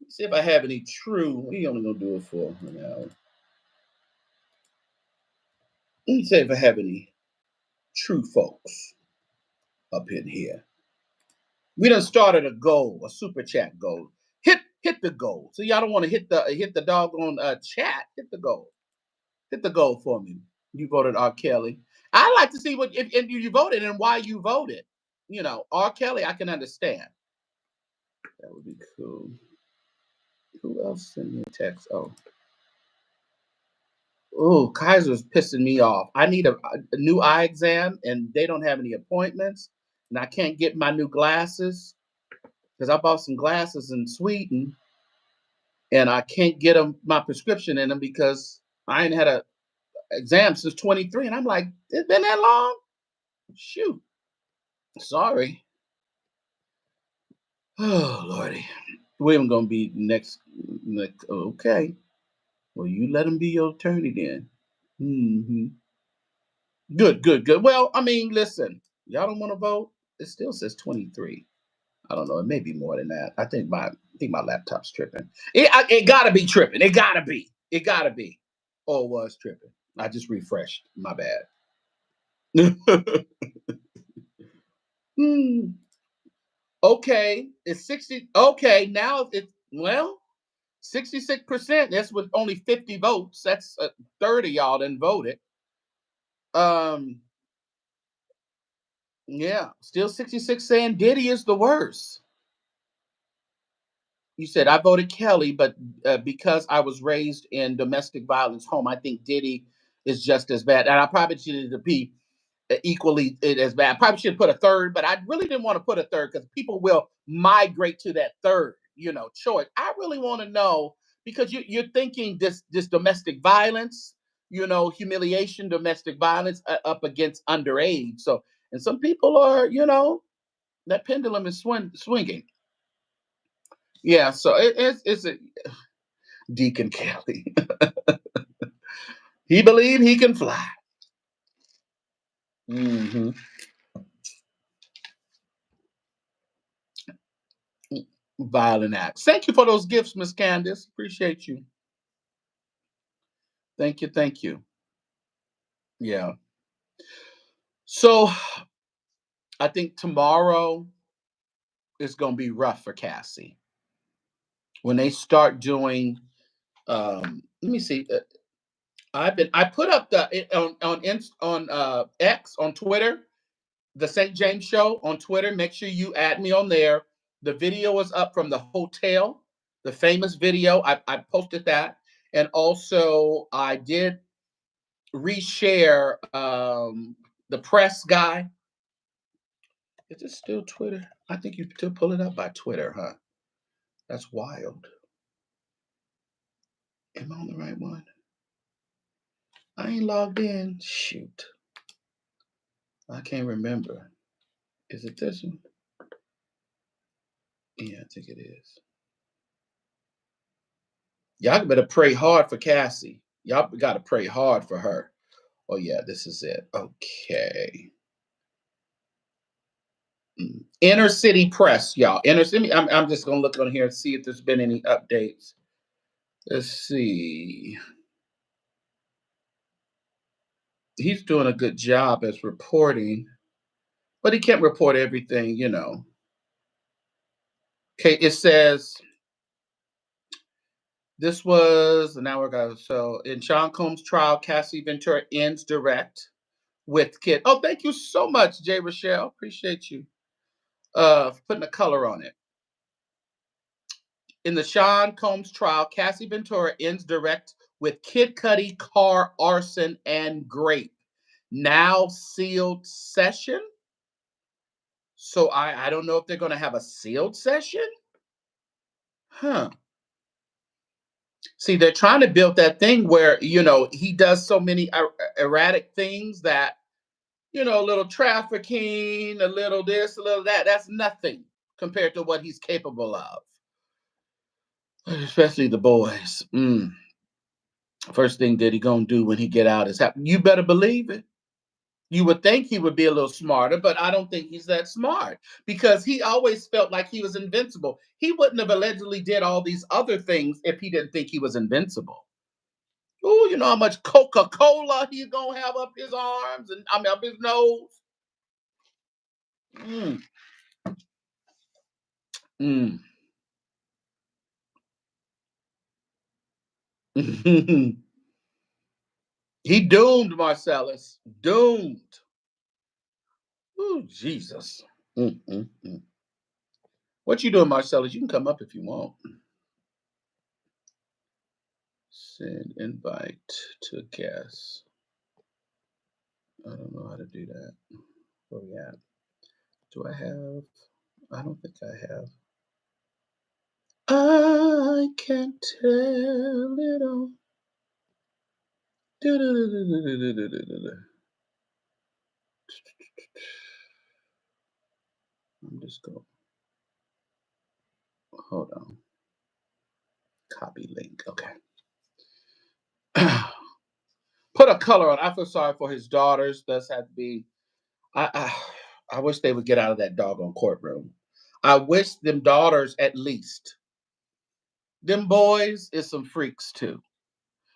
see if I have any true. We only gonna do it for now. Let me see if I have any true folks up in here. We done started a goal, a super chat goal. Hit the goal. So y'all don't want to hit the doggone chat. Hit the goal. Hit the goal for me. You voted R. Kelly. I like to see what if you voted and why you voted. R. Kelly, I can understand. That would be cool. Who else sent me a text? Oh, Kaiser's pissing me off. I need a new eye exam, and they don't have any appointments, and I can't get my new glasses because I bought some glasses in Sweden, and I can't get my prescription in them because I ain't had a exam since 23, and I'm like, it's been that long? Shoot. Sorry. Oh, Lordy. William gonna be next. Okay. Well, you let him be your attorney then. Mm-hmm. Good. Well, I mean, listen, y'all don't want to vote. It still says 23. I don't know. It may be more than that. I think my laptop's tripping. It gotta be tripping. It gotta be. It gotta be. Oh, it was tripping. I just refreshed. My bad. Okay, it's 60. Okay, now it's 66%. That's with only 50 votes. That's 30 y'all didn't voted. Yeah, still 66 saying Diddy is the worst. You said I voted Kelly, but because I was raised in domestic violence home, I think Diddy is just as bad. And I probably should be equally as bad. I probably should put a third, but I really didn't want to put a third because people will migrate to that third, choice. I really want to know because you're thinking this domestic violence, humiliation, domestic violence up against underage. So, and some people are, that pendulum is swinging. Yeah, so it's a Deacon Kelly. He believe he can fly. Mm-hmm. Violent acts. Thank you for those gifts, Miss Candace. Appreciate you. Thank you. Yeah. So I think tomorrow is going to be rough for Cassie when they start doing. Let me see. I put up on X on Twitter, the St. James Show on Twitter. Make sure you add me on there. The video is up from the hotel, the famous video. I posted that, and also I did reshare the press guy. Is it still Twitter? I think you still pull it up by Twitter, huh? That's wild. Am I on the right one? I ain't logged in. Shoot. I can't remember. Is it this one? Yeah, I think it is. Y'all better pray hard for Cassie. Y'all got to pray hard for her. Oh yeah, this is it. Okay. Inner City Press, y'all. Inner City. I'm just gonna look on here and see if there's been any updates. Let's see. He's doing a good job as reporting, but he can't report everything, you know. Okay, it says this was an hour ago. So in Sean Combs' trial, Cassie Ventura ends direct with kid. Oh, thank you so much, Jay Rochelle. Appreciate you putting a color on it. In the Sean Combs trial, Cassie Ventura ends direct with Kid Cudi car arson and grape. Now sealed session. So I don't know if they're going to have a sealed session. Huh. See, they're trying to build that thing where, you know, he does so many erratic things that, you know, a little trafficking, a little this, a little that. That's nothing compared to what he's capable of. Especially the boys. First thing that he gonna do when he get out is happen. You better believe it. You would think he would be a little smarter, but I don't think he's that smart because he always felt like he was invincible. He wouldn't have allegedly did all these other things if he didn't think he was invincible. Oh, you know how much Coca-Cola he's gonna have up his arms and I mean up his nose. Mm, mm. He doomed Marcellus. Doomed. Oh, Jesus. Mm, mm, mm. What you doing, Marcellus? You can come up if you want. Send invite to guest. I don't know how to do that. Where we at? Do I have? I don't think I have. I can tell it all. I'm just going. Hold on. Copy link. Okay. Put a color on. I feel sorry for his daughters. Does have to be. I wish they would get out of that doggone courtroom. I wish them daughters at least. Them boys is some freaks too.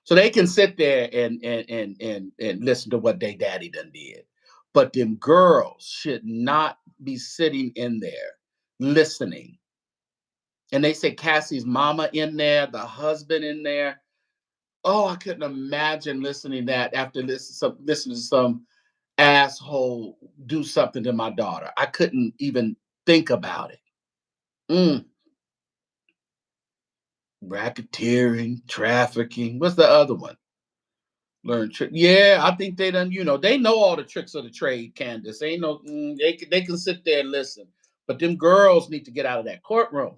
So they can sit there and listen to what they daddy done did. But them girls should not be sitting in there listening. And they say Cassie's mama in there, the husband in there. Oh, I couldn't imagine listening that after listening to some asshole do something to my daughter. I couldn't even think about it. Mm. Racketeering, trafficking. What's the other one? Learn trick. Yeah, I think they done. You know, they know all the tricks of the trade. Candace, ain't no. They can sit there and listen, but them girls need to get out of that courtroom.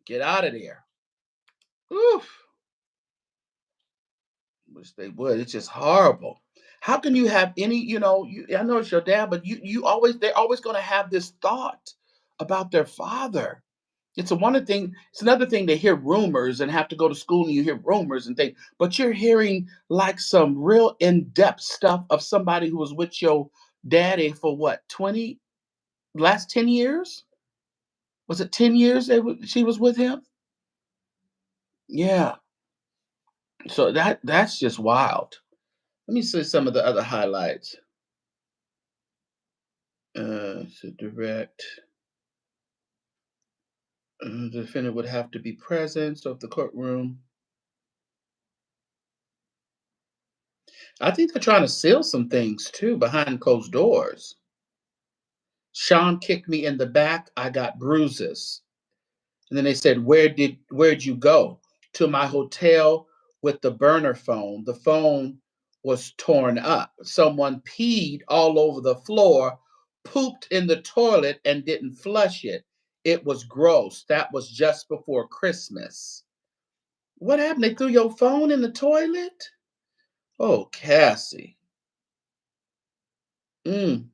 Get out of there. Oof. Wish they would. It's just horrible. How can you have any? You know, I know it's your dad, but they're always going to have this thought about their father. It's a one thing. It's another thing to hear rumors and have to go to school and you hear rumors and things, but you're hearing like some real in-depth stuff of somebody who was with your daddy for what 20 last 10 years? Was it 10 years she was with him? Yeah. So that's just wild. Let me see some of the other highlights. So direct. The defendant would have to be present. So if the courtroom. I think they're trying to seal some things too behind closed doors. Sean kicked me in the back. I got bruises. And then they said, where'd you go? To my hotel with the burner phone. The phone was torn up. Someone peed all over the floor, pooped in the toilet, and didn't flush it. It was gross. That was just before Christmas. What happened? They threw your phone in the toilet? Oh, Cassie. Mm.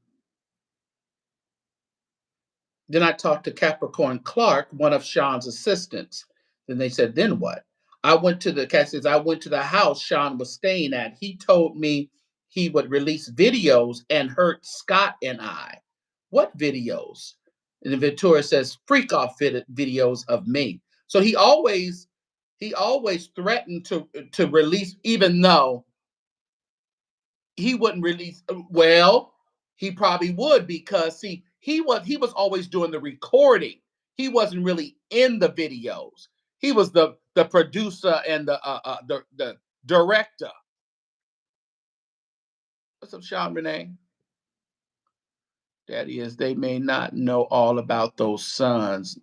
Then I talked to Capricorn Clark, one of Sean's assistants. Then they said, then what? Cat says, I went to the house Sean was staying at. He told me he would release videos and hurt Scott and I. What videos? And Ventura says, freak off videos of me. So he always threatened to release, even though he wouldn't release. Well, he probably would, because see, he was always doing the recording. He wasn't really in the videos. He was the producer and the director. What's up, Sean Renee? That is, they may not know all about those sons.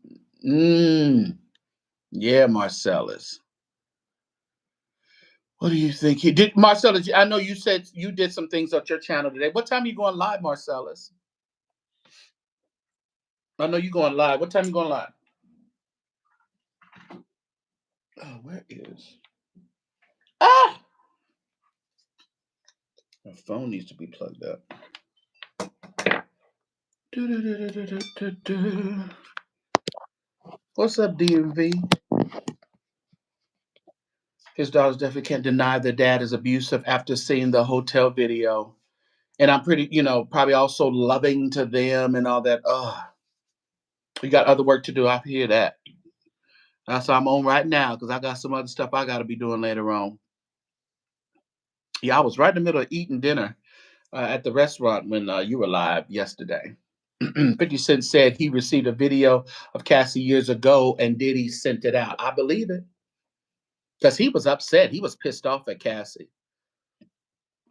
Yeah, Marcellus. What do you think he did, Marcellus? I know you said you did some things on your channel today. What time are you going live, Marcellus? I know you're going live. What time are you going live? Oh, where is? Ah! My phone needs to be plugged up. What's up, DMV? His daughters definitely can't deny their dad is abusive after seeing the hotel video. And I'm pretty, probably also loving to them and all that. Oh, we got other work to do. I hear that. That's what I'm on right now, because I got some other stuff I got to be doing later on. Yeah, I was right in the middle of eating dinner at the restaurant when you were live yesterday. 50 Cent said he received a video of Cassie years ago and Diddy sent it out. I believe it. Because he was upset. He was pissed off at Cassie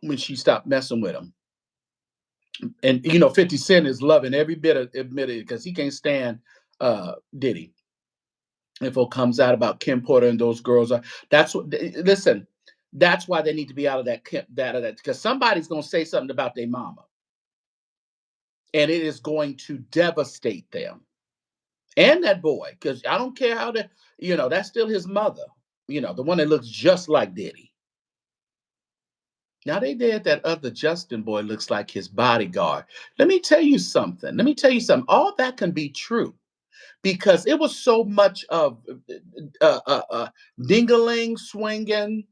when she stopped messing with him. And 50 Cent is loving every bit of admitted, because he can't stand Diddy. If it comes out about Kim Porter and those girls, that's what. Listen, that's why they need to be out of that, because somebody's gonna say something about their mama, and it is going to devastate them and that boy. Because I don't care how that's still his mother. The one that looks just like Diddy. Now they did that other Justin boy looks like his bodyguard. Let me tell you something. All that can be true, because it was so much of ding-a-ling swinging.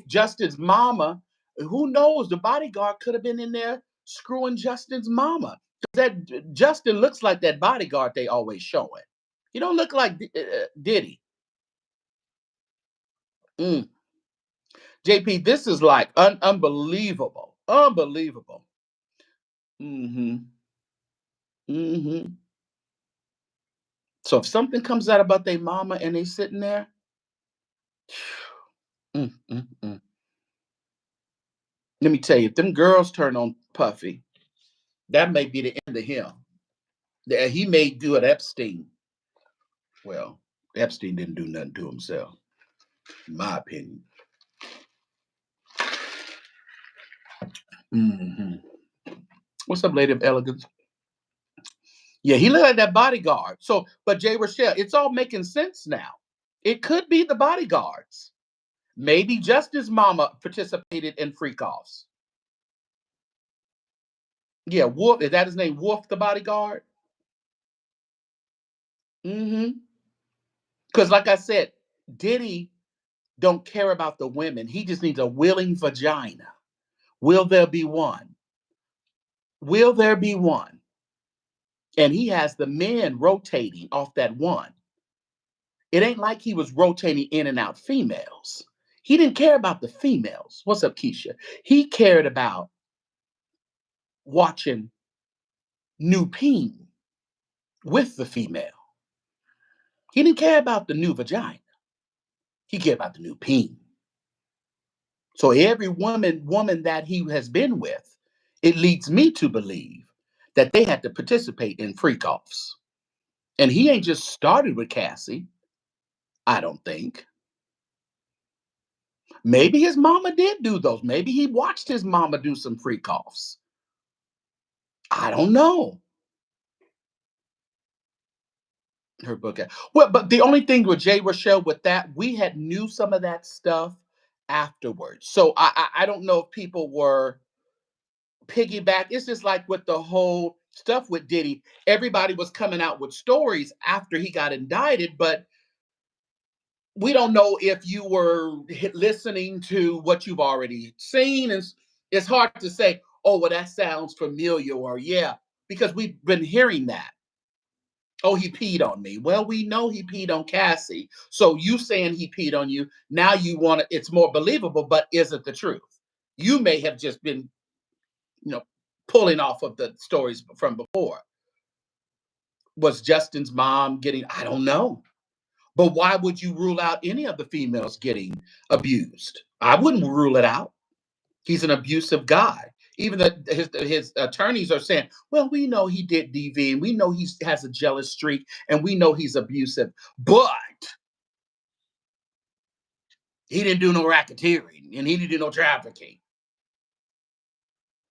Justin's mama. Who knows? The bodyguard could have been in there screwing Justin's mama. That Justin looks like that bodyguard they always showing. He don't look like Diddy. JP, this is like unbelievable. Unbelievable. So if something comes out about their mama and they sitting there, let me tell you, if them girls turn on Puffy, that may be the end of him. He may do an Epstein. Well, Epstein didn't do nothing to himself, in my opinion. What's up, Lady of Elegance? Yeah, he looked like that bodyguard. So, but Jay Rochelle, it's all making sense now. It could be the bodyguards. Maybe Justin's mama participated in freak-offs. Yeah, Wolf, is that his name? Wolf, the bodyguard? Because like I said, Diddy don't care about the women. He just needs a willing vagina. Will there be one? Will there be one? And he has the men rotating off that one. It ain't like he was rotating in and out females. He didn't care about the females. What's up, Keisha? He cared about watching new peen with the female. He didn't care about the new vagina. He cared about the new peen. So every woman that he has been with, it leads me to believe that they had to participate in freak-offs. And he ain't just started with Cassie, I don't think. Maybe his mama did do those. Maybe he watched his mama do some freak-offs. I don't know. Her book. Well, but the only thing with Jay Rochelle with that, we had knew some of that stuff afterwards. So I don't know if people were piggyback. It's just like with the whole stuff with Diddy. Everybody was coming out with stories after he got indicted, but we don't know if you were listening to what you've already seen. And it's hard to say, oh, well, that sounds familiar, or yeah, because we've been hearing that. Oh, he peed on me. Well, we know he peed on Cassie. So you saying he peed on you, now you want it, it's more believable, but is it the truth? You may have just been, pulling off of the stories from before. Was Justin's mom getting, I don't know. But why would you rule out any of the females getting abused? I wouldn't rule it out. He's an abusive guy. Even his attorneys are saying, well, we know he did DV, and we know he has a jealous streak, and we know he's abusive, but he didn't do no racketeering, and he didn't do no trafficking.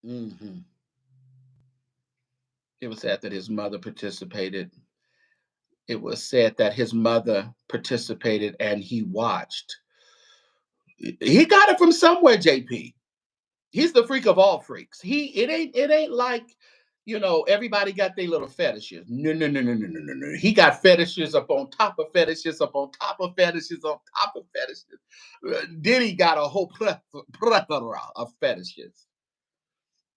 Mm-hmm. It was said that his mother participated. It was said that his mother participated and he watched. He got it from somewhere, JP. He's the freak of all freaks. It ain't like, everybody got their little fetishes. No, no, no, no, no, no, no, no. He got fetishes up on top of fetishes, up on top of fetishes, on top of fetishes. Diddy got a whole plethora of fetishes.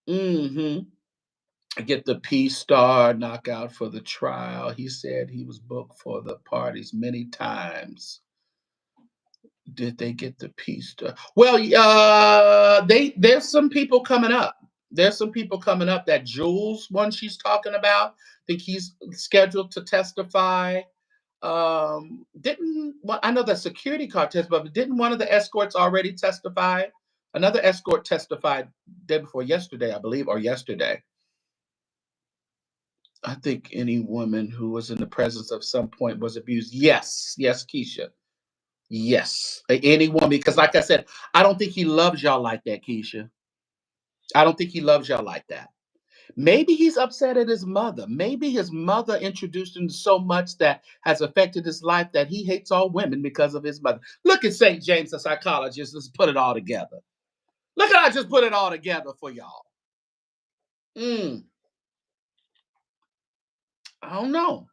Mm-hmm. Get the Peace Star knockout for the trial. He said he was booked for the parties many times. Did they get the Peace Star? Well, there's some people coming up. There's some people coming up. That Jules one she's talking about, I think he's scheduled to testify. Didn't well, I know the security card testified, but didn't one of the escorts already testify? Another escort testified day before yesterday, I believe, or yesterday. I think any woman who was in the presence of some point was abused. Yes, yes, Keisha. Yes, any woman, because like I said, I don't think he loves y'all like that, Keisha. I don't think he loves y'all like that. Maybe he's upset at his mother. Maybe his mother introduced him to so much that has affected his life that he hates all women because of his mother. Look at St. James, the psychologist. Let's put it all together. Look at I just put it all together for y'all. I don't know.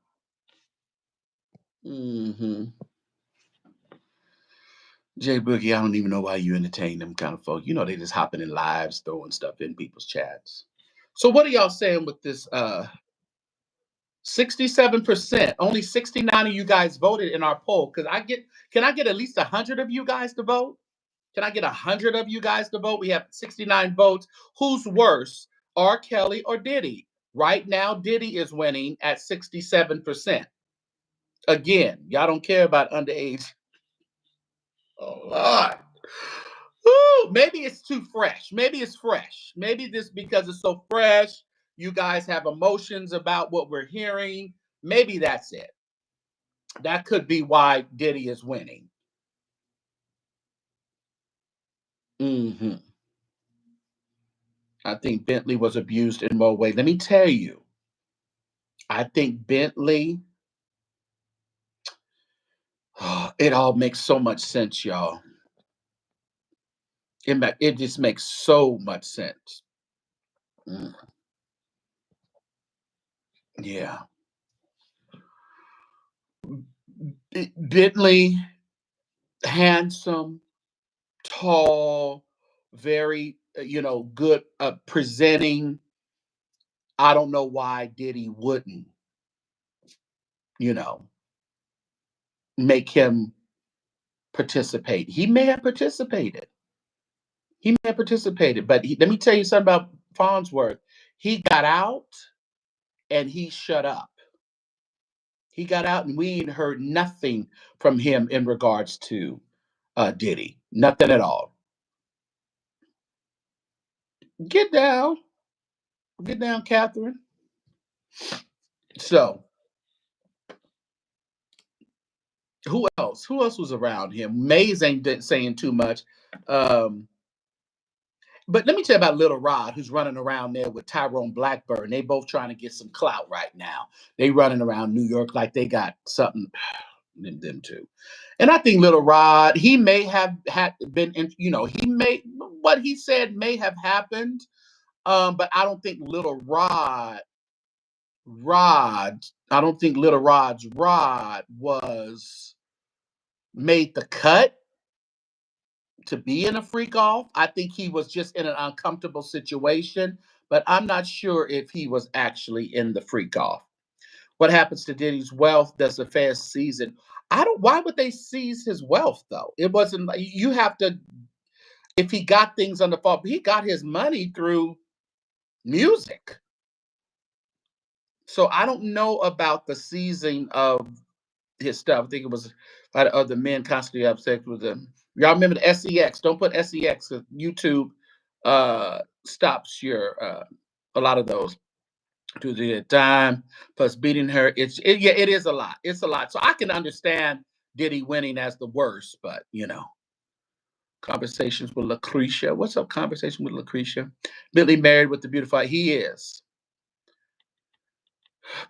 Mm-hmm. Jay Boogie, I don't even know why you entertain them kind of folk. They just hopping in lives, throwing stuff in people's chats. So what are y'all saying with this 67%? Only 69 of you guys voted in our poll. Can I get at least 100 of you guys to vote? Can I get 100 of you guys to vote? We have 69 votes. Who's worse, R. Kelly or Diddy? Right now, Diddy is winning at 67%. Again, y'all don't care about underage. Oh, Lord. Ooh, maybe it's too fresh. Maybe it's fresh. Maybe this because it's so fresh. You guys have emotions about what we're hearing. Maybe that's it. That could be why Diddy is winning. Mm-hmm. I think Bentley was abused in more ways. Let me tell you, I think Bentley, it all makes so much sense, y'all. It just makes so much sense. Mm. Yeah. Bentley, handsome, tall, very, good presenting. I don't know why Diddy wouldn't, you know, make him participate. He may have participated. But let me tell you something about Farnsworth. He got out and he shut up. He got out and we ain't heard nothing from him in regards to Diddy. Nothing at all. Get down. Get down, Catherine. So, who else? Who else was around him? Mays ain't saying too much. But let me tell you about Little Rod, who's running around there with Tyrone Blackburn. They both trying to get some clout right now. They running around New York like they got something. Them too. And I think Little Rod, he may have had been, he may, what he said may have happened. But I don't think I don't think Little Rod's Rod was made the cut to be in a freak off. I think he was just in an uncomfortable situation, but I'm not sure if he was actually in the freak off. What happens to Diddy's wealth? Does the Fed seize it? I don't. Why would they seize his wealth though? It wasn't. You have to. If he got things under fault, he got his money through music. So I don't know about the seizing of his stuff. I think it was a lot of other men constantly upset with him. Y'all remember the SEX? Don't put SEX because YouTube stops your a lot of those to the time plus beating her. Yeah, it is a lot. It's a lot. So I can understand Diddy winning as the worst, but conversations with Lucretia. What's up? Conversation with Lucretia. Bentley married with the beautiful. He is.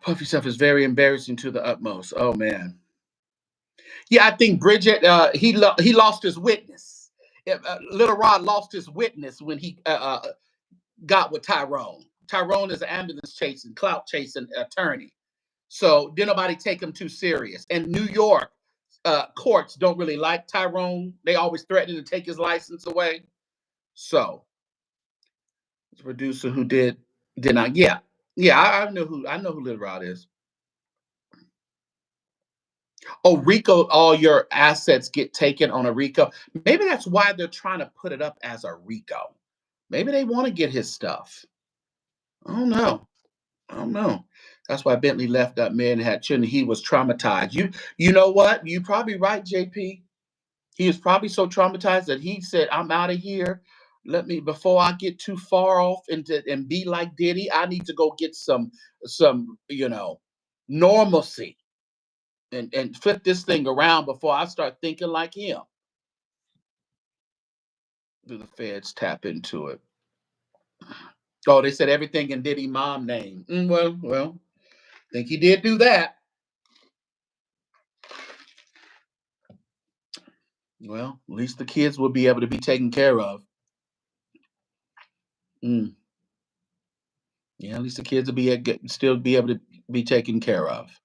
Puffy stuff is very embarrassing to the utmost. Oh man. Yeah, I think Bridget. He lost his witness. Little Rod lost his witness when he got with Tyrone. Tyrone is an ambulance chasing, clout chasing attorney. So did nobody take him too serious. And New York courts don't really like Tyrone. They always threaten to take his license away. So the producer who did not. Yeah. I know who Little Rod is. Oh, Rico, all your assets get taken on a Rico. Maybe that's why they're trying to put it up as a Rico. Maybe they want to get his stuff. I don't know. I don't know. That's why Bentley left that man and had children. He was traumatized. You know what? You're probably right, JP. He was probably so traumatized that he said, "I'm out of here. Let me before I get too far off and be like Diddy. I need to go get some normalcy and flip this thing around before I start thinking like him." Do the feds tap into it? Oh, they said everything in Diddy mom name. Well, I think he did do that. Well, at least the kids will be able to be taken care of. Mm. Yeah, at least the kids will still be able to be taken care of.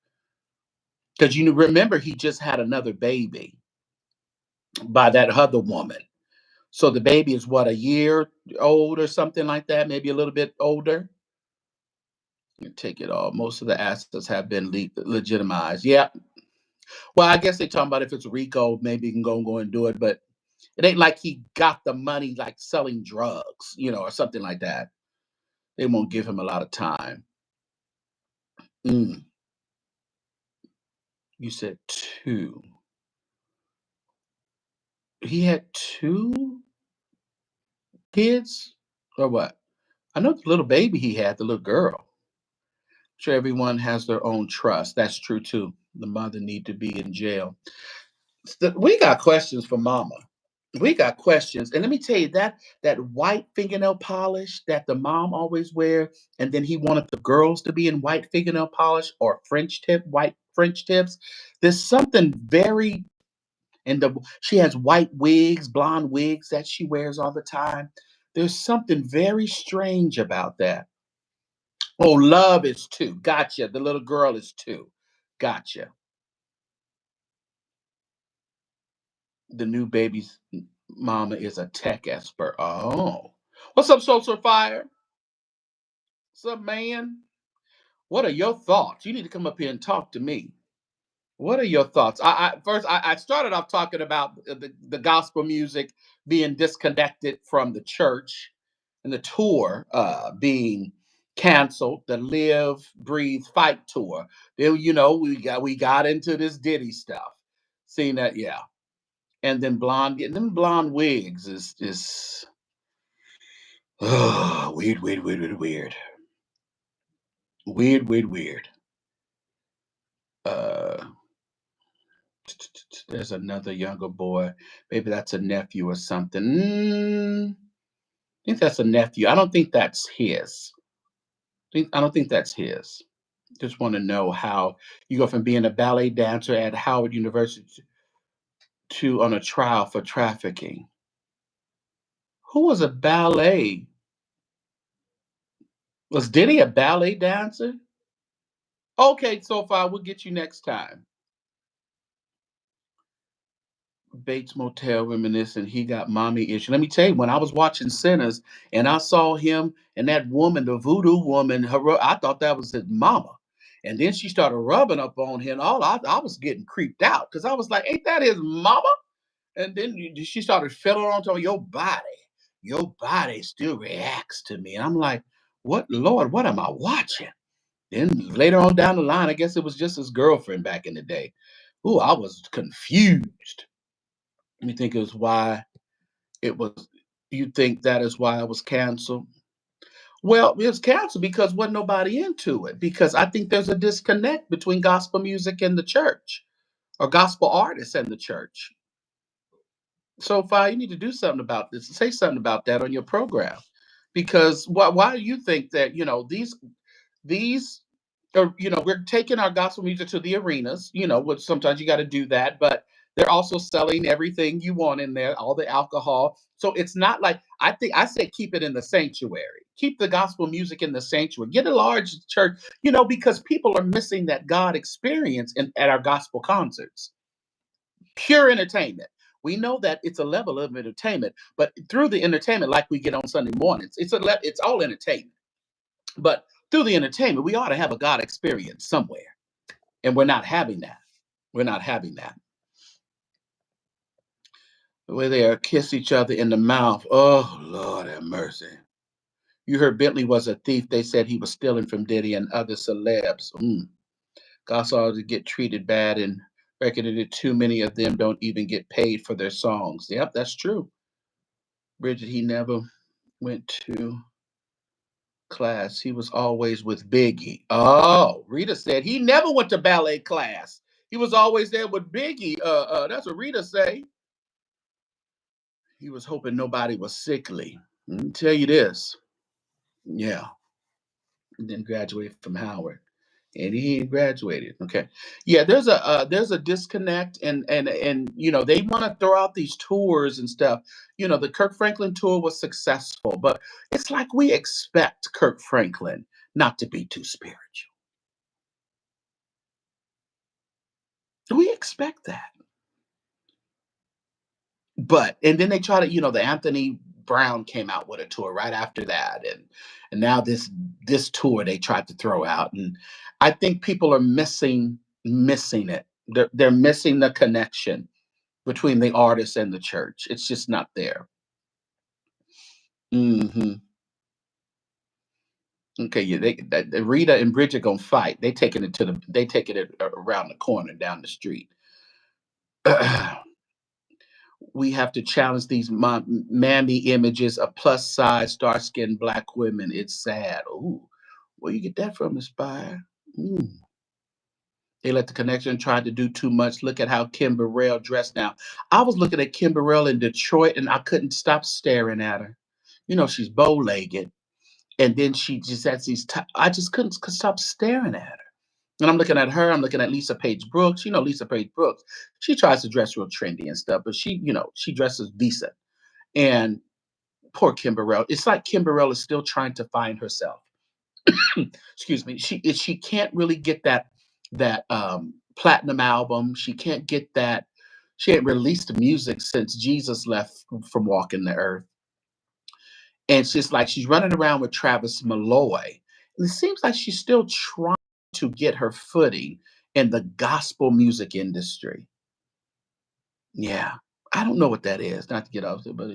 Because remember, he just had another baby by that other woman. So the baby is what, a year old or something like that, maybe a little bit older. You take it all. Most of the assets have been legitimized. Yeah. Well, I guess they're talking about if it's Rico, maybe he can go and do it, but it ain't like he got the money like selling drugs, or something like that. They won't give him a lot of time. Mm. You said two. He had two kids, or what? I know the little baby he had, the little girl. Sure, everyone has their own trust. That's true too. The mother need to be in jail. We got questions for Mama. We got questions, and let me tell you that white fingernail polish that the mom always wear, and then he wanted the girls to be in white fingernail polish or white French tips. There's something very, and she has white wigs, blonde wigs that she wears all the time. There's something very strange about that. Oh, Love is two. Gotcha. The little girl is two. Gotcha. The new baby's mama is a tech expert. Oh. What's up, Social Fire? What's up, man? What are your thoughts? You need to come up here and talk to me. What are your thoughts? I started off talking about the gospel music being disconnected from the church and the tour being canceled, the Live, Breathe, Fight tour. Then we got into this Diddy stuff. Seeing that, yeah. And then getting them blonde wigs is weird, weird, weird, weird, weird. Weird, weird, weird. Uh There's another younger boy. Maybe that's a nephew or something. I think that's a nephew. I don't think that's his. I don't think that's his. Just want to know how you go from being a ballet dancer at Howard University to on a trial for trafficking. Who was a ballet? Was Diddy a ballet dancer? Okay, so far we'll get you next time. Bates Motel reminiscing. He got mommy issue. Let me tell you, when I was watching Sinners and I saw him and that woman, the voodoo woman, I thought that was his mama. And then she started rubbing up on him. I was getting creeped out because I was like, ain't that his mama? And then she started feeling onto your body still reacts to me. And I'm like, what, Lord, what am I watching? Then later on down the line, I guess it was just his girlfriend back in the day. Ooh, I was confused. You think it was why it was, you think that is why it was canceled? Well, it was canceled because wasn't nobody into it. Because I think there's a disconnect between gospel music and the church, or gospel artists and the church. So, Fi, you need to do something about this. Say something about that on your program. Because why do you think that, these or we're taking our gospel music to the arenas, which sometimes you got to do that, but they're also selling everything you want in there, all the alcohol. So it's not like, I say keep it in the sanctuary, keep the gospel music in the sanctuary, get a large church, because people are missing that God experience at our gospel concerts. Pure entertainment. We know that it's a level of entertainment, but through the entertainment, like we get on Sunday mornings, it's all entertainment. But through the entertainment, we ought to have a God experience somewhere. And we're not having that. We're not having that. Where they kiss each other in the mouth. Oh, Lord have mercy. You heard Bentley was a thief. They said he was stealing from Diddy and other celebs. God saw to get treated bad and reckoned that too many of them don't even get paid for their songs. Yep, that's true. Bridget, he never went to class. He was always with Biggie. Oh, Rita said he never went to ballet class. He was always there with Biggie. That's what Rita say. He was hoping nobody was sickly. Let me tell you this. Yeah. And then graduated from Howard. And he graduated. Okay. Yeah, there's a disconnect, and they want to throw out these tours and stuff. The Kirk Franklin tour was successful, but it's like we expect Kirk Franklin not to be too spiritual. We expect that. And then they try to, the Anthony Brown came out with a tour right after that, and now this tour they tried to throw out, and I think people are missing it. They're missing the connection between the artist and the church. It's just not there. Hmm. Okay, yeah, Rita and Bridget gonna fight. They taking it around the corner down the street. We have to challenge these mammy images of plus size, dark skinned black women. It's sad. Ooh, where you get that from, Inspire? Mm. They let the connection try to do too much. Look at how Kim Burrell dressed now. I was looking at Kim Burrell in Detroit and I couldn't stop staring at her. She's bow legged. And then she just has these, I just couldn't stop staring at her. And I'm looking at her, I'm looking at Lisa Page Brooks. Lisa Page Brooks, she tries to dress real trendy and stuff, but she dresses decent. And poor Kim Burrell. It's like Kim Burrell is still trying to find herself. Excuse me. She can't really get that platinum album. She can't get that. She ain't released music since Jesus left from walking the earth. And it's just like she's running around with Travis Malloy. And it seems like she's still trying to get her footing in the gospel music industry. Yeah. I don't know what that is. Not to get off there, but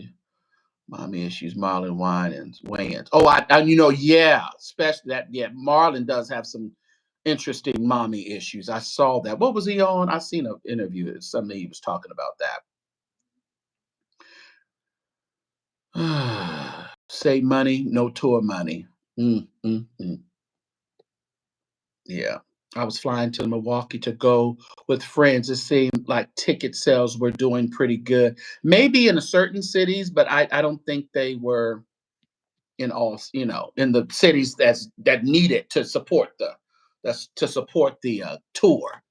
mommy issues, Marlon Wayans. Oh, yeah, especially that. Yeah, Marlon does have some interesting mommy issues. I saw that. What was he on? I seen an interview. Something he was talking about that. Save money, no tour money. Mm, mm, mm. Yeah. I was flying to Milwaukee to go with friends. It seemed like ticket sales were doing pretty good. Maybe in certain cities, but I don't think they were in all, in the cities that need it to support the tour.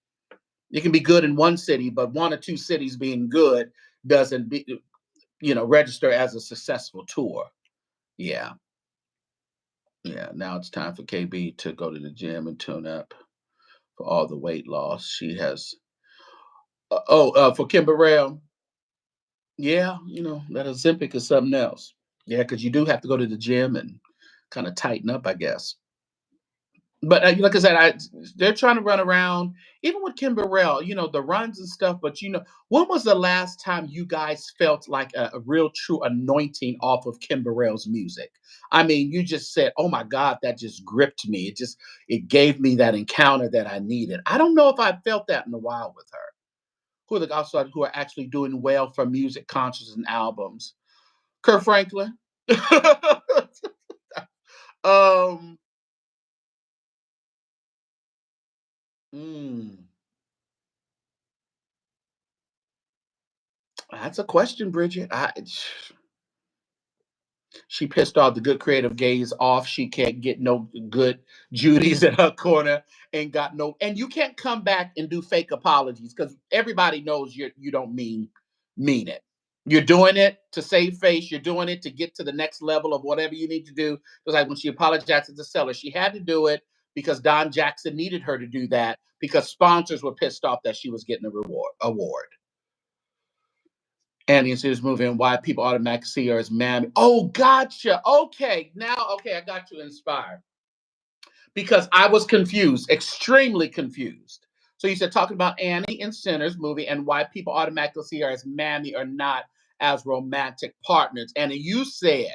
It can be good in one city, but one or two cities being good doesn't register as a successful tour. Yeah. Yeah, now it's time for KB to go to the gym and tune up for all the weight loss she has. For Kim Burrell, yeah, that Ozempic is something else. Yeah, because you do have to go to the gym and kind of tighten up, I guess. But like I said, they're trying to run around, even with Kim Burrell, the runs and stuff. But when was the last time you guys felt like a real true anointing off of Kim Burrell's music? I mean, you just said, "Oh my God, that just gripped me. It gave me that encounter that I needed." I don't know if I felt that in a while with her. Who are the guys who are actually doing well for music concerts and albums? Kurt Franklin. um. mm, that's a question, Bridget. She pissed all the good creative gays off. She can't get no good Judies in her corner and got no. And you can't come back and do fake apologies because everybody knows you don't mean it. You're doing it to save face. You're doing it to get to the next level of whatever you need to do. It's like when she apologized to the seller, she had to do it because Don Jackson needed her to do that because sponsors were pissed off that she was getting a award. And into this movie and why people automatically see her as Mammy. Oh, gotcha. Okay, I got you inspired because I was confused, extremely confused. So you said talking about Annie in Sinners movie and why people automatically see her as Mammy or not as romantic partners. And you said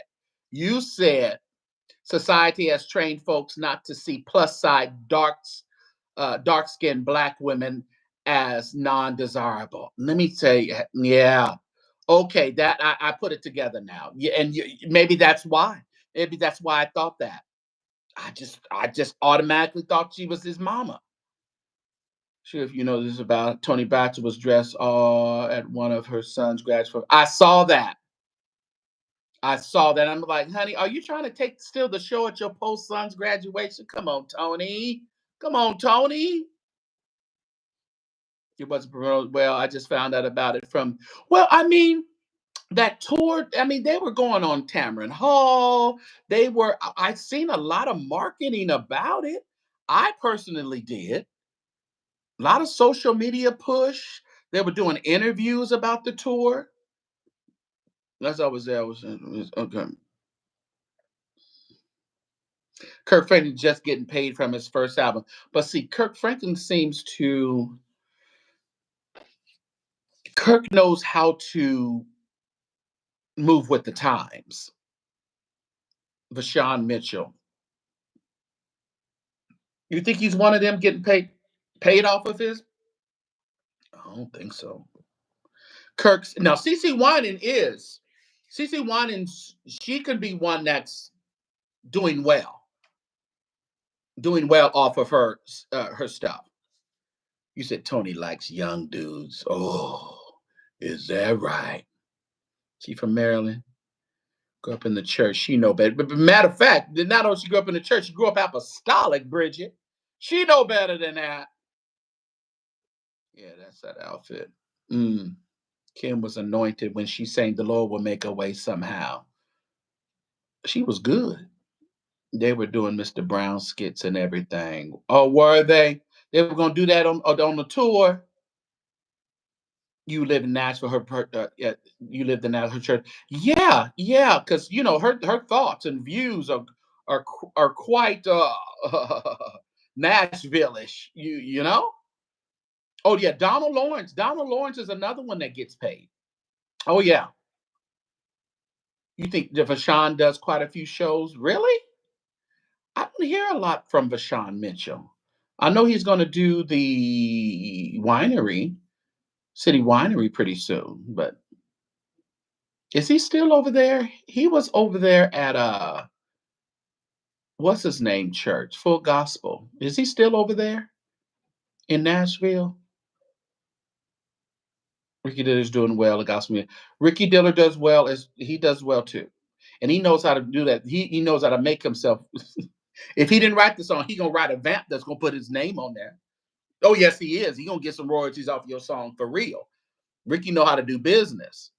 society has trained folks not to see plus side dark skinned black women as non-desirable. Let me tell you, yeah. Okay, that I put it together now. Yeah, and maybe that's why. Maybe that's why I thought that. I just automatically thought she was his mama. Sure, if you know this about Tony Baxter was dressed at one of her son's graduation. I saw that. I saw that. I'm like, honey, are you trying to take still the show at your post son's graduation? Come on, Tony. Come on, Tony. It wasn't promoted well. I just found out about it from. Well, I mean, that tour, I mean, they were going on Tamron Hall. I've seen a lot of marketing about it. I personally did. A lot of social media push. They were doing interviews about the tour. As I was there, was okay. Kirk Franklin just getting paid from his first album. But see, Kirk knows how to move with the times. Vashawn Mitchell. You think he's one of them getting paid off of his? I don't think so. Kirk's now CC Winan is CC Winan. She could be one that's doing off of her stuff. You said Tony likes young dudes. Oh, is that right? She from Maryland. Grew up in the church. She know better. But matter of fact, not only she grew up in the church, she grew up apostolic. Bridget, she know better than that. Yeah, that's that outfit. Kim was anointed when she sang "The Lord Will Make a Way Somehow." She was good. They were doing Mr. Brown skits and everything. Oh, were they? They were gonna do that on the tour. You live in Nashville. Yeah, you lived in Nashville. Her church. Yeah, yeah, because her thoughts and views are quite Nashville-ish. You know. Oh yeah, Donald Lawrence. Donald Lawrence is another one that gets paid. Oh yeah. You think that Vashawn does quite a few shows? Really? I don't hear a lot from Vashawn Mitchell. I know he's going to do the city winery pretty soon, but is he still over there? He was over there at what's his name church? Full Gospel. Is he still over there in Nashville? Ricky Diller's doing well at Gospel Music. Ricky Diller does well as he does well too. And he knows how to do that. He knows how to make himself. If he didn't write the song, he gonna write a vamp that's gonna put his name on there. Oh yes, he is. He gonna get some royalties off your song for real. Ricky know how to do business.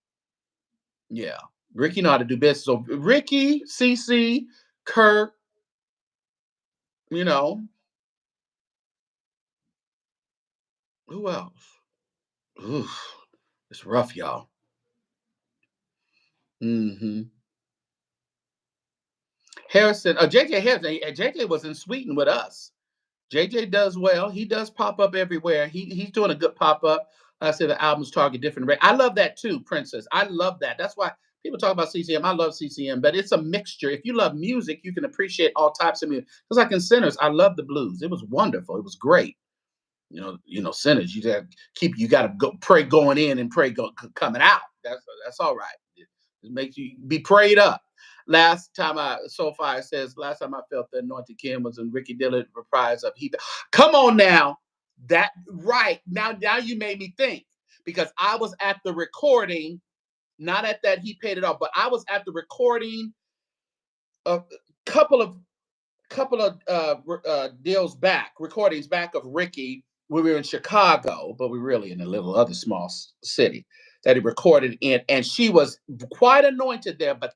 Yeah, Ricky know how to do business. So Ricky, CC, Kirk, You know, who else? Oof, it's rough, y'all. Hmm. Harrison, JJ Harrison, JJ was in Sweden with us. JJ does well. He does pop up everywhere. He's doing a good pop up. I say the albums target different rate. I love that too, Princess. I love that. That's why people talk about CCM. I love CCM, but it's a mixture. If you love music, you can appreciate all types of music. Because like in Sinners, I love the blues. It was wonderful. It was great. Sinners. You got to go pray going in and pray coming out. That's all right. It makes you be prayed up. Last time Soulfire says, last time I felt the anointed Kim was in Ricky Dillard reprise of He. Come on now, that right now you made me think because I was at the recording, not at that He paid it off, but I was at the recording a couple of deals back, recordings back of Ricky when we were in Chicago, but we're really in a little other small city that he recorded in, and she was quite anointed there. But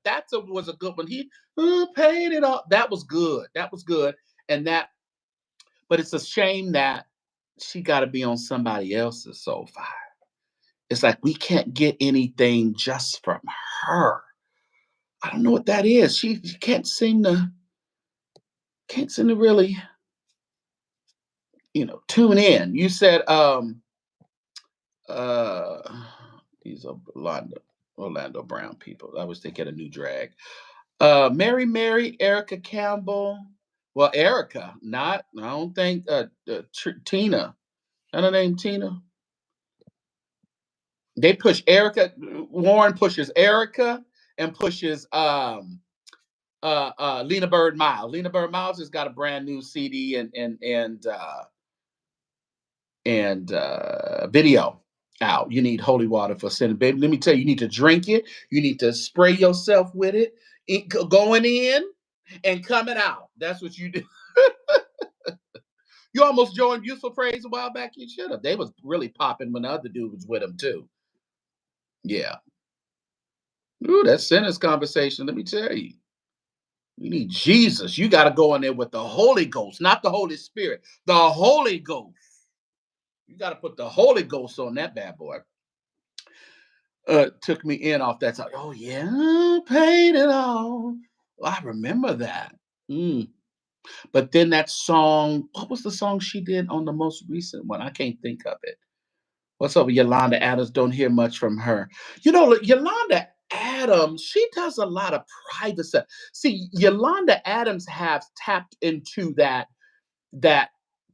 was a good one. He paid it off. That was good. That was good. And that, but it's a shame that she got to be on somebody else's soul fire. It's like we can't get anything just from her. I don't know what that is. She can't seem to really tune in. You said uh these are Orlando Brown people. I was thinking a new drag. Mary, Erica Campbell. Well, Erica, not I don't think Tina. Not her name Tina. They push Erica. Warren pushes Erica and pushes Lena Bird Miles. Lena Bird Miles has got a brand new CD and video out. You need holy water for sin, baby. Let me tell you, you need to drink it. You need to spray yourself with it, going in and coming out. That's what you do. You almost joined Youthful Praise a while back. You should have. They was really popping when the other dude was with them too. Yeah. Ooh, that sinners conversation. Let me tell you. You need Jesus. You got to go in there with the Holy Ghost, not the Holy Spirit. The Holy Ghost. You got to put the Holy Ghost on that bad boy. Took me in off that side. Oh yeah, paid it all. Well, I remember that. Mm. But then that song, what was the song she did on the most recent one? I can't think of it. What's up with Yolanda Adams? Don't hear much from her. Yolanda Adams, she does a lot of private stuff. See, Yolanda Adams has tapped into that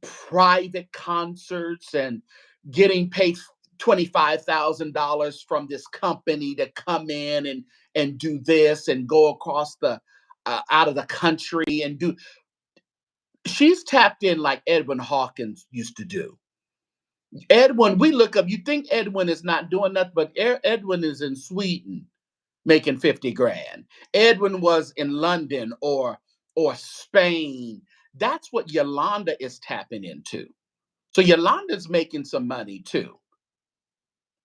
private concerts and getting paid $25,000 from this company to come in and do this and go across the out of the country and do. She's tapped in like Edwin Hawkins used to do. Edwin, we look up. You think Edwin is not doing nothing, but Edwin is in Sweden making 50 grand. Edwin was in London or Spain. That's what Yolanda is tapping into. So Yolanda's making some money too.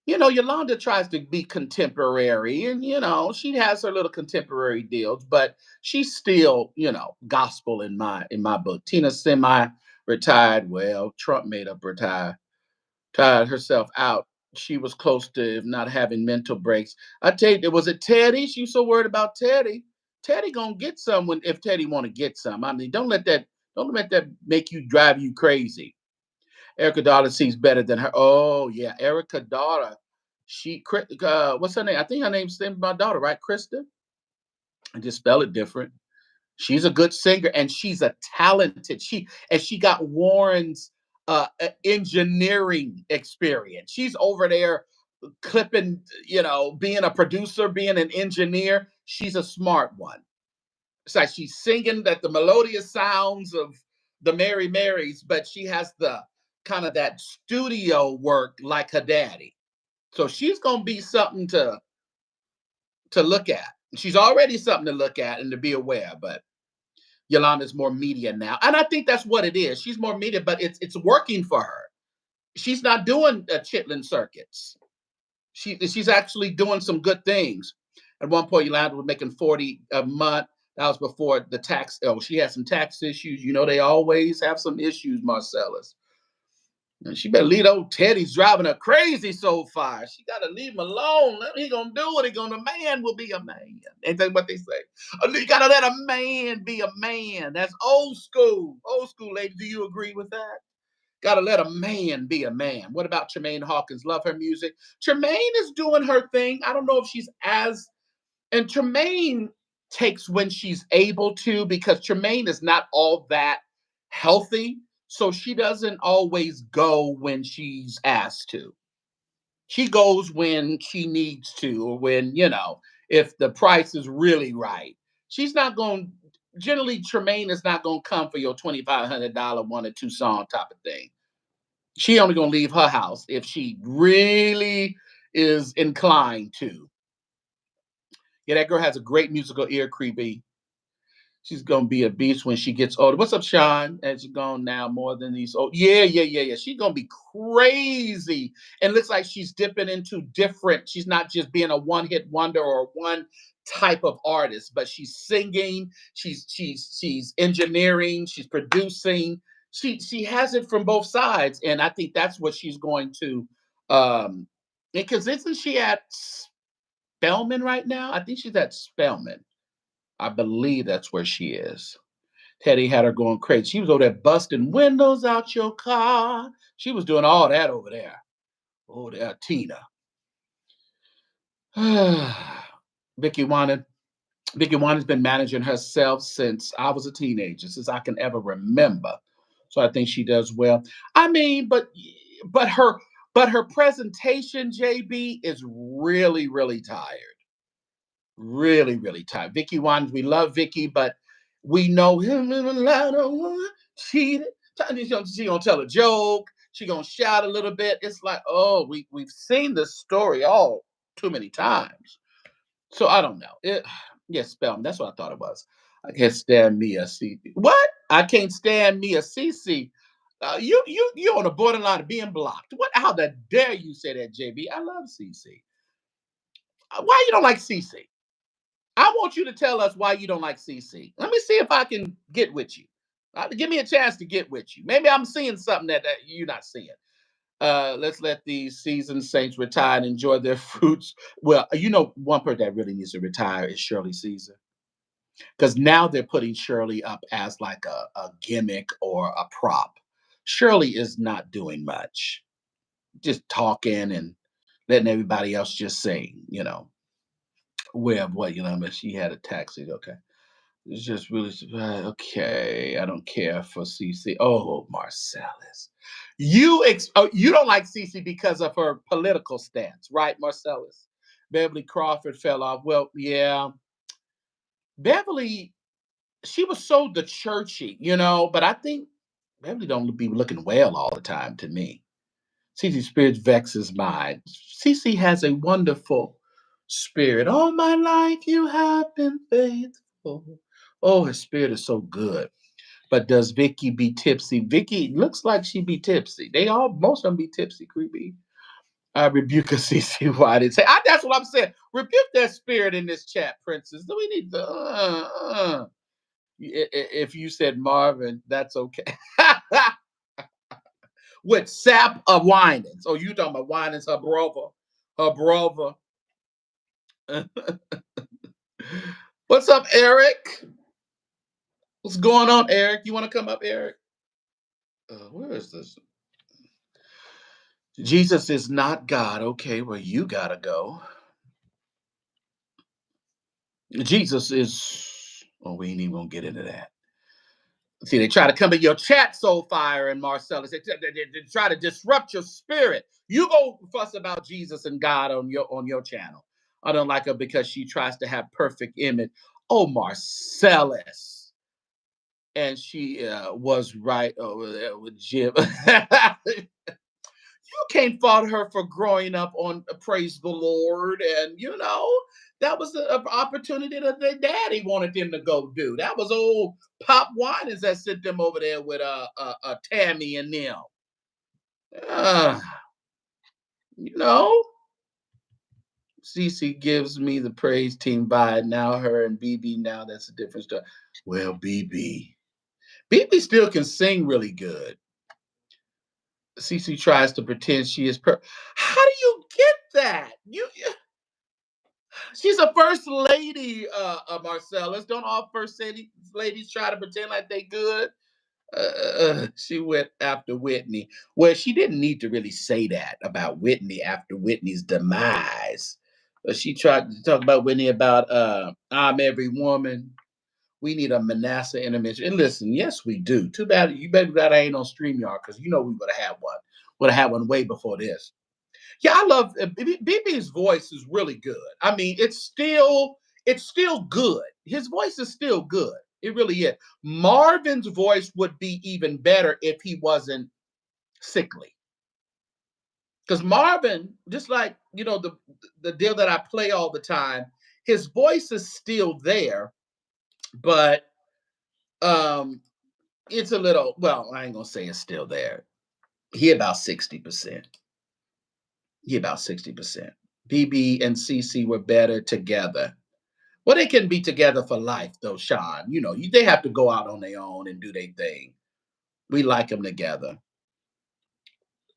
Yolanda tries to be contemporary and, she has her little contemporary deals, but she's still, gospel in my book. Tina semi-retired. Well, Trump made up tired herself out. She was close to, if not having mental breaks. I tell you, was it Teddy? She's so worried about Teddy. Teddy gonna get some if Teddy want to get some. I mean, don't let that make you drive you crazy. Erica Daughter sees better than her. Oh yeah, Erica Daughter. What's her name? I think her name's my daughter, right? Krista. I just spell it different. She's a good singer and she's a talented. She got Warren's engineering experience. She's over there clipping, being a producer, being an engineer. She's a smart one. It's like she's singing that the melodious sounds of the Mary Marys, but she has the kind of that studio work like her daddy. So she's gonna be something to look at. She's already something to look at and to be aware, but Yolanda's more media now. And I think that's what it is. She's more media, but it's working for her. She's not doing chitlin circuits. She's actually doing some good things. At one point, Yolanda was making 40 a month. That was before the tax. Oh, she had some tax issues. You know, they always have some issues, Marcellus. And she better leave old Teddy's driving her crazy so far. She got to leave him alone. He gonna do what he gonna. A man will be a man. Ain't that what they say? You gotta let a man be a man. That's old school. Old school, lady. Do you agree with that? Gotta let a man be a man. What about Tremaine Hawkins? Love her music. Tremaine is doing her thing. I don't know if she's as. And Tremaine takes when she's able to, because Tremaine is not all that healthy. So she doesn't always go when she's asked to. She goes when she needs to, or when, if the price is really right. She's not going, generally, Tremaine is not going to come for your $2,500 one or two song type of thing. She only going to leave her house if she really is inclined to. Yeah, that girl has a great musical ear, Creepy. She's gonna be a beast when she gets older. What's up, Sean? As you're gone now more than these. Oh, yeah. She's gonna be crazy. And looks like she's dipping into different. She's not just being a one-hit wonder or one type of artist, but she's singing, she's engineering, she's producing. She has it from both sides. And I think that's what she's going to because isn't she at Spelman right now? I think she's at Spelman. I believe that's where she is. Teddy had her going crazy. She was over there busting windows out your car. She was doing all that over there. Oh, there, Tina. Vicky Wanda. Vicky Wanda's been managing herself since I was a teenager, since I can ever remember. So I think she does well. I mean, but her presentation, JB, is really, really tired. Really, really tight. Vicky Wines, we love Vicky, but we know him in a lot of one cheated. She gonna tell a joke. She gonna shout a little bit. It's like, oh, we've seen this story all too many times. So I don't know. Yes, Spellman. That's what I thought it was. I can't stand Mia Cece. What? I can't stand Mia Cece. You're on the borderline of being blocked. What? How the dare you say that, JB? I love Cece. Why you don't like Cece? I want you to tell us why you don't like CC. Let me see if I can get with you. Give me a chance to get with you. Maybe I'm seeing something that you're not seeing. Let's let these seasoned Saints retire and enjoy their fruits. Well, one person that really needs to retire is Shirley Caesar. Because now they're putting Shirley up as like a gimmick or a prop. Shirley is not doing much. Just talking and letting everybody else just sing. Where what, but she had a taxi. Okay. It's just really okay. I don't care for CC. Oh, Marcellus, you don't like CC because of her political stance, right, Marcellus? Beverly Crawford fell off. Well, yeah, Beverly, she was so the churchy, but I think Beverly don't be looking well all the time to me. CC Spirit vexes mind. CC has a wonderful spirit. All my life you have been faithful. Oh, her spirit is so good. But does Vicky be tipsy? Vicky looks like she be tipsy. Most of them be tipsy, creepy. I rebuke a CC White and say, that's what I'm saying. Rebuke that spirit in this chat, princess. Do we need to? If you said Marvin, that's okay. With sap of Winans. Oh, you talking about Winans, her brother. Her brother. What's up, Eric? What's going on, Eric? You want to come up, Eric? Where is this? Jesus is not God. Okay, well, you gotta go. Jesus is. Oh, we ain't even gonna get into that. See, they try to come in your chat, Soulfire and Marcellus. They try to disrupt your spirit. You go fuss about Jesus and God on your channel. I don't like her because she tries to have perfect image. Oh, Marcellus. And she was right over there with Jim. You can't fault her for growing up on Praise the Lord. And, that was the opportunity that their daddy wanted them to go do. That was old Pop Winans that sent them over there with Tammy and them. You know, Cece gives me the praise team vibe. Now her and BB, now that's a different story. Well, BB still can sing really good. Cece tries to pretend she is How do you get that? She's a first lady, Marcellus. Don't all first ladies try to pretend like they good? She went after Whitney. Well, she didn't need to really say that about Whitney after Whitney's demise. But she tried to talk about Whitney about I'm every woman. We need a Manasseh intervention. And listen, yes, we do. Too bad you better glad I ain't on StreamYard because we would have had one. Would have had one way before this. Yeah, I love BB's voice is really good. I mean, it's still good. His voice is still good. It really is. Marvin's voice would be even better if he wasn't sickly. Because Marvin, just like the deal that I play all the time, his voice is still there, but it's a little. Well, I ain't gonna say it's still there. He about 60%. He about 60%. BB and CC were better together. Well, they can be together for life, though, Sean. They have to go out on their own and do their thing. We like them together.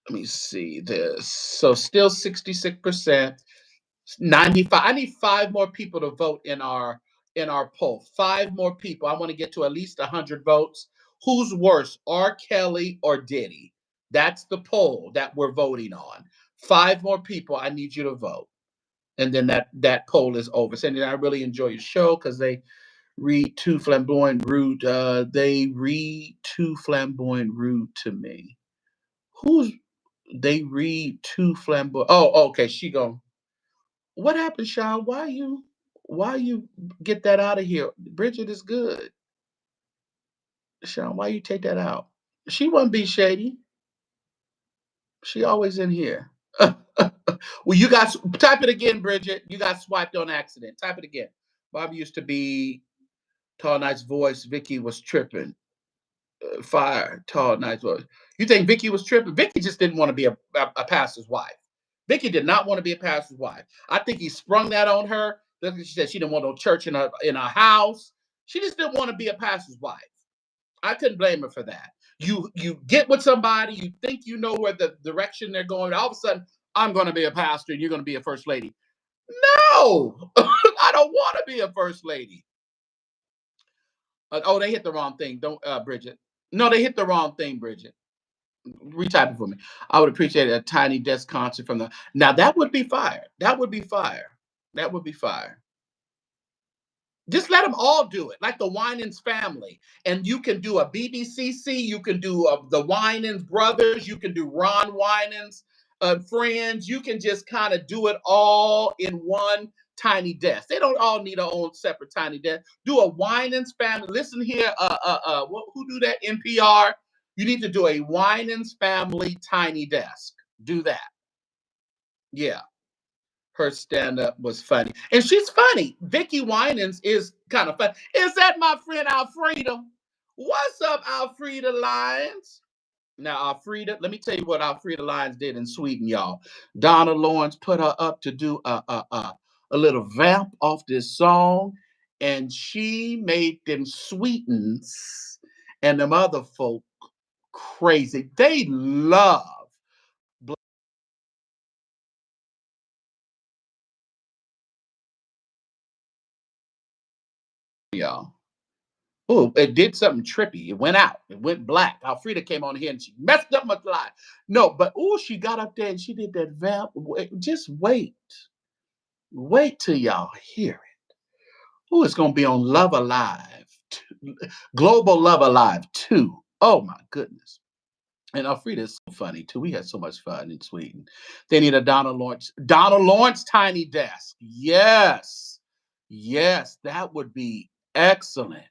Let me see this. So still 66%, 95. I need 5 more people to vote in our poll. 5 more people. I want to get to at least 100 votes. Who's worse, R. Kelly or Diddy? That's the poll that we're voting on. 5 more people. I need you to vote. And then that poll is over. Cindy, I really enjoy your show because they read too flamboyant rude. They read too flamboyant rude to me. Who's they read too flamboyant? Oh, okay. She go. What happened, Sean? Why you get that out of here? Bridget is good. Sean, why you take that out? She wouldn't be shady. She always in here. Well, you guys type it again, Bridget. You got swiped on accident. Type it again. Bobby used to be tall, nice voice. Vicky was tripping. Fire, tall, nice voice. You think Vicky was tripping? Vicky just didn't want to be a pastor's wife. Vicky did not want to be a pastor's wife. I think he sprung that on her. She said she didn't want no church in her house. She just didn't want to be a pastor's wife. I couldn't blame her for that. You get with somebody, you think you know where the direction they're going. All of a sudden, I'm going to be a pastor and you're going to be a first lady. No, I don't want to be a first lady. Oh, they hit the wrong thing. Don't, Bridget. No, they hit the wrong thing, Bridget. Retype it for me. I would appreciate a tiny desk concert from the. Now that would be fire. That would be fire. That would be fire. Just let them all do it, like the Winans family. And you can do a BBCC. You can do the Winans brothers. You can do Ron Winans friends. You can just kind of do it all in one tiny desk. They don't all need their own separate tiny desk. Do a Winans family. Listen here, who do that? NPR. You need to do a Winans family tiny desk. Do that. Yeah. Her stand-up was funny. And she's funny. Vicky Winans is kind of fun. Is that my friend Alfreda? What's up, Alfreda Lyons? Now, Alfreda, let me tell you what Alfreda Lyons did in Sweden, y'all. Donna Lawrence put her up to do a little vamp off this song, and she made them Sweetens and them other folk crazy. They love y'all. Oh, it did something trippy. It went out. It went black. Alfreda came on here and she messed up my life. No, but she got up there and she did that vamp. Just wait. Wait till y'all hear it. Oh, it's going to be on Love Alive. Global Love Alive 2. Oh, my goodness. And Alfreda is so funny, too. We had so much fun in Sweden. They need a Donna Lawrence tiny desk. Yes. Yes, that would be excellent.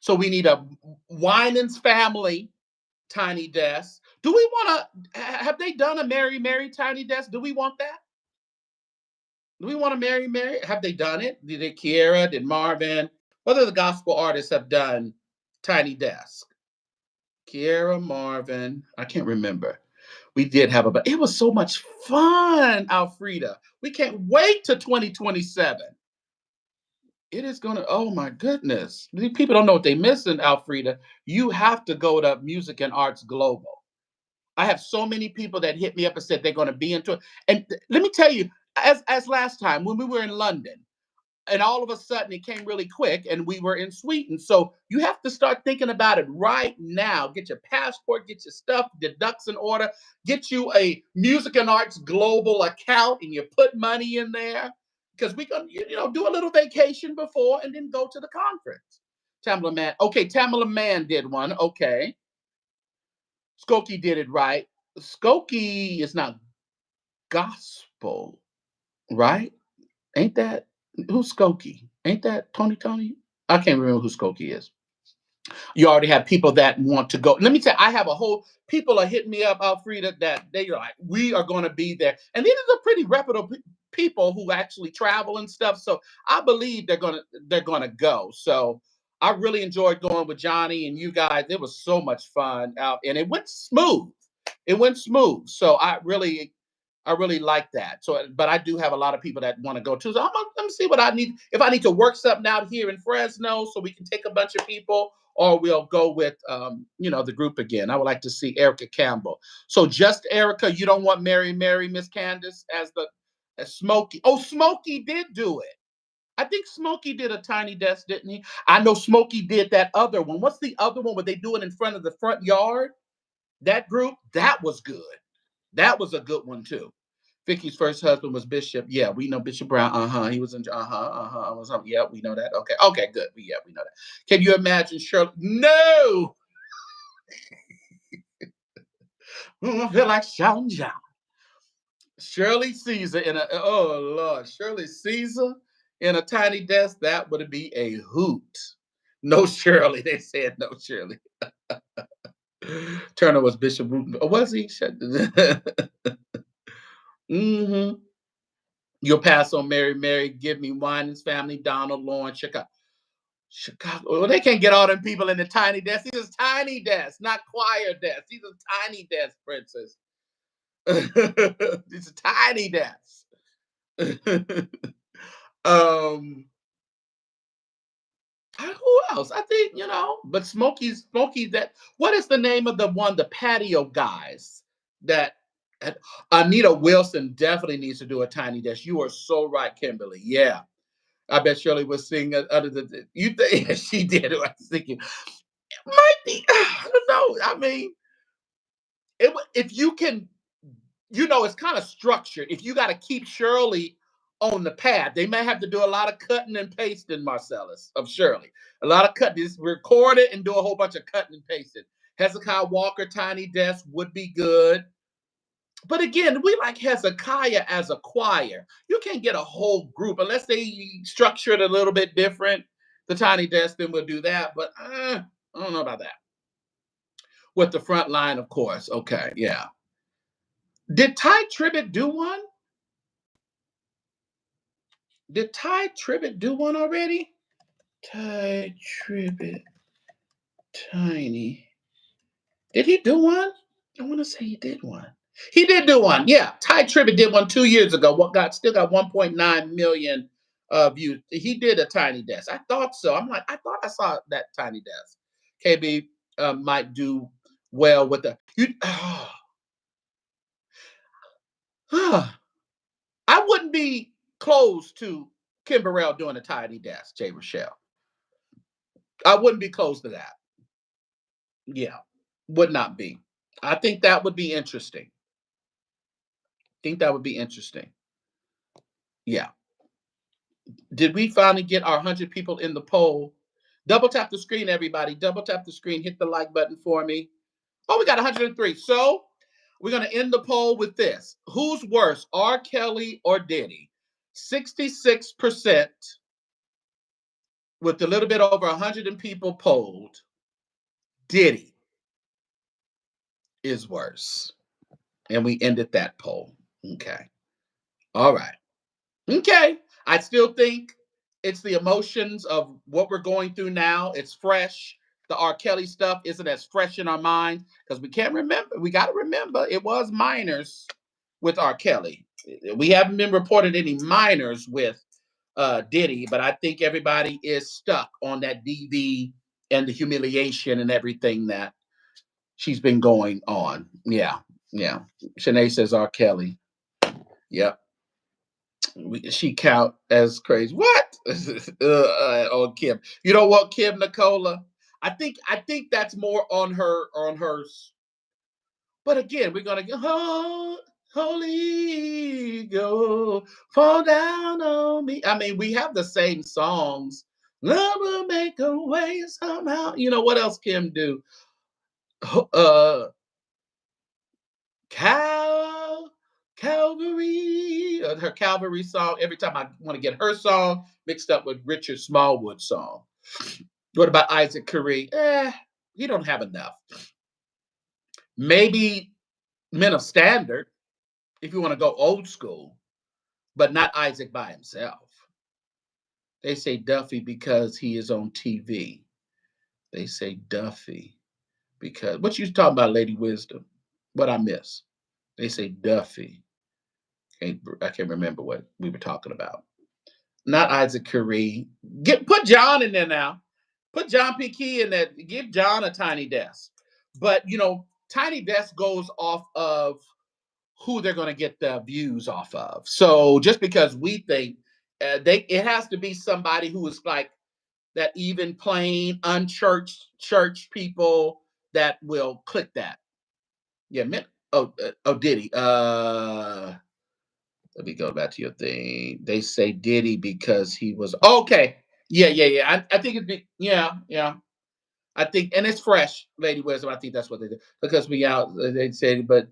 So we need a Winans family tiny desk. Do we want to? Have they done a Mary tiny desk? Do we want that? Do we want to Mary? Have they done it? Did Kiera? Did Marvin? What other gospel artists have done tiny desk? Kiera, Marvin. I can't remember. We did have but it was so much fun, Alfreda. We can't wait to 2027. It is gonna, oh my goodness. These people don't know what they're missing, Alfreda. You have to go to Music and Arts Global. I have so many people that hit me up and said they're gonna be into it. And let me tell you, as last time when we were in London, and all of a sudden it came really quick and we were in Sweden. So you have to start thinking about it right now. Get your passport, get your stuff, the ducks in order, get you a Music and Arts Global account and you put money in there because we're going to, do a little vacation before and then go to the conference. Tamala Man. Okay, Tamala Man did one. Okay. Skokie did it right. Skokie is not gospel, right? Ain't that who's Skokie? Ain't that Tony? I can't remember who Skokie is. You already have people that want to go. Let me tell you, I have a whole people are hitting me up, Alfreda, that they're like, we are going to be there. And these are pretty reputable people who actually travel and stuff. So I believe they're gonna go. So I really enjoyed going with Johnny and you guys. It was so much fun out and it went smooth. It went smooth. So I really like that. So, but I do have a lot of people that want to go too. So let me see what I need. If I need to work something out here in Fresno, so we can take a bunch of people, or we'll go with, the group again. I would like to see Erica Campbell. So just Erica. You don't want Mary, Miss Candace as Smokey. Oh, Smokey did do it. I think Smokey did a tiny desk, didn't he? I know Smokey did that other one. What's the other one where they do it in front of the front yard? That group, that was good. That was a good one too. Vicky's first husband was Bishop. Yeah, we know Bishop Brown. He was in. Yeah, we know that. Okay, good. We know that. Can you imagine Shirley? No. I feel like shouting John. Shirley Caesar in a. Oh Lord, Shirley Caesar in a tiny desk. That would be a hoot. No Shirley. They said no Shirley. Turner was Bishop. Was he? Mm-hmm. You'll pass on Mary, give me Winans family, Donald, Lauren, Chicago. Well, they can't get all them people in the tiny desk. These are tiny desks, not choir desks. These are tiny desks, Princess. These are tiny desks. Who else? I think, but Smokey, that, what is the name of the patio guys that, Anita Wilson definitely needs to do a tiny desk. You are so right, Kimberly. Yeah. I bet Shirley was singing other than you think she did. I was thinking, might be, I don't know. I mean, if you can, it's kind of structured. If you got to keep Shirley on the pad, they may have to do a lot of cutting and pasting, Marcellus, of Shirley. A lot of cutting. Just record it and do a whole bunch of cutting and pasting. Hezekiah Walker, Tiny Desk would be good. But again, we like Hezekiah as a choir. You can't get a whole group unless they structure it a little bit different. The Tiny Desk, then we'll do that. But I don't know about that. With the front line, of course. Okay, yeah. Did Ty Tribbett do one? Did Ty Tribbett do one already? Ty Tribbett, Tiny. Did he do one? I want to say he did one. He did do one. Yeah, Ty Tribbett did one 2 years ago. Still got 1.9 million views. He did a tiny desk. I thought so. I thought I saw that tiny desk. KB might do well with the. I wouldn't be close to Kim Burrell doing a tiny desk, Jay Rochelle. I wouldn't be close to that. Yeah, would not be. I think that would be interesting. Yeah. Did we finally get our 100 people in the poll? Double tap the screen, everybody. Double tap the screen. Hit the like button for me. Oh, we got 103. So we're going to end the poll with this. Who's worse, R. Kelly or Diddy? 66% with a little bit over 100 people polled. Diddy is worse. And we ended that poll. Okay. All right. Okay. I still think it's the emotions of what we're going through now. It's fresh. the R. Kelly stuff isn't as fresh in our mind because we can't remember. We got to remember it was minors with R. Kelly. We haven't been reported any minors with Diddy, but I think everybody is stuck on that DV and the humiliation and everything that she's been going on. Yeah, yeah. Shanae says R. Kelly. Yep. She count as crazy. What? Oh, Kim. You know what, Kim Nicola? I think that's more on her. But again, we're gonna get Holy Ghost, fall down on me. I mean, we have the same songs. Love will make a way somehow. You know what else Kim do? Uh, Calvary, her Calvary song. Every time I want to get her song mixed up with Richard Smallwood's song. What about Isaac Curry? He don't have enough. Maybe Men of Standard, if you want to go old school, but not Isaac by himself. They say Duffy because he is on TV. They say Duffy because what you talking about, Lady Wisdom? What I miss? They say Duffy. I can't remember what we were talking about. Not Isaac Curry. Put John in there now. Put John P. Key in there. Give John a Tiny Desk. But Tiny Desk goes off of who they're going to get the views off of. So just because we think it has to be somebody who is like that, even plain unchurched church people that will click that. Yeah, Diddy. Let me go back to your thing. They say Diddy because he was okay. Yeah. I think it'd be yeah. I think, and it's fresh, Lady Wisdom. I think that's what they do because we out. They say, but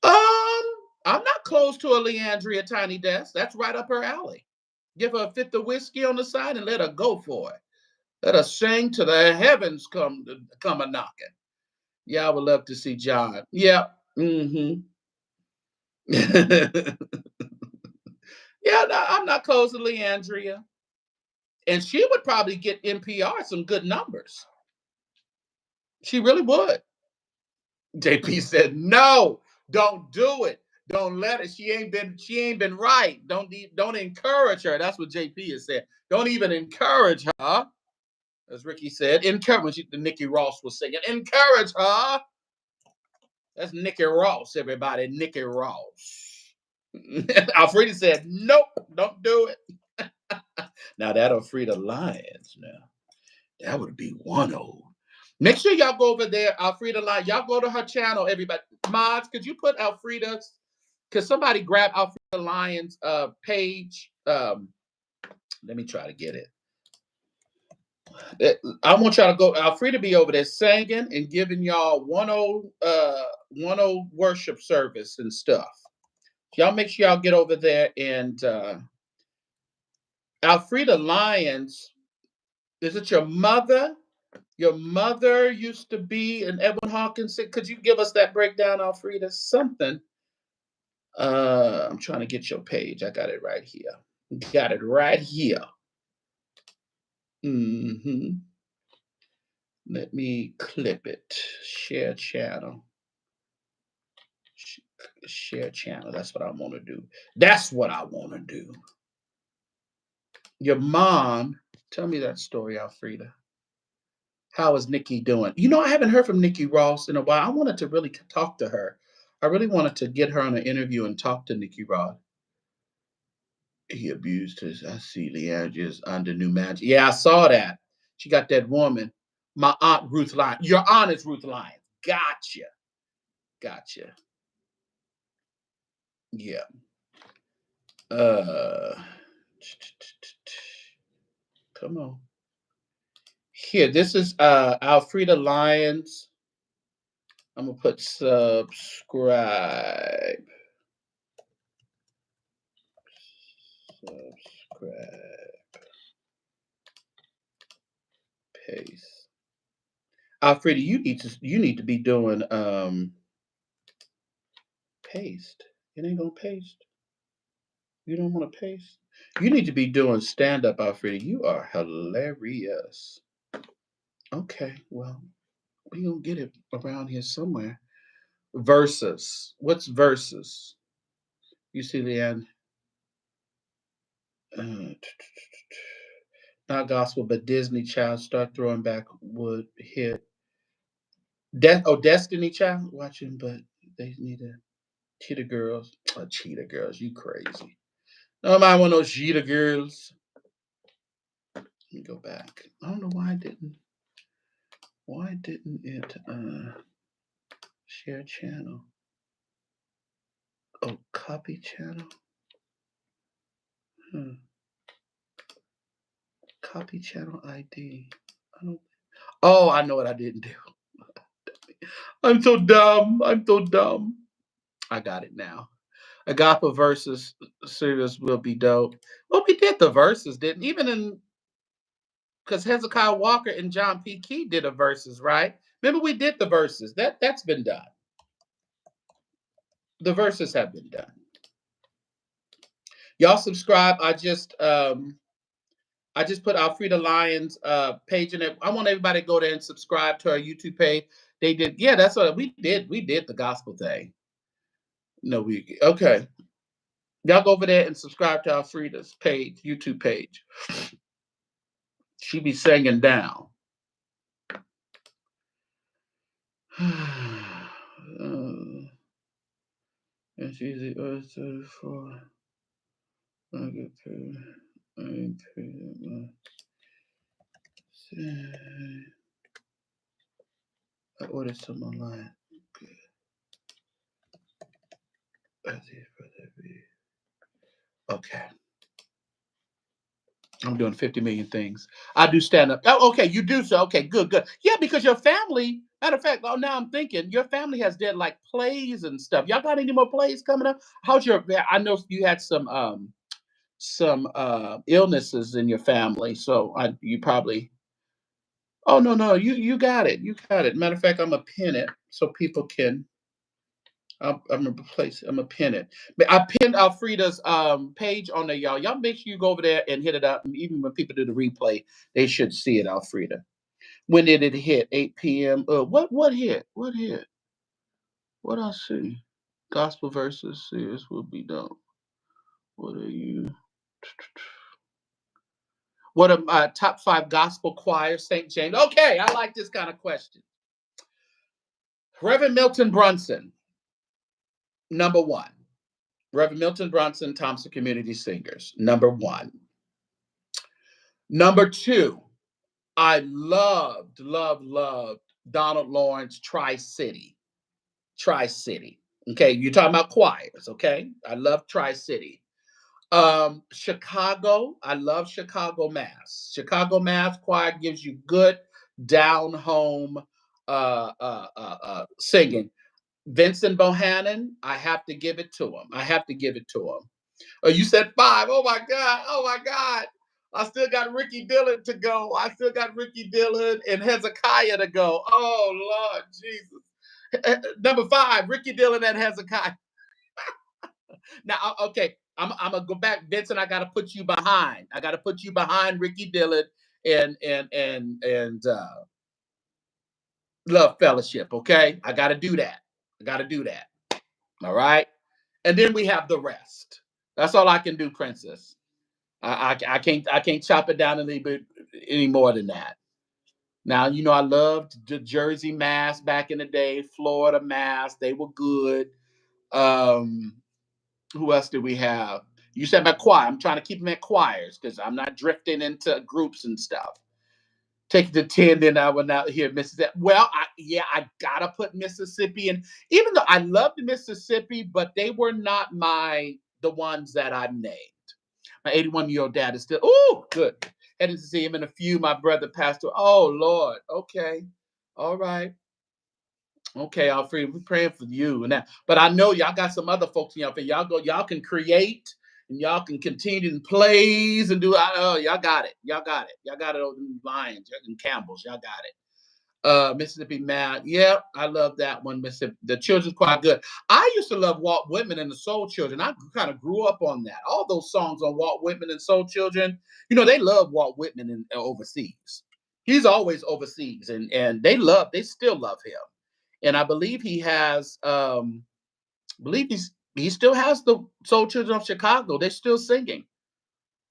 I'm not close to a Leandria Tiny Desk. That's right up her alley. Give her a fifth of whiskey on the side and let her go for it. Let her sing to the heavens come a knocking. Yeah, I would love to see John. Yeah. Mm-hmm. Yeah, no, I'm not close to Leandria. And she would probably get NPR some good numbers. She really would. JP said, no, don't do it. Don't let her. She ain't been right. Don't encourage her. That's what JP has said. Don't even encourage her. As Ricky said, encourage. Nikki Ross was singing, encourage her. That's Nikki Ross, everybody. Nikki Ross. Alfreda said, nope, don't do it. Now that Alfreda Lyons, now that would be 1-0. Make sure y'all go over there, Alfreda Lyons. Y'all go to her channel, everybody. Mods, could you put Alfreda's? Could somebody grab Alfreda Lyons' page? Let me try to get it. I want y'all to go. Alfreda be over there singing and giving y'all 1-0 worship service and stuff. Y'all make sure y'all get over there and Alfreda Lyons. Is it your mother? Your mother used to be an Edwin Hawkins. Could you give us that breakdown, Alfreda? Something. I'm trying to get your page. I got it right here. Got it right here. Mm-hmm. Let me clip it. Share channel. Share channel. That's what I want to do. That's what I want to do. Your mom. Tell me that story, Alfreda. How is Nikki doing? I haven't heard from Nikki Ross in a while. I wanted to really talk to her. I really wanted to get her on an interview and talk to Nikki Ross. He abused his. I see Leandria's under new magic. Yeah, I saw that. She got that woman. My aunt Ruth Lyons. Your aunt is Ruth Lyons. Gotcha. Yeah. Come on. Here, this is Alfreda Lyons. I'm gonna put subscribe. Paste. Alfreda, you need to be doing paste. It ain't gonna paste. You don't want to paste. You need to be doing stand up, Alfreda. You are hilarious. Okay, well, we gonna get it around here somewhere. Versus. What's versus? You see, Leanne? Uh, not gospel, but Disney Child. Start throwing back would hit. Destiny Child. Watching, but they need a Cheetah Girls. Oh, Cheetah Girls, you crazy. No, I want those Cheetah Girls. Let me go back. I don't know why I didn't. Why didn't it share channel? Oh, copy channel. Copy channel ID. I don't. Oh, I know what I didn't do. I'm so dumb. I'm so dumb. I got it now. Agape versus series will be dope. Well, we did the verses, didn't even in because Hezekiah Walker and John P. Key did a verses, right? Remember we did the verses. That's been done. The verses have been done. Y'all subscribe. I just put Alfreda Lyons page in it. I want everybody to go there and subscribe to our YouTube page. They did, yeah, that's what we did. We did the gospel thing. No, okay. Y'all go over there and subscribe to Alfreda's page, YouTube page. She be singing down. And she's the earth 34. I get paid. I ain't paid that much. I ordered some online. Okay. I'm doing 50 million things. I do stand up. Oh, okay, you do so. Okay, good, good. Yeah, because your family, matter of fact, oh, now I'm thinking, your family has did like plays and stuff. Y'all got any more plays coming up? How's your, I know you had some illnesses in your family, so you probably, oh, no, you got it. You got it. Matter of fact, I'm going to pin it so people can, I'm gonna replace. I'm gonna pin it. But I pinned Alfreda's page on there, y'all. Y'all make sure you go over there and hit it up. And even when people do the replay, they should see it, Alfreda. When did it hit? 8 p.m. What hit? What hit? What I see? Gospel verses series will be done. What are you? What are my top 5 gospel choirs? St. James. Okay, I like this kind of question. Reverend Milton Brunson, number 1. Reverend Milton Brunson, Thompson Community Singers, number 1. Number 2, I loved Donald Lawrence, Tri-City. Tri-City. Okay, you're talking about choirs, okay? I love Tri-City. Chicago, I love Chicago Mass. Chicago Mass Choir gives you good down home singing. Vincent Bohannon, I have to give it to him. I have to give it to him. Oh, you said 5. Oh my God. Oh my God. I still got Ricky Dillon to go. I still got Ricky Dillon and Hezekiah to go. Oh Lord Jesus. Number 5, Ricky Dillon and Hezekiah. Now, okay, I'm gonna go back, Vincent. I gotta put you behind. I gotta put you behind Ricky Dillon and Love Fellowship. Okay, I gotta do that. I gotta do that. All right, and then we have the rest. That's all I can do, Princess. I can't chop it down a little bit any more than that. Now you know I loved the Jersey Mass back in the day, Florida Mass. They were good. Who else did we have? You said about choir. I'm trying to keep them at choirs because I'm not drifting into groups and stuff. Take it to 10, then I will not hear Mississippi. Well, I gotta put Mississippi in. Even though I loved Mississippi, but they were not the ones that I named. My 81-year-old dad is still, oh, good. Headed to see him in a few. My brother passed away. Oh, Lord. Okay. All right. Okay, Alfred, we're praying for you and that. But I know y'all got some other folks in y'all. Y'all can create and y'all can continue to plays and do. Oh, y'all got it. Y'all got it. Y'all got it over in Lions and Campbell's. Y'all got it. Mississippi Mad. Yeah, I love that one. Mississippi. The children's quite good. I used to love Walt Whitman and the Soul Children. I kind of grew up on that. All those songs on Walt Whitman and Soul Children. You know, they love Walt Whitman in overseas. He's always overseas, and they still love him. And I believe he has, he still has the Soul Children of Chicago. They're still singing.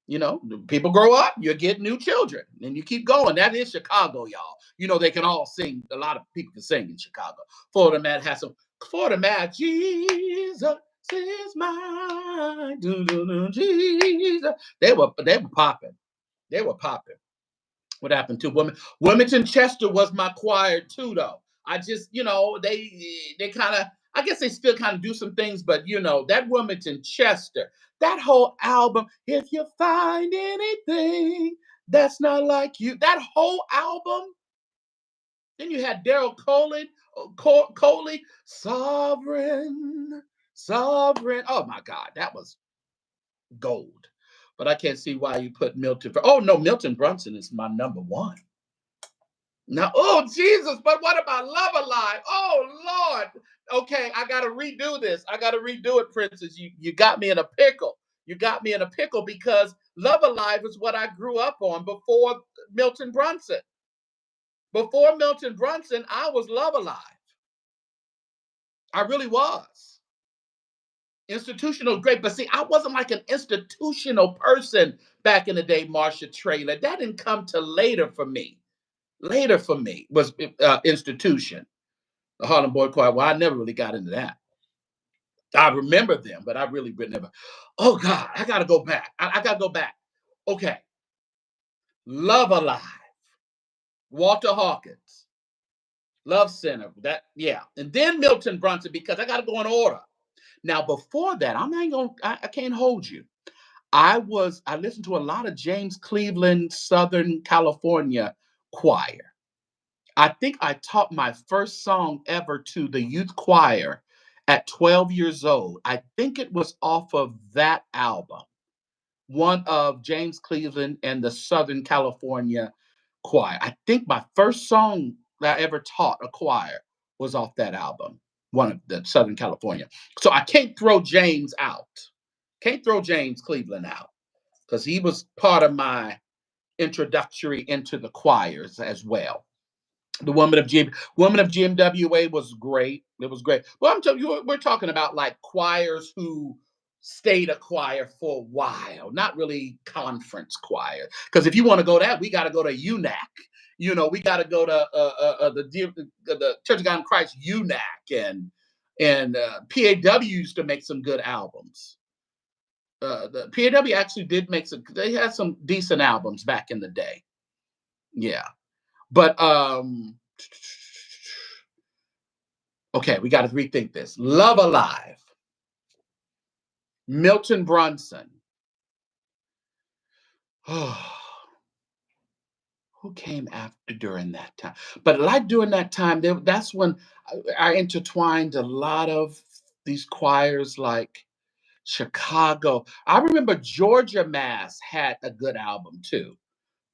You know, people grow up, you get new children, and you keep going. That is Chicago, y'all. You know, they can all sing. A lot of people can sing in Chicago. Florida Man has some. Florida Man, Jesus is mine. Jesus. They were popping. They were popping. What happened to women? Wilmington Chester was my choir too, though. I just, you know, they kind of, I guess they still kind of do some things, but you know, that Wilmington Chester, that whole album, if you find anything that's not like you, that whole album. Then you had Daryl Coley, Sovereign, Sovereign. Oh my God, that was gold. But I can't see why you put Milton. Oh no, Milton Brunson is my number one. Now, oh Jesus, but what about Love Alive? Oh Lord. Okay, I gotta redo this. I gotta redo it, Princess. You got me in a pickle. You got me in a pickle because Love Alive is what I grew up on before Milton Brunson. Before Milton Brunson, I was Love Alive. I really was. Institutional, great. But see, I wasn't like an institutional person back in the day, Marsha Traylor. That didn't come till later for me. Later for me was Institution, the Harlem Boy Choir. Well, I never really got into that. I remember them, but I really never. Oh God, I gotta go back. I gotta go back. Okay. Love Alive. Walter Hawkins. Love Center. That, yeah. And then Milton Brunson, because I gotta go in order. Now, before that, I can't hold you. I listened to a lot of James Cleveland, Southern California choir. I think I taught my first song ever to the youth choir at 12 years old. I think it was off of that album, one of James Cleveland and the Southern California choir. I think my first song that I ever taught a choir was off that album, one of the Southern California. So I can't throw James out. Can't throw James Cleveland out because he was part of my introductory into the choirs as well. The Woman of GMWA was great. It was great. Well, I'm telling you, we're talking about like choirs who stayed a choir for a while, not really conference choir. Because if you want to go that, we got to go to UNAC. You know, we got to go to the Church of God in Christ UNAC, and PAW used to make some good albums. The PAW actually did make some. They had some decent albums back in the day. Yeah. But okay, we got to rethink this. Love Alive, Milton Brunson. Oh, who came after during that time? But like during that time, that's when I intertwined a lot of these choirs like Chicago. I remember Georgia Mass had a good album too.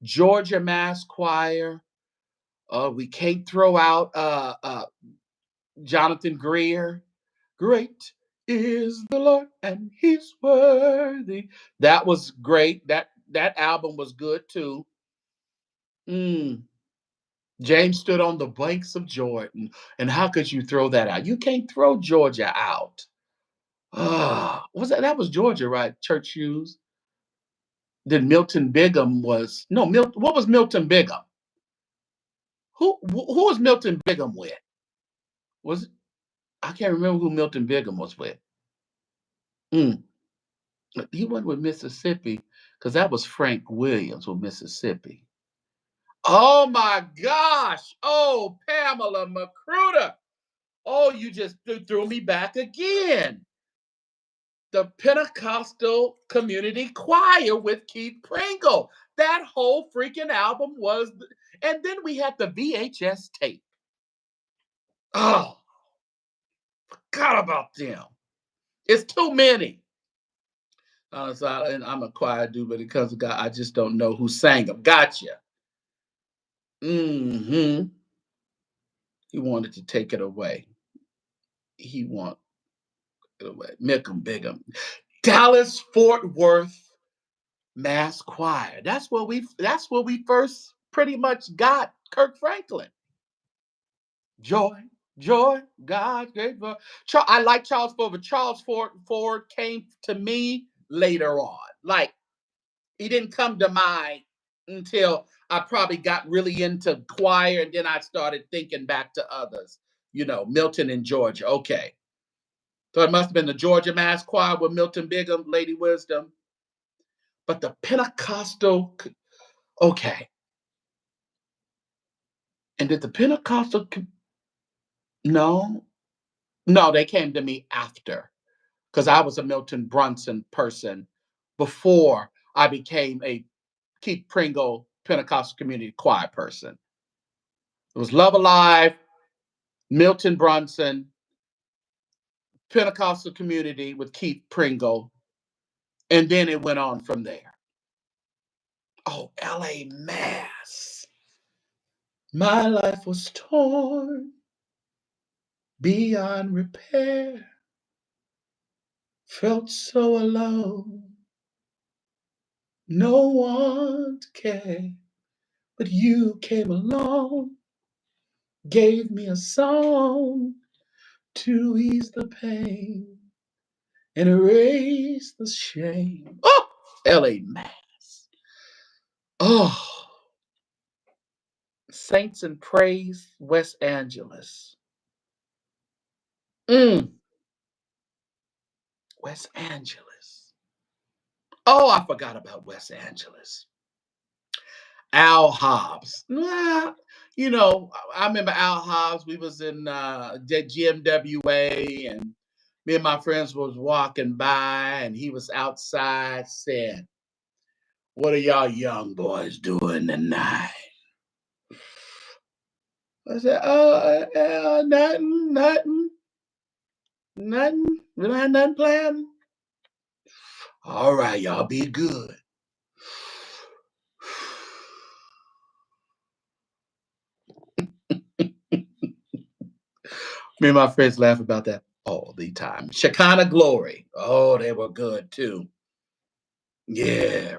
Georgia Mass Choir. We can't throw out Jonathan Greer. Great is the Lord and he's worthy. That was great. That album was good too. James stood on the banks of Jordan. And how could you throw that out? You can't throw Georgia out. Was that was Georgia, right? Church Shoes. Then Milton Bigham was no what was Milton Bigham? Who was Milton Bigham with? Was I can't remember who Milton Bigham was with. He went with Mississippi because that was Frank Williams with Mississippi. Oh my gosh. Oh, Pamela Magruder. Oh, you just threw me back again. The Pentecostal Community Choir with Keith Pringle. That whole freaking album was, and then we had the VHS tape. Oh, forgot about them. It's too many. And I'm a choir dude, but it comes to God, I just don't know who sang them. Gotcha. He wanted to take it away. He wanted it away. Milton Bigham. Dallas Fort Worth Mass Choir. That's where we first pretty much got Kirk Franklin. Joy, joy, God's great. I like Charles Ford, but Charles Ford came to me later on. Like, he didn't come to mind until I probably got really into choir, and then I started thinking back to others. Milton in Georgia. Okay. So it must have been the Georgia Mass Choir with Milton Bigham, Lady Wisdom. But the Pentecostal, okay. And did the Pentecostal, no, they came to me after, because I was a Milton Brunson person before I became a Keith Pringle Pentecostal Community Choir person. It was Love Alive, Milton Brunson, Pentecostal Community with Keith Pringle, and then it went on from there. Oh, LA Mass. My life was torn beyond repair. Felt so alone. No one to care. But you came along, gave me a song to ease the pain and erase the shame. Oh, LA Mass. Oh, Saints and Praise, West Angeles. West Angeles. Oh, I forgot about West Angeles. Al Hobbs. I remember Al Hobbs. We was in GMWA, and me and my friends was walking by, and he was outside saying, "What are y'all young boys doing tonight?" I said, nothing. We don't have nothing planned. All right, y'all be good. Me and my friends laugh about that all the time. Shekinah Glory. Oh, they were good too. Yeah.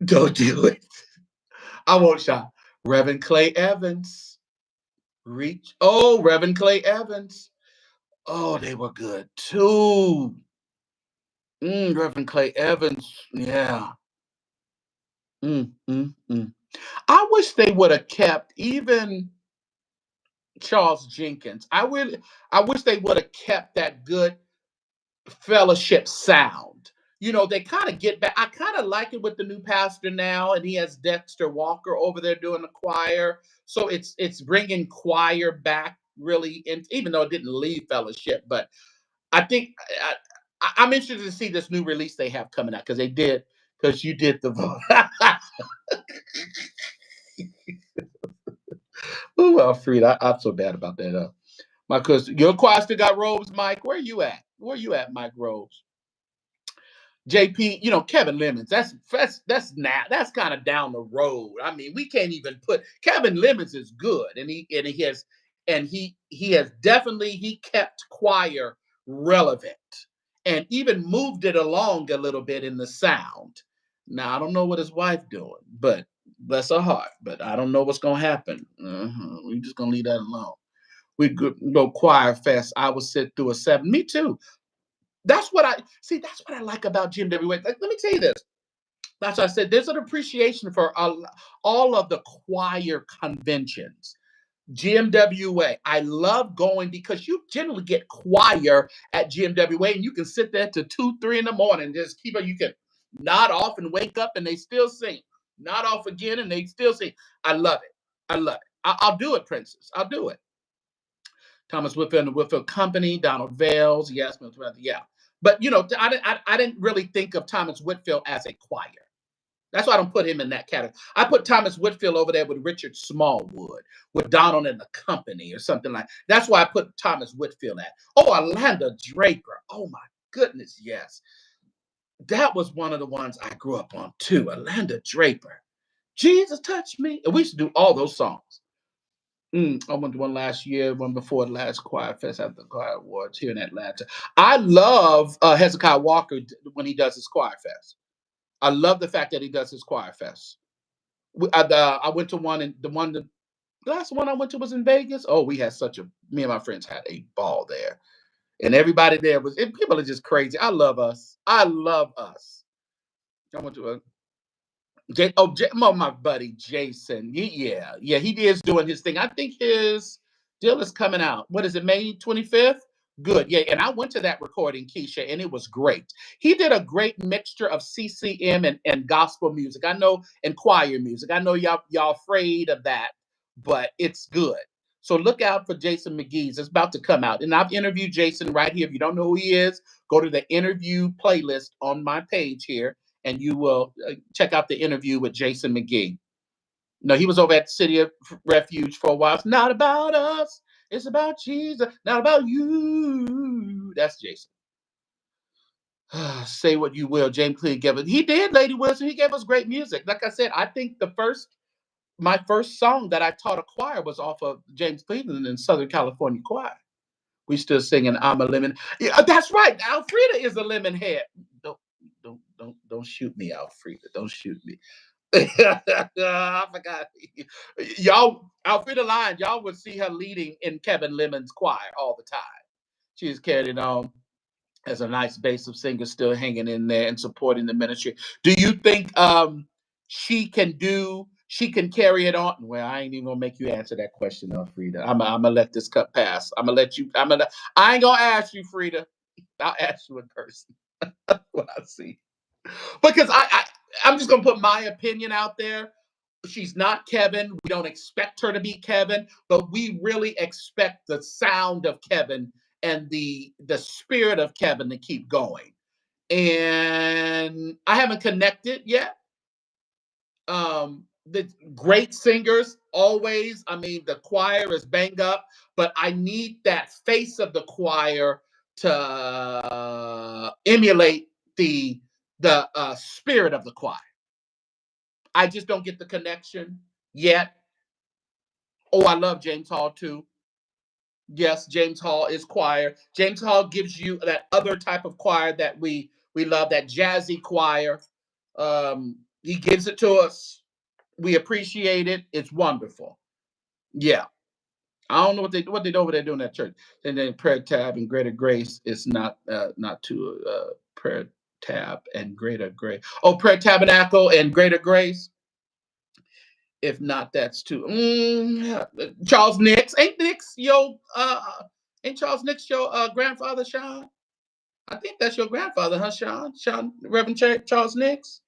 Don't do it. I won't shout. Reverend Clay Evans. Reach. Oh, Reverend Clay Evans. Oh, they were good too. Reverend Clay Evans. Yeah. I wish they would have kept even Charles Jenkins. I wish they would have kept that good fellowship sound. They kind of get back. I kind of like it with the new pastor now, and he has Dexter Walker over there doing the choir. So it's bringing choir back really, even though it didn't leave fellowship. But I think I'm interested to see this new release they have coming out, because you did the vote. Oh, Alfred, I'm so bad about that. My cousin, your choir still got robes, Mike. Where you at? Mike Robes? JP, Kevin Lemons. That's kind of down the road. I mean, we can't even put Kevin Lemons is good, and he has definitely he kept choir relevant and even moved it along a little bit in the sound. Now I don't know what his wife doing, but bless her heart. But I don't know what's gonna happen. We're just gonna leave that alone. We go choir fest. I would sit through a 7. Me too. That's what I like about GMWA. Let me tell you this. That's what I said. There's an appreciation for all of the choir conventions. GMWA. I love going because you generally get choir at GMWA, and you can sit there to 2, 3 in the morning. Just keep it. You can nod off and wake up, and they still sing. Nod off again, and they still sing. I love it. I'll do it, Princess. I'll do it. Thomas Whitfield and the Whitfield Company, Donald Vales, yes, yeah. But I didn't really think of Thomas Whitfield as a choir. That's why I don't put him in that category. I put Thomas Whitfield over there with Richard Smallwood, with Donald and the Company, or something like. That's why I put Thomas Whitfield at. Oh, Orlando Draper. Oh my goodness, yes. That was one of the ones I grew up on too. Orlando Draper. Jesus touched me. And we used to do all those songs. I went to one last year, one before the last Choir Fest at the Choir Awards here in Atlanta. I love Hezekiah Walker when he does his Choir Fest. I love the fact that he does his Choir Fest. I went to one, and the last one I went to was in Vegas. Oh, we had me and my friends had a ball there. And everybody there people are just crazy. I love us. I love us. I went to a my buddy Jason. He is doing his thing. I think his deal is coming out. What is it, May 25th? Good. Yeah. And I went to that recording, Keisha, and it was great. He did a great mixture of CCM and gospel music. I know, and choir music. I know y'all afraid of that, but it's good. So look out for Jason McGee's. It's about to come out. And I've interviewed Jason right here. If you don't know who he is, go to the interview playlist on my page here, and you will check out the interview with Jason McGee. No, he was over at City of Refuge for a while. It's not about us. It's about Jesus. Not about you. That's Jason. Say what you will. James Cleveland gave us. He did, Lady Wilson. He gave us great music. Like I said, I think my first song that I taught a choir was off of James Cleveland in Southern California Choir. We still singing "I'm a Lemon." Yeah, that's right. Alfreda is a lemon head. Don't shoot me, Alfreda. Don't shoot me. I forgot. Y'all, Alfreda Line, y'all would see her leading in Kevin Lemon's choir all the time. She's carrying on as a nice base of singers still hanging in there and supporting the ministry. Do you think she can carry it on? Well, I ain't even gonna make you answer that question, Frida. I'm gonna let this cut pass. I ain't gonna ask you, Frida. I'll ask you in person when I see. Because I'm just gonna put my opinion out there. She's not Kevin. We don't expect her to be Kevin, but we really expect the sound of Kevin and the spirit of Kevin to keep going. And I haven't connected yet. The great singers always. I mean, the choir is banged up, but I need that face of the choir to emulate the spirit of the choir. I just don't get the connection yet. Oh, I love James Hall too. Yes, James Hall is choir. James Hall gives you that other type of choir that we love, that jazzy choir. He gives it to us. We appreciate it. It's wonderful. Yeah. I don't know what they do over there doing at church. And then prayer tab and greater grace is not to prayer tab and greater grace. Oh, prayer tabernacle and greater grace. If not, that's too. Charles Nix. Ain't Charles Nix your grandfather, Sean? I think that's your grandfather, huh, Sean? Reverend Charles Nix.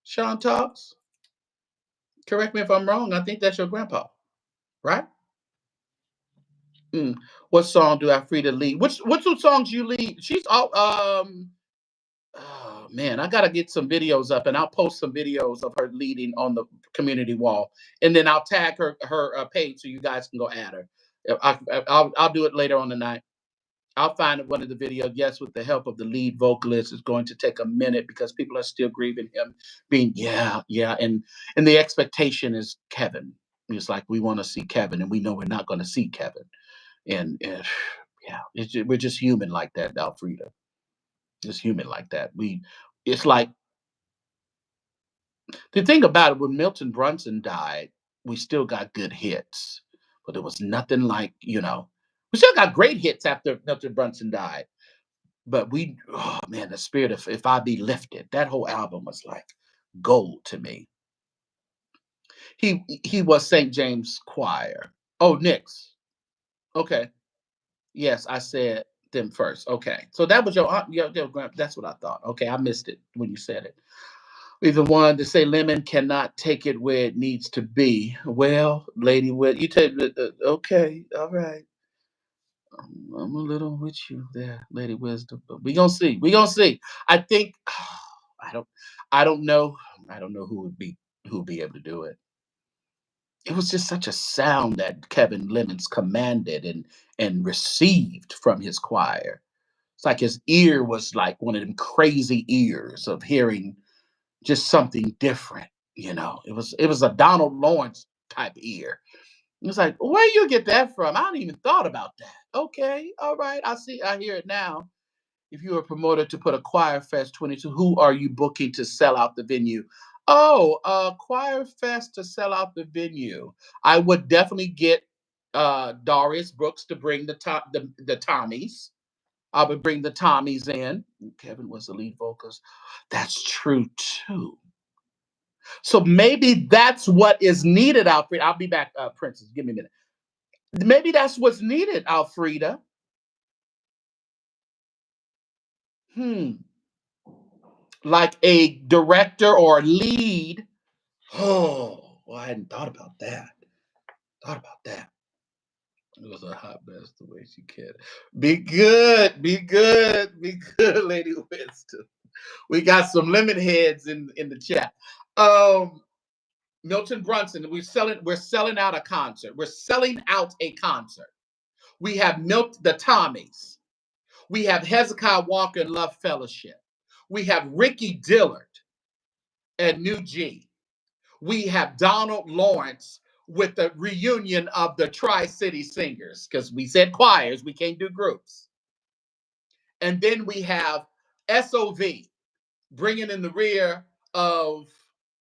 Sean Talks. Correct me if I'm wrong. I think that's your grandpa, right? What song do Alfreda lead? Which songs you lead? She's all Oh man, I gotta get some videos up, and I'll post some videos of her leading on the community wall, and then I'll tag her page so you guys can go add her. I'll do it later on tonight. I'll find one of the videos. Yes, with the help of the lead vocalist, it's going to take a minute because people are still grieving him being and the expectation is Kevin. It's like we want to see Kevin, and we know we're not going to see Kevin, and we're just human like that, Alfreda. Just human like that. It's like the thing about it, when Milton Brunson died, we still got good hits, but it was nothing like, we still got great hits after Milton Brunson died. But oh man, the spirit of If I Be Lifted, that whole album was like gold to me. He was St. James Choir. Oh, Nick's. Okay. Yes, I said them first. Okay. So that was your aunt, that's what I thought. Okay, I missed it when you said it. Either one to say Lemon cannot take it where it needs to be. Well, Lady you take okay, all right. I'm a little with you there, Lady Wisdom, but we gonna see. We gonna see. I think I don't I don't know. I don't know who would be able to do it. It was just such a sound that Kevin Lemons commanded and received from his choir. It's like his ear was like one of them crazy ears of hearing just something different. It was a Donald Lawrence type ear. It was like, where you get that from? I hadn't even thought about that. Okay, all right, I hear it now. If you were promoted to put a Choir Fest 22, who are you booking to sell out the venue? Oh, Choir Fest to sell out the venue. I would definitely get Darius Brooks to bring the Tommies. I would bring the Tommies in. Kevin was the lead vocalist. That's true too. So maybe that's what is needed, Alfreda. I'll be back, Princess. Give me a minute. Maybe that's what's needed, Alfreda. Like a director or lead. Oh, well, I hadn't thought about that. It was a hot mess the way she can. Be good, Lady Wisdom. We got some lemon heads in the chat. Milton Brunson, we're selling out a concert. We're selling out a concert. We have the Tommies. We have Hezekiah Walker and Love Fellowship. We have Ricky Dillard and New G. We have Donald Lawrence with the reunion of the Tri-City Singers, because we said choirs, we can't do groups. And then we have SOV bringing in the rear of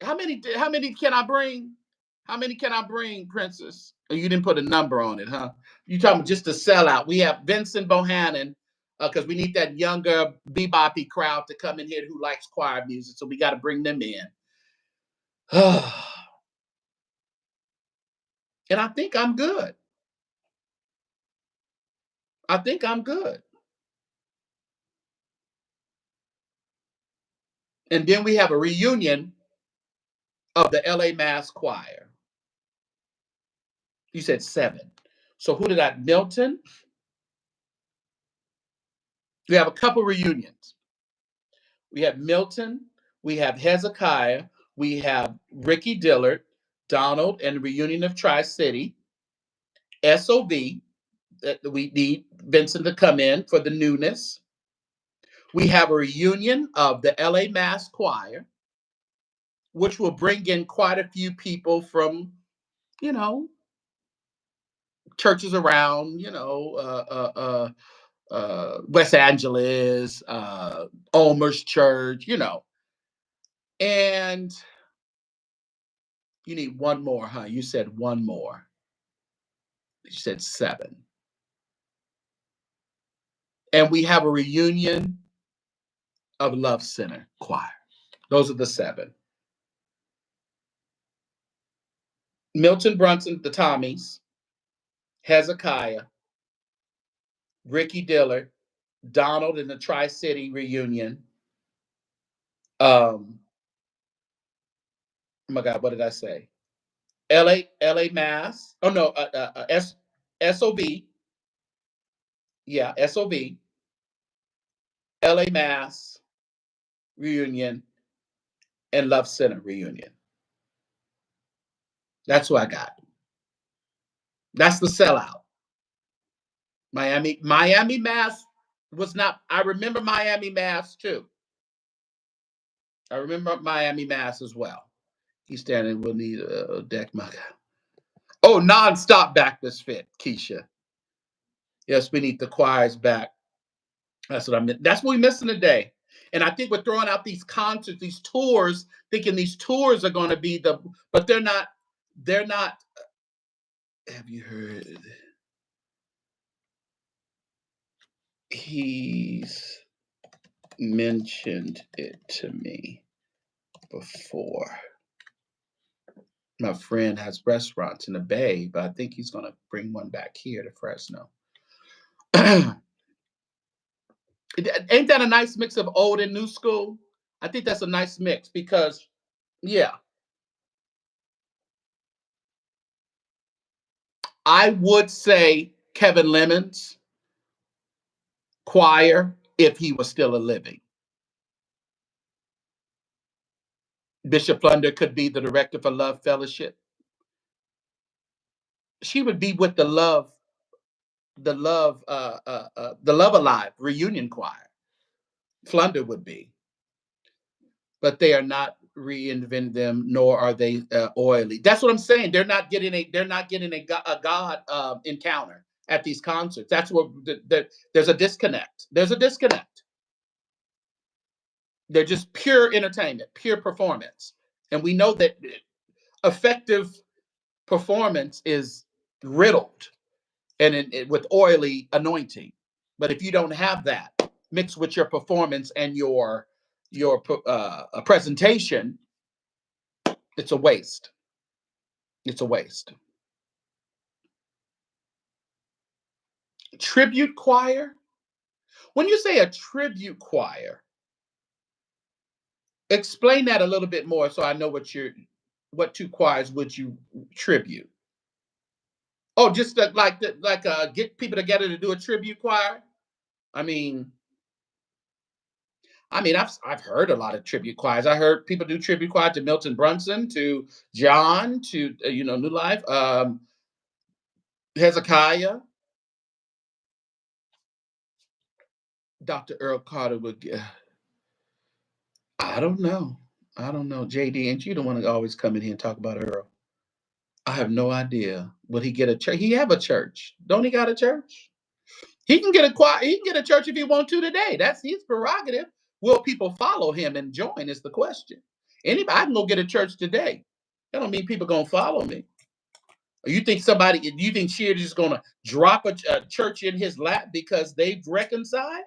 how many can I bring? How many can I bring, Princess? Oh, you didn't put a number on it, huh? You talking about just a sellout. We have Vincent Bohannon, because we need that younger beboppy crowd to come in here who likes choir music, so we got to bring them in. And I think I'm good. And then we have a reunion of the LA Mass Choir. You said 7. So who did I? Milton? We have a couple reunions. We have Milton, we have Hezekiah, we have Ricky Dillard, Donald, and the reunion of Tri-City. SOV, we need Vincent to come in for the newness. We have a reunion of the LA Mass Choir, which will bring in quite a few people from, churches around, West Angeles, Omer's Church, And you need one more, huh? You said one more. You said 7. And we have a reunion of Love Center Choir. Those are the 7. Milton Brunson, the Tommies, Hezekiah, Ricky Dillard, Donald in the Tri-City reunion. Oh my God, what did I say? LA Mass. Oh no, SOB. Yeah, SOB. LA Mass reunion and Love Center reunion. That's who I got. That's the sellout. Miami Mass was not. I remember Miami Mass too. I remember Miami Mass as well. He's standing. We'll need a deck. Oh, nonstop Baptist Fit, Keisha. Yes, we need the choirs back. That's what I meant. That's what we're missing today. And I think we're throwing out these concerts, these tours, thinking these tours are going to be but they're not. They're not. Have you heard? He's mentioned it to me before. My friend has restaurants in the Bay, but I think he's going to bring one back here to Fresno. Ain't that a nice mix of old and new school? I think that's a nice mix because, yeah. I would say Kevin Lemons choir if he was still a living. Bishop Flunder could be the director for Love Fellowship. She would be with the Love Alive reunion choir. Flunder would be, but they are not reinventing them, nor are they oily. That's what I'm saying. They're not getting a God encounter at these concerts. That's what there's a disconnect. They're just pure entertainment, pure performance. And we know that effective performance is riddled and with oily anointing. But if you don't have that mixed with your performance and your presentation, it's a waste. It's a waste. Tribute choir. When you say a tribute choir, explain that a little bit more so I know what two choirs would you tribute? Oh, just get people together to do a tribute choir. I mean, I've heard a lot of tribute choirs. I heard people do tribute choir to Milton Brunson, to John, to New Life, Hezekiah, Dr. Earl Carter would. I don't know. I don't know, JD, and you don't want to always come in here and talk about Earl. I have no idea. Will he get a church? He have a church. Don't he got a church? He can get a choir. He can get a church if he want to today. That's his prerogative. Will people follow him and join? Is the question. Anybody, I can go get a church today. That don't mean people gonna follow me. You think Sheard is just gonna drop a church in his lap because they've reconciled?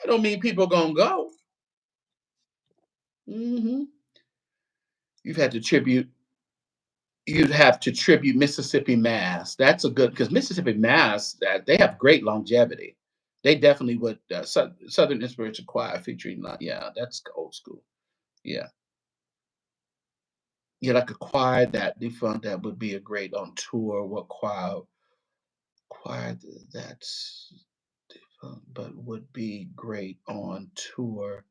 That don't mean people gonna go. Mm-hmm. You've had to tribute. You'd have to tribute Mississippi Mass. That's a good because Mississippi Mass they have great longevity. They definitely would Southern Inspiration Choir featuring. Yeah, that's old school. Yeah, yeah, like a choir that defunct that would be a great on tour. What choir that's defunct but would be great on tour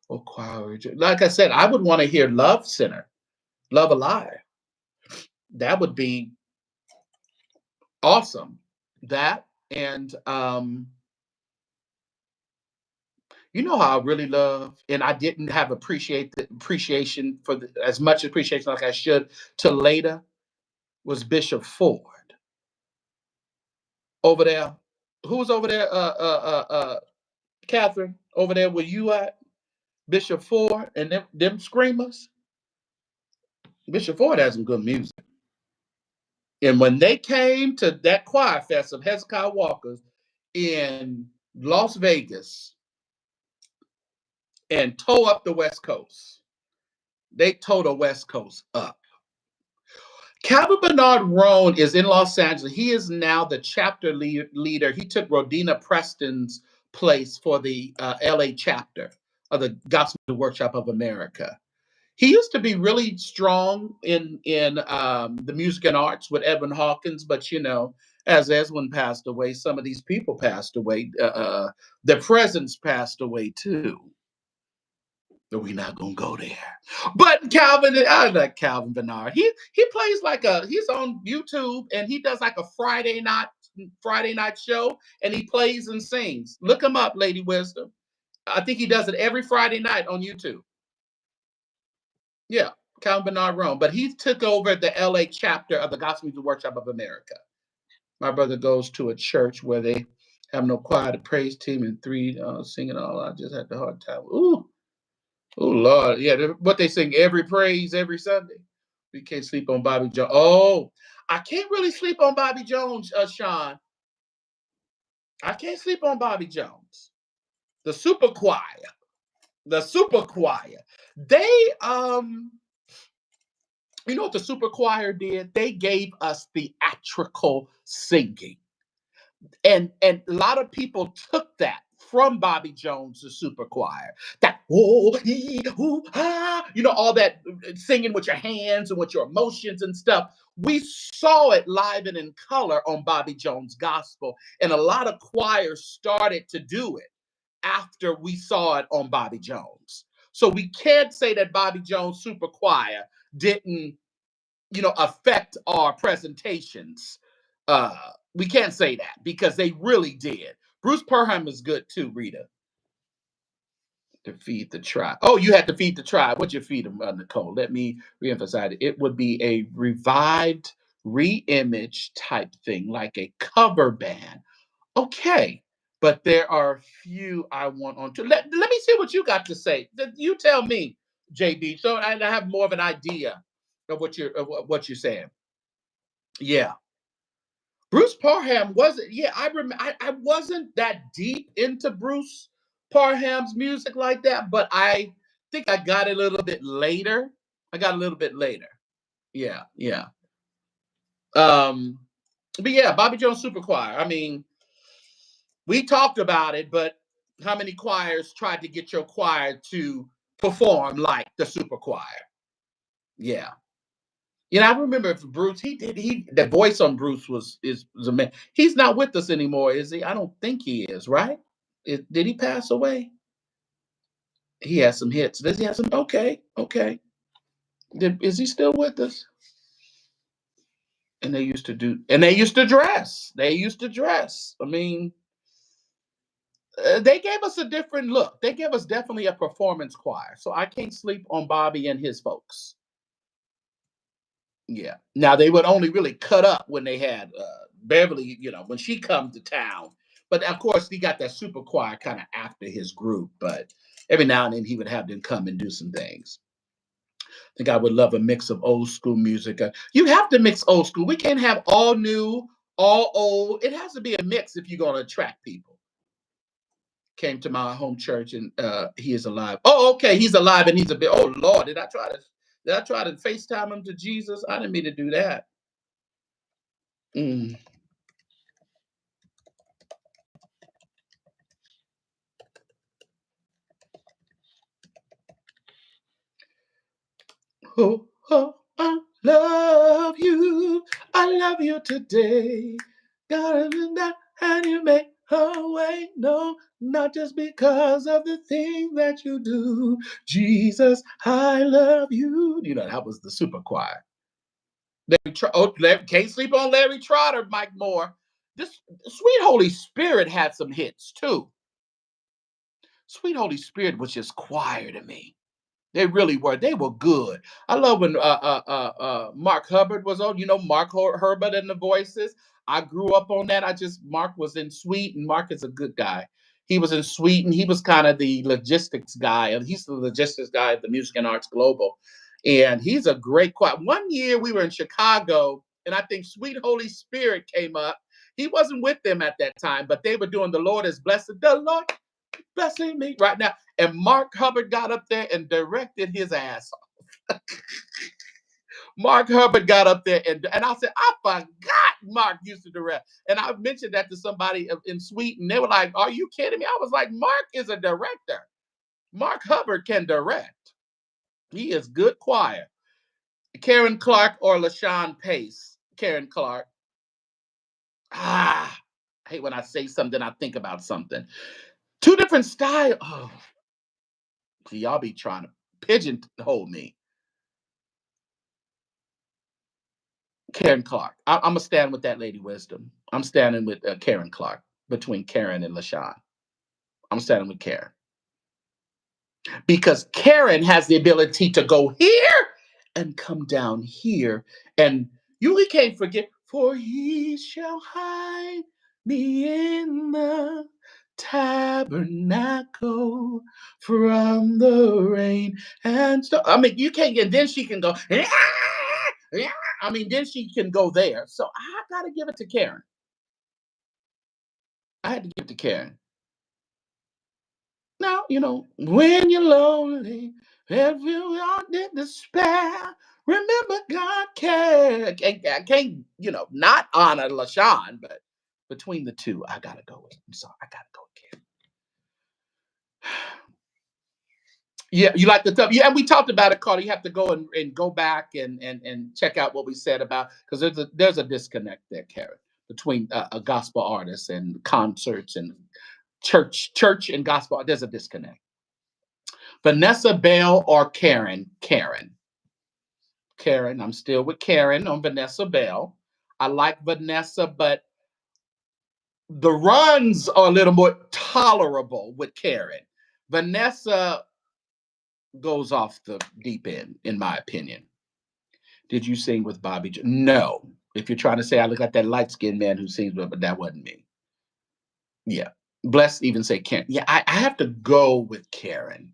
or choir? Like I said, I would want to hear Love Center, Love Alive. That would be awesome. That and you know how I really love, and I didn't have appreciation for as much appreciation like I should till later was Bishop Ford over there. Who was over there? Catherine over there where you at? Bishop Ford and them screamers. Bishop Ford has some good music. And when they came to that choir fest of Hezekiah Walker's in Las Vegas and tore up the West Coast, they tore the West Coast up. Calvin Bernard Roan is in Los Angeles. He is now the chapter leader. He took Rodina Preston's place for the LA chapter of the Gospel Workshop of America. He used to be really strong in the music and arts with Edwin Hawkins, but as Eswin passed away, some of these people passed away. Their presence passed away too. But we're not gonna go there. But Calvin, I like Calvin Bernard. He plays he's on YouTube and he does like a Friday night show and he plays and sings. Look him up, Lady Wisdom. I think he does it every Friday night on YouTube. Yeah, Calvin Bernard Rome. But he took over the LA chapter of the Gospel Music Workshop of America. My brother goes to a church where they have no choir, the praise team, and three singing all. I just had the hard time. Ooh. Oh Lord, yeah. What they sing every praise every Sunday. We can't sleep on Bobby Jones. Oh, I can't really sleep on Bobby Jones, Sean. I can't sleep on Bobby Jones. The Super Choir. The Super Choir. They you know what the Super Choir did? They gave us theatrical singing. And a lot of people took that from Bobby Jones, the Super Choir. That all that singing with your hands and with your emotions and stuff. We saw it live and in color on Bobby Jones Gospel, and a lot of choirs started to do it after we saw it on Bobby Jones. So we can't say that Bobby Jones Super Choir didn't, affect our presentations. We can't say that because they really did. Bruce Perham is good too, Rita. To feed the tribe. Oh, you had to feed the tribe. What'd you feed them, Nicole? Let me reemphasize it. It would be a revived, re-image type thing, like a cover band. Okay, but there are a few I want on to. Let me see what you got to say. You tell me. JD. So I have more of an idea of what you're saying. Yeah. Bruce Parham wasn't. Yeah, I remember. I wasn't that deep into Bruce Parham's music like that, but I think I got it a little bit later. I got a little bit later. Yeah, yeah. But yeah, Bobby Jones Super Choir. I mean, we talked about it, but how many choirs tried to get your choir to perform like the Super Choir? Yeah. You know, I remember if Bruce, the voice on Bruce was a man. He's not with us anymore, is he? I don't think he is, right? Did he pass away? He has some hits. Does he have some? Okay, okay. Is he still with us? And they used to do, and they used to dress. They used to dress. I mean, they gave us a different look. They gave us definitely a performance choir. So I can't sleep on Bobby and his folks. Yeah. Now they would only really cut up when they had Beverly, you know, when she come to town. But of course, he got that super choir kind of after his group. But every now and then he would have them come and do some things. I think I would love a mix of old school music. You have to mix old school. We can't have all new, all old. It has to be a mix if you're going to attract people. Came to my home church and he is alive. Oh, okay, he's alive and he's a bit. Oh Lord, did I try to FaceTime him to Jesus? I didn't mean to do that. Mm. Oh, oh, I love you. I love you today. God, and you make a way. No, not just because of the thing that you do. Jesus, I love you. You know, that was the super choir. Can't sleep on Larry Trotter, Mike Moore. This Sweet Holy Spirit had some hits too. Sweet Holy Spirit was just choir to me. They really were. They were good. I love when Mark Hubbard was on. You know, Mark Herbert and the Voices. I grew up on that. Mark was in Sweet, and Mark is a good guy. He was in Sweet, and he was kind of the logistics guy. And he's the logistics guy at the Music and Arts Global. And he's a great choir. One year we were in Chicago, and I think Sweet Holy Spirit came up. He wasn't with them at that time, but they were doing The Lord is Blessed. The Lord blessing me right now. And Mark Hubbard got up there and directed his ass off. Mark Hubbard got up there and I said, I forgot Mark used to direct. And I mentioned that to somebody in Sweden. They were like, are you kidding me? I was like, Mark is a director. Mark Hubbard can direct. He is good choir. Karen Clark or LaShawn Pace? Karen Clark. I hate when I say something, I think about something. Two different styles. Oh. See, y'all be trying to pigeonhole me. Karen Clark. I'm gonna stand with that lady wisdom. I'm standing with Karen Clark between Karen and LaShawn. I'm standing with Karen because Karen has the ability to go here and come down here, and we can't forget. For he shall hide me in the tabernacle from the rain and stuff. I mean, you can't get. Then she can go. I mean, then she can go there. So I gotta give it to Karen. I had to give it to Karen. Now, you know, when you're lonely, if you are in despair, remember God cares. I can't, you know, not honor LaShawn, but between the two, I gotta go with. I'm sorry, I gotta go with Karen. Yeah, you like the stuff. Yeah, we talked about it, Carter. You have to go and go back and check out what we said about because there's a disconnect there, Karen, between a gospel artist and concerts and church and gospel. There's a disconnect. Vanessa Bell or Karen? Karen. Karen. I'm still with Karen on Vanessa Bell. I like Vanessa, but the runs are a little more tolerable with Karen. Vanessa goes off the deep end, in my opinion. Did you sing with Bobby? No. If you're trying to say I look like that light skinned man who sings, but that wasn't me. Yeah. Bless even say Karen. Yeah, I have to go with Karen.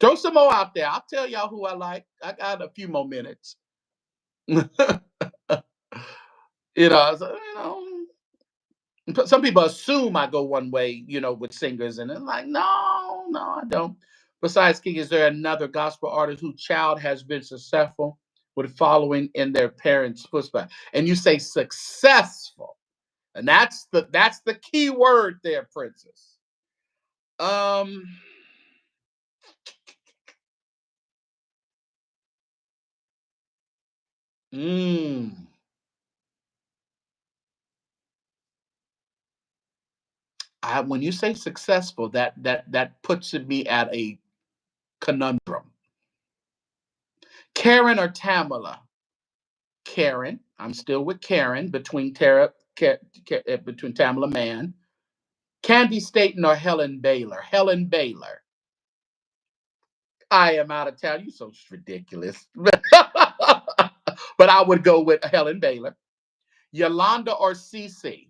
Throw some more out there. I'll tell y'all who I like. I got a few more minutes. Some people assume I go one way, with singers, and they're like, no, I don't. Besides King, is there another gospel artist whose child has been successful with following in their parents' footsteps? And you say successful, and that's the key word there, Princess. Um. When you say successful, that puts me at a conundrum. Karen or Tamala? Karen. I'm still with Karen between between Tamala Mann. Candy Staten or Helen Baylor? Helen Baylor. I am out of town. You so ridiculous. But I would go with Helen Baylor. Yolanda or Cece?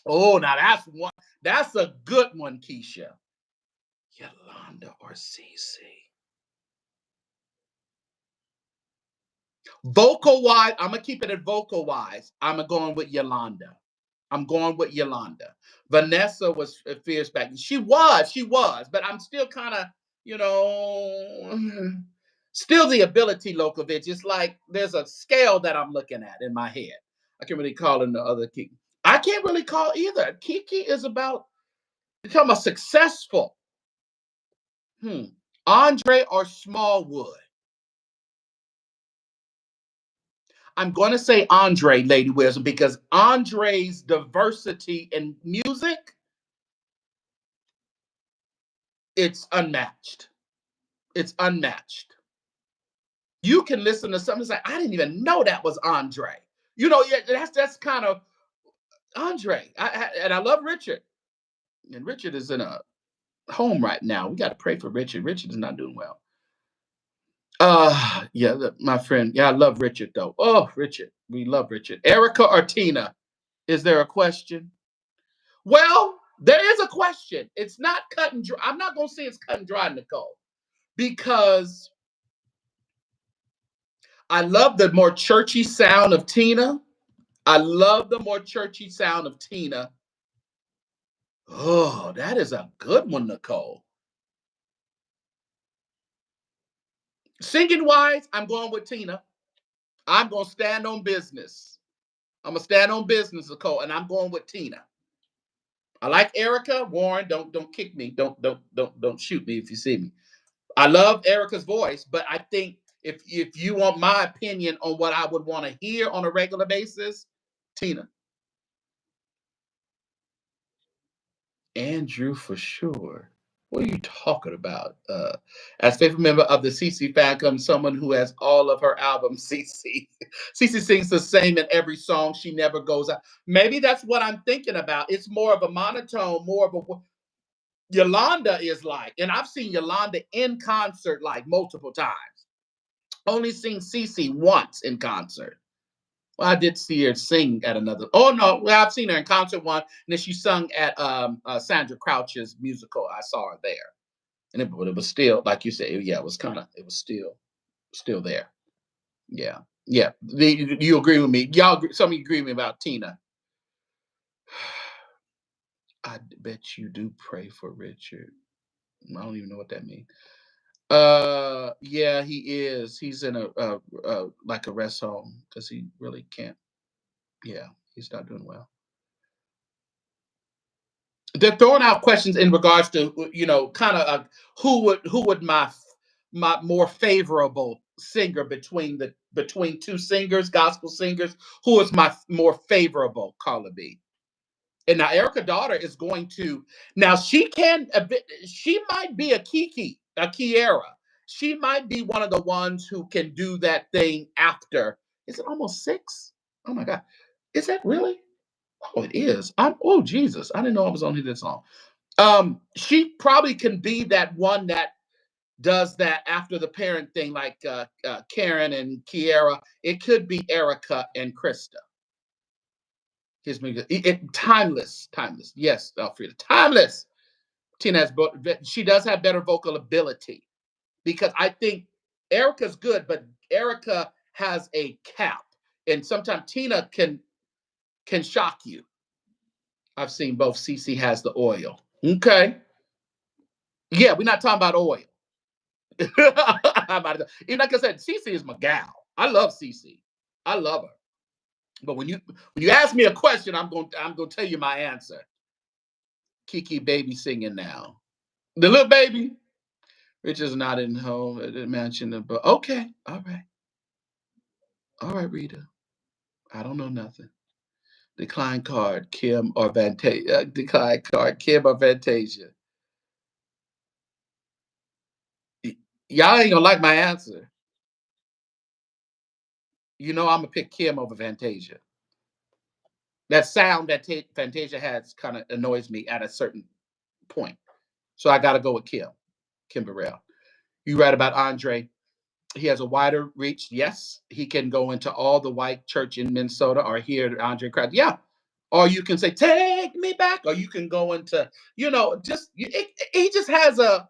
Oh, now that's one. That's a good one, Keisha. Yolanda or Cece? Vocal wise, I'm gonna keep it at vocal wise. I'm going with Yolanda. I'm going with Yolanda. Vanessa was fierce back. She was, but I'm still kind of, still the ability, Lokovich. It's like there's a scale that I'm looking at in my head. I can't really call in the other Kiki. I can't really call either. Kiki is about, you're talking about successful. Andre or Smallwood? I'm going to say Andre, Lady Wisdom, because Andre's diversity in music, it's unmatched. It's unmatched. You can listen to something and say, I didn't even know that was Andre. That's kind of Andre. And I love Richard. And Richard is in a home right now. We got to pray for Richard. Richard is not doing well. Yeah, my friend. Yeah, I love Richard though. Oh, Richard. We love Richard. Erica or Tina? Is there a question? Well, there is a question. It's not cut and dry. I'm not going to say it's cut and dry, Nicole, because I love the more churchy sound of Tina. I love the more churchy sound of Tina. Oh, that is a good one, Nicole. Singing wise, I'm going with Tina. I'm going to stand on business. I'm going to stand on business, Nicole, and I'm going with Tina. I like Erica. Warren, don't kick me. Don't shoot me if you see me. I love Erica's voice, but I think if you want my opinion on what I would want to hear on a regular basis, Tina. Andrew for sure. What are you talking about? As faithful member of the CC fan comes someone who has all of her albums. CC. CC sings the same in every song. She never goes out. Maybe that's what I'm thinking about. It's more of a monotone, more of a. Yolanda is like, and I've seen Yolanda in concert like multiple times. Only seen CC once in concert. Well, I did see her sing at another. Oh no, well, I've seen her in concert one, and then she sung at Sandra Crouch's musical. I saw her there, and but it was still, like you said, it was still there. Yeah, yeah. You agree with me? Some of you agree with me about Tina. I bet you do pray for Richard. I don't even know what that means. Yeah, he is. He's in a like a rest home because he really can't. Yeah, he's not doing well. They're throwing out questions in regards to kind of who would my more favorable singer between two singers, gospel singers. Who is my more favorable? Carla B. And now Erica Daughter is going to now she might be a Kiki, a Kiera. She might be one of the ones who can do that thing after. Is it almost 6? Oh my God. Is that really? Oh, it is. Oh Jesus. I didn't know I was on here this long. She probably can be that one that does that after the parent thing, like Karen and Kiera. It could be Erica and Krista. His music, timeless. Yes, Alfreda, timeless. Tina has, she does have better vocal ability. because I think Erica's good, but Erica has a cap, and sometimes Tina can shock you. I've seen both. Cece has the oil. Okay. Yeah, we're not talking about oil. And like I said, Cece is my gal. I love Cece. I love her. But when you ask me a question, I'm gonna tell you my answer. Kiki baby singing now. The little baby. Rich is not in home. I didn't mention it, but okay. All right. All right, Rita. I don't know nothing. Decline card, Kim or Fantasia. Decline card, Kim or Fantasia. Y'all ain't gonna like my answer. You know I'm gonna pick Kim over Fantasia. That sound that Fantasia has kind of annoys me at a certain point. So I got to go with Kim Burrell. You right about Andre. He has a wider reach. Yes, he can go into all the white church in Minnesota or here, Andre Crouch. Yeah. Or you can say, take me back. Or you can go into, he just has that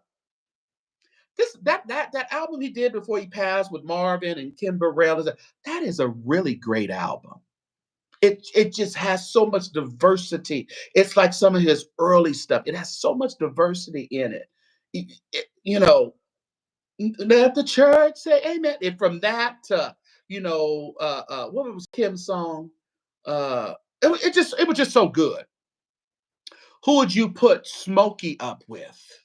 album he did before he passed with Marvin and Kim Burrell. That is a really great album. It just has so much diversity. It's like some of his early stuff. It has so much diversity in it. Let the church say amen. And from that to, what was Kim's song? It was just so good. Who would you put Smokey up with?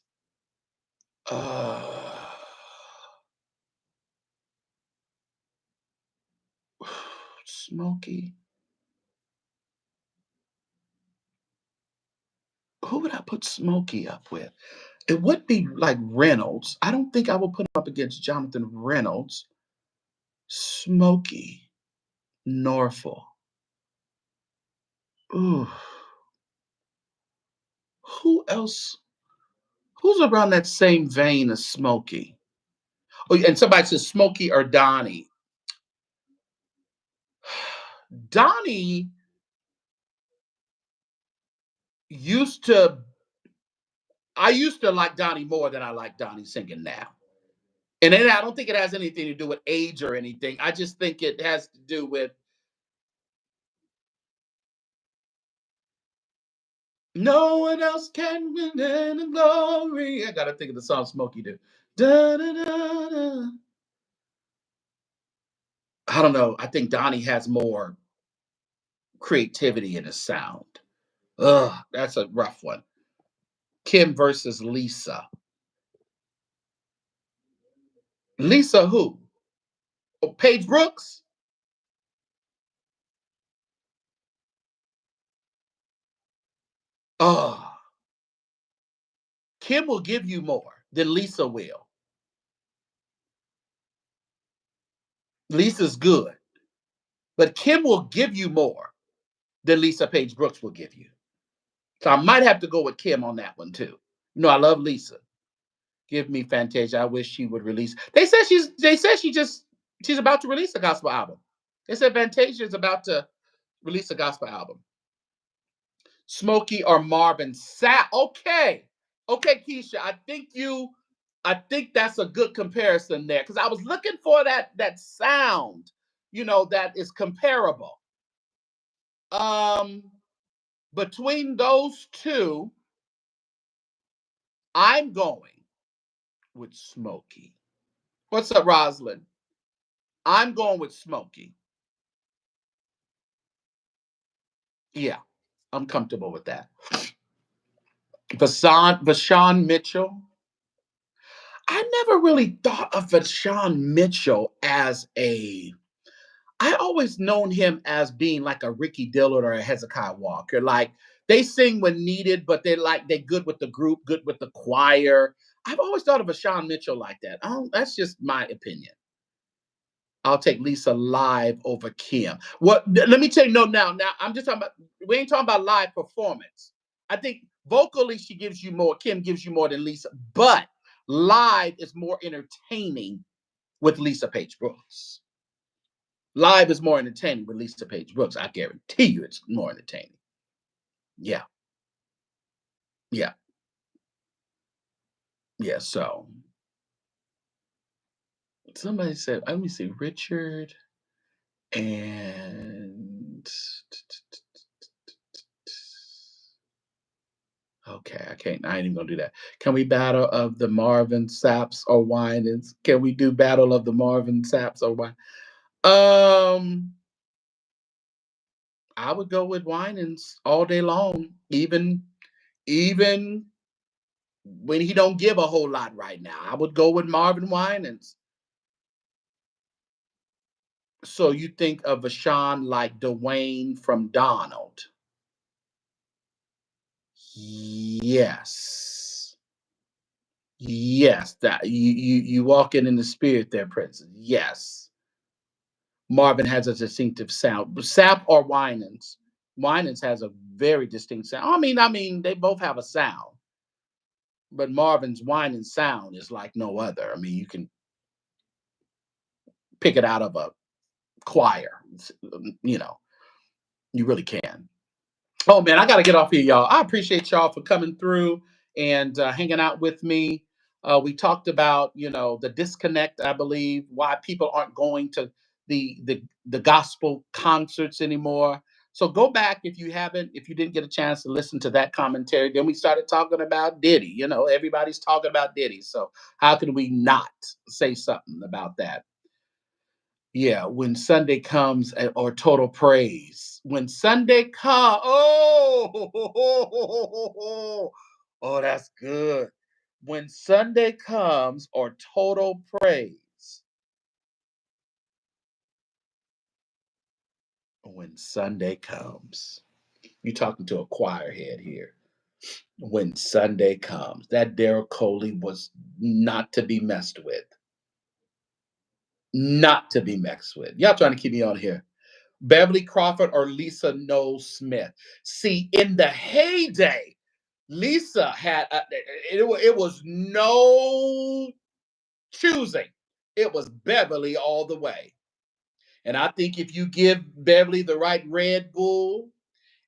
Uh, Smokey. Who would I put Smokey up with? It would be like Reynolds. I don't think I would put him up against Jonathan Reynolds. Smokey Norfolk. Ooh. Who else? Who's around that same vein as Smokey? Oh, and somebody says Smokey or Donnie. Donnie used to. I used to like Donnie more than I like Donnie singing now. And then I don't think it has anything to do with age or anything. I just think it has to do with no one else can win in glory. I gotta think of the song Smokey do. Da, da, da, da. I don't know. I think Donnie has more creativity in his sound. Ugh, that's a rough one. Kim versus Lisa. Lisa who? Oh, Paige Brooks? Oh, Kim will give you more than Lisa will. Lisa's good, but Kim will give you more than Lisa Page Brooks will give you. So I might have to go with Kim on that one too. No, I love Lisa. Give me Fantasia. I wish she would release. She's about to release a gospel album. They said Fantasia is about to release a gospel album. Smokey or Marvin Sapp. Okay. Okay, Keisha. I think that's a good comparison there. Because I was looking for that sound, that is comparable. Between those two, I'm going with Smokey. What's up, Roslyn? I'm going with Smokey. Yeah, I'm comfortable with that. Vashawn Mitchell. I never really thought of Vashawn Mitchell as I always known him as being like a Ricky Dillard or a Hezekiah Walker. Like they sing when needed, but they're good with the group, good with the choir. I've always thought of Vashawn Mitchell like that. That's just my opinion. I'll take Lisa live over Kim. Let me tell you, no, now I'm just talking about, we ain't talking about live performance. I think vocally she gives you more, Kim gives you more than Lisa, but live is more entertaining with Lisa Page Brooks. Live is more entertaining with Lisa Page Brooks. I guarantee you it's more entertaining. Yeah. Yeah. Yeah. So Somebody said, let me see, Richard and okay, I ain't even gonna do that. Can we battle of the Marvin Saps or Winans? Can we do battle of the Marvin Saps or Wine? I would go with Winans all day long, even when he don't give a whole lot right now. I would go with Marvin Winans. So you think of a Sean like Dwayne from Donald? Yes. Yes, that you walk in the spirit there, Princess. Yes. Marvin has a distinctive sound. Sap or Winans? Winans has a very distinct sound. I mean, they both have a sound, but Marvin's Winans sound is like no other. I mean, you can pick it out of a choir. You know, you really can. Oh man, I got to get off here, y'all. I appreciate y'all for coming through and hanging out with me. We talked about, the disconnect. I believe why people aren't going to the gospel concerts anymore. So go back if you didn't get a chance to listen to that commentary. Then we started talking about Diddy. Everybody's talking about Diddy. So how can we not say something about that? Yeah, when Sunday comes, or total praise. When Sunday comes, oh, that's good. When Sunday comes, or total praise. When Sunday comes, you're talking to a choir head here. When Sunday comes, that Daryl Coley was not to be messed with. Not to be messed with. Y'all trying to keep me on here. Beverly Crawford or Lisa Knowles Smith. See, in the heyday, Lisa had it was no choosing. It was Beverly all the way. And I think if you give Beverly the right Red Bull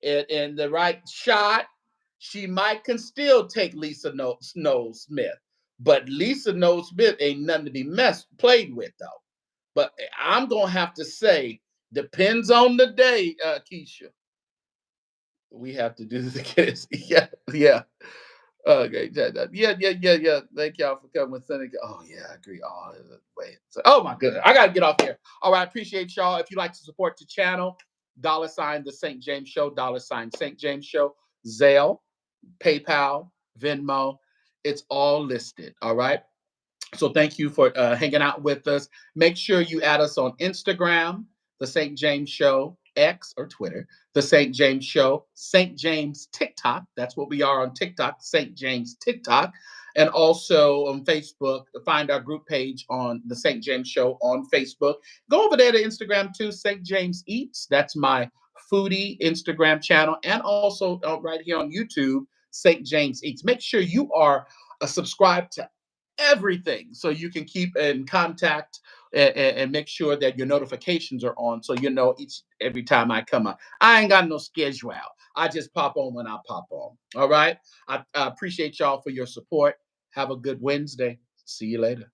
and the right shot, she might can still take Lisa Knowles Smith. But Lisa Knowles Smith ain't nothing to be played with though. But I'm gonna have to say, depends on the day, Keisha. We have to do the kids. Yeah, yeah. Okay, yeah. Thank y'all for coming with Sunday. Oh yeah, I agree. Oh wait. Oh my goodness, I gotta get off here. All right, I appreciate y'all. If you'd like to support the channel, $ the St. James Show, $ St. James Show, Zelle, PayPal, Venmo. It's all listed. All right. So thank you for hanging out with us. Make sure you add us on Instagram, The St. James Show, X or Twitter, The St. James Show, St. James TikTok. That's what we are on TikTok, St. James TikTok. And also on Facebook, find our group page on The St. James Show on Facebook. Go over there to Instagram too, St. James Eats. That's my foodie Instagram channel. And also right here on YouTube, St. James Eats. Make sure you are subscribed to everything so you can keep in contact and make sure that your notifications are on so every time I come up. I ain't got no schedule. I just pop on when I pop on. All right. I appreciate y'all for your support. Have a good Wednesday. See you later.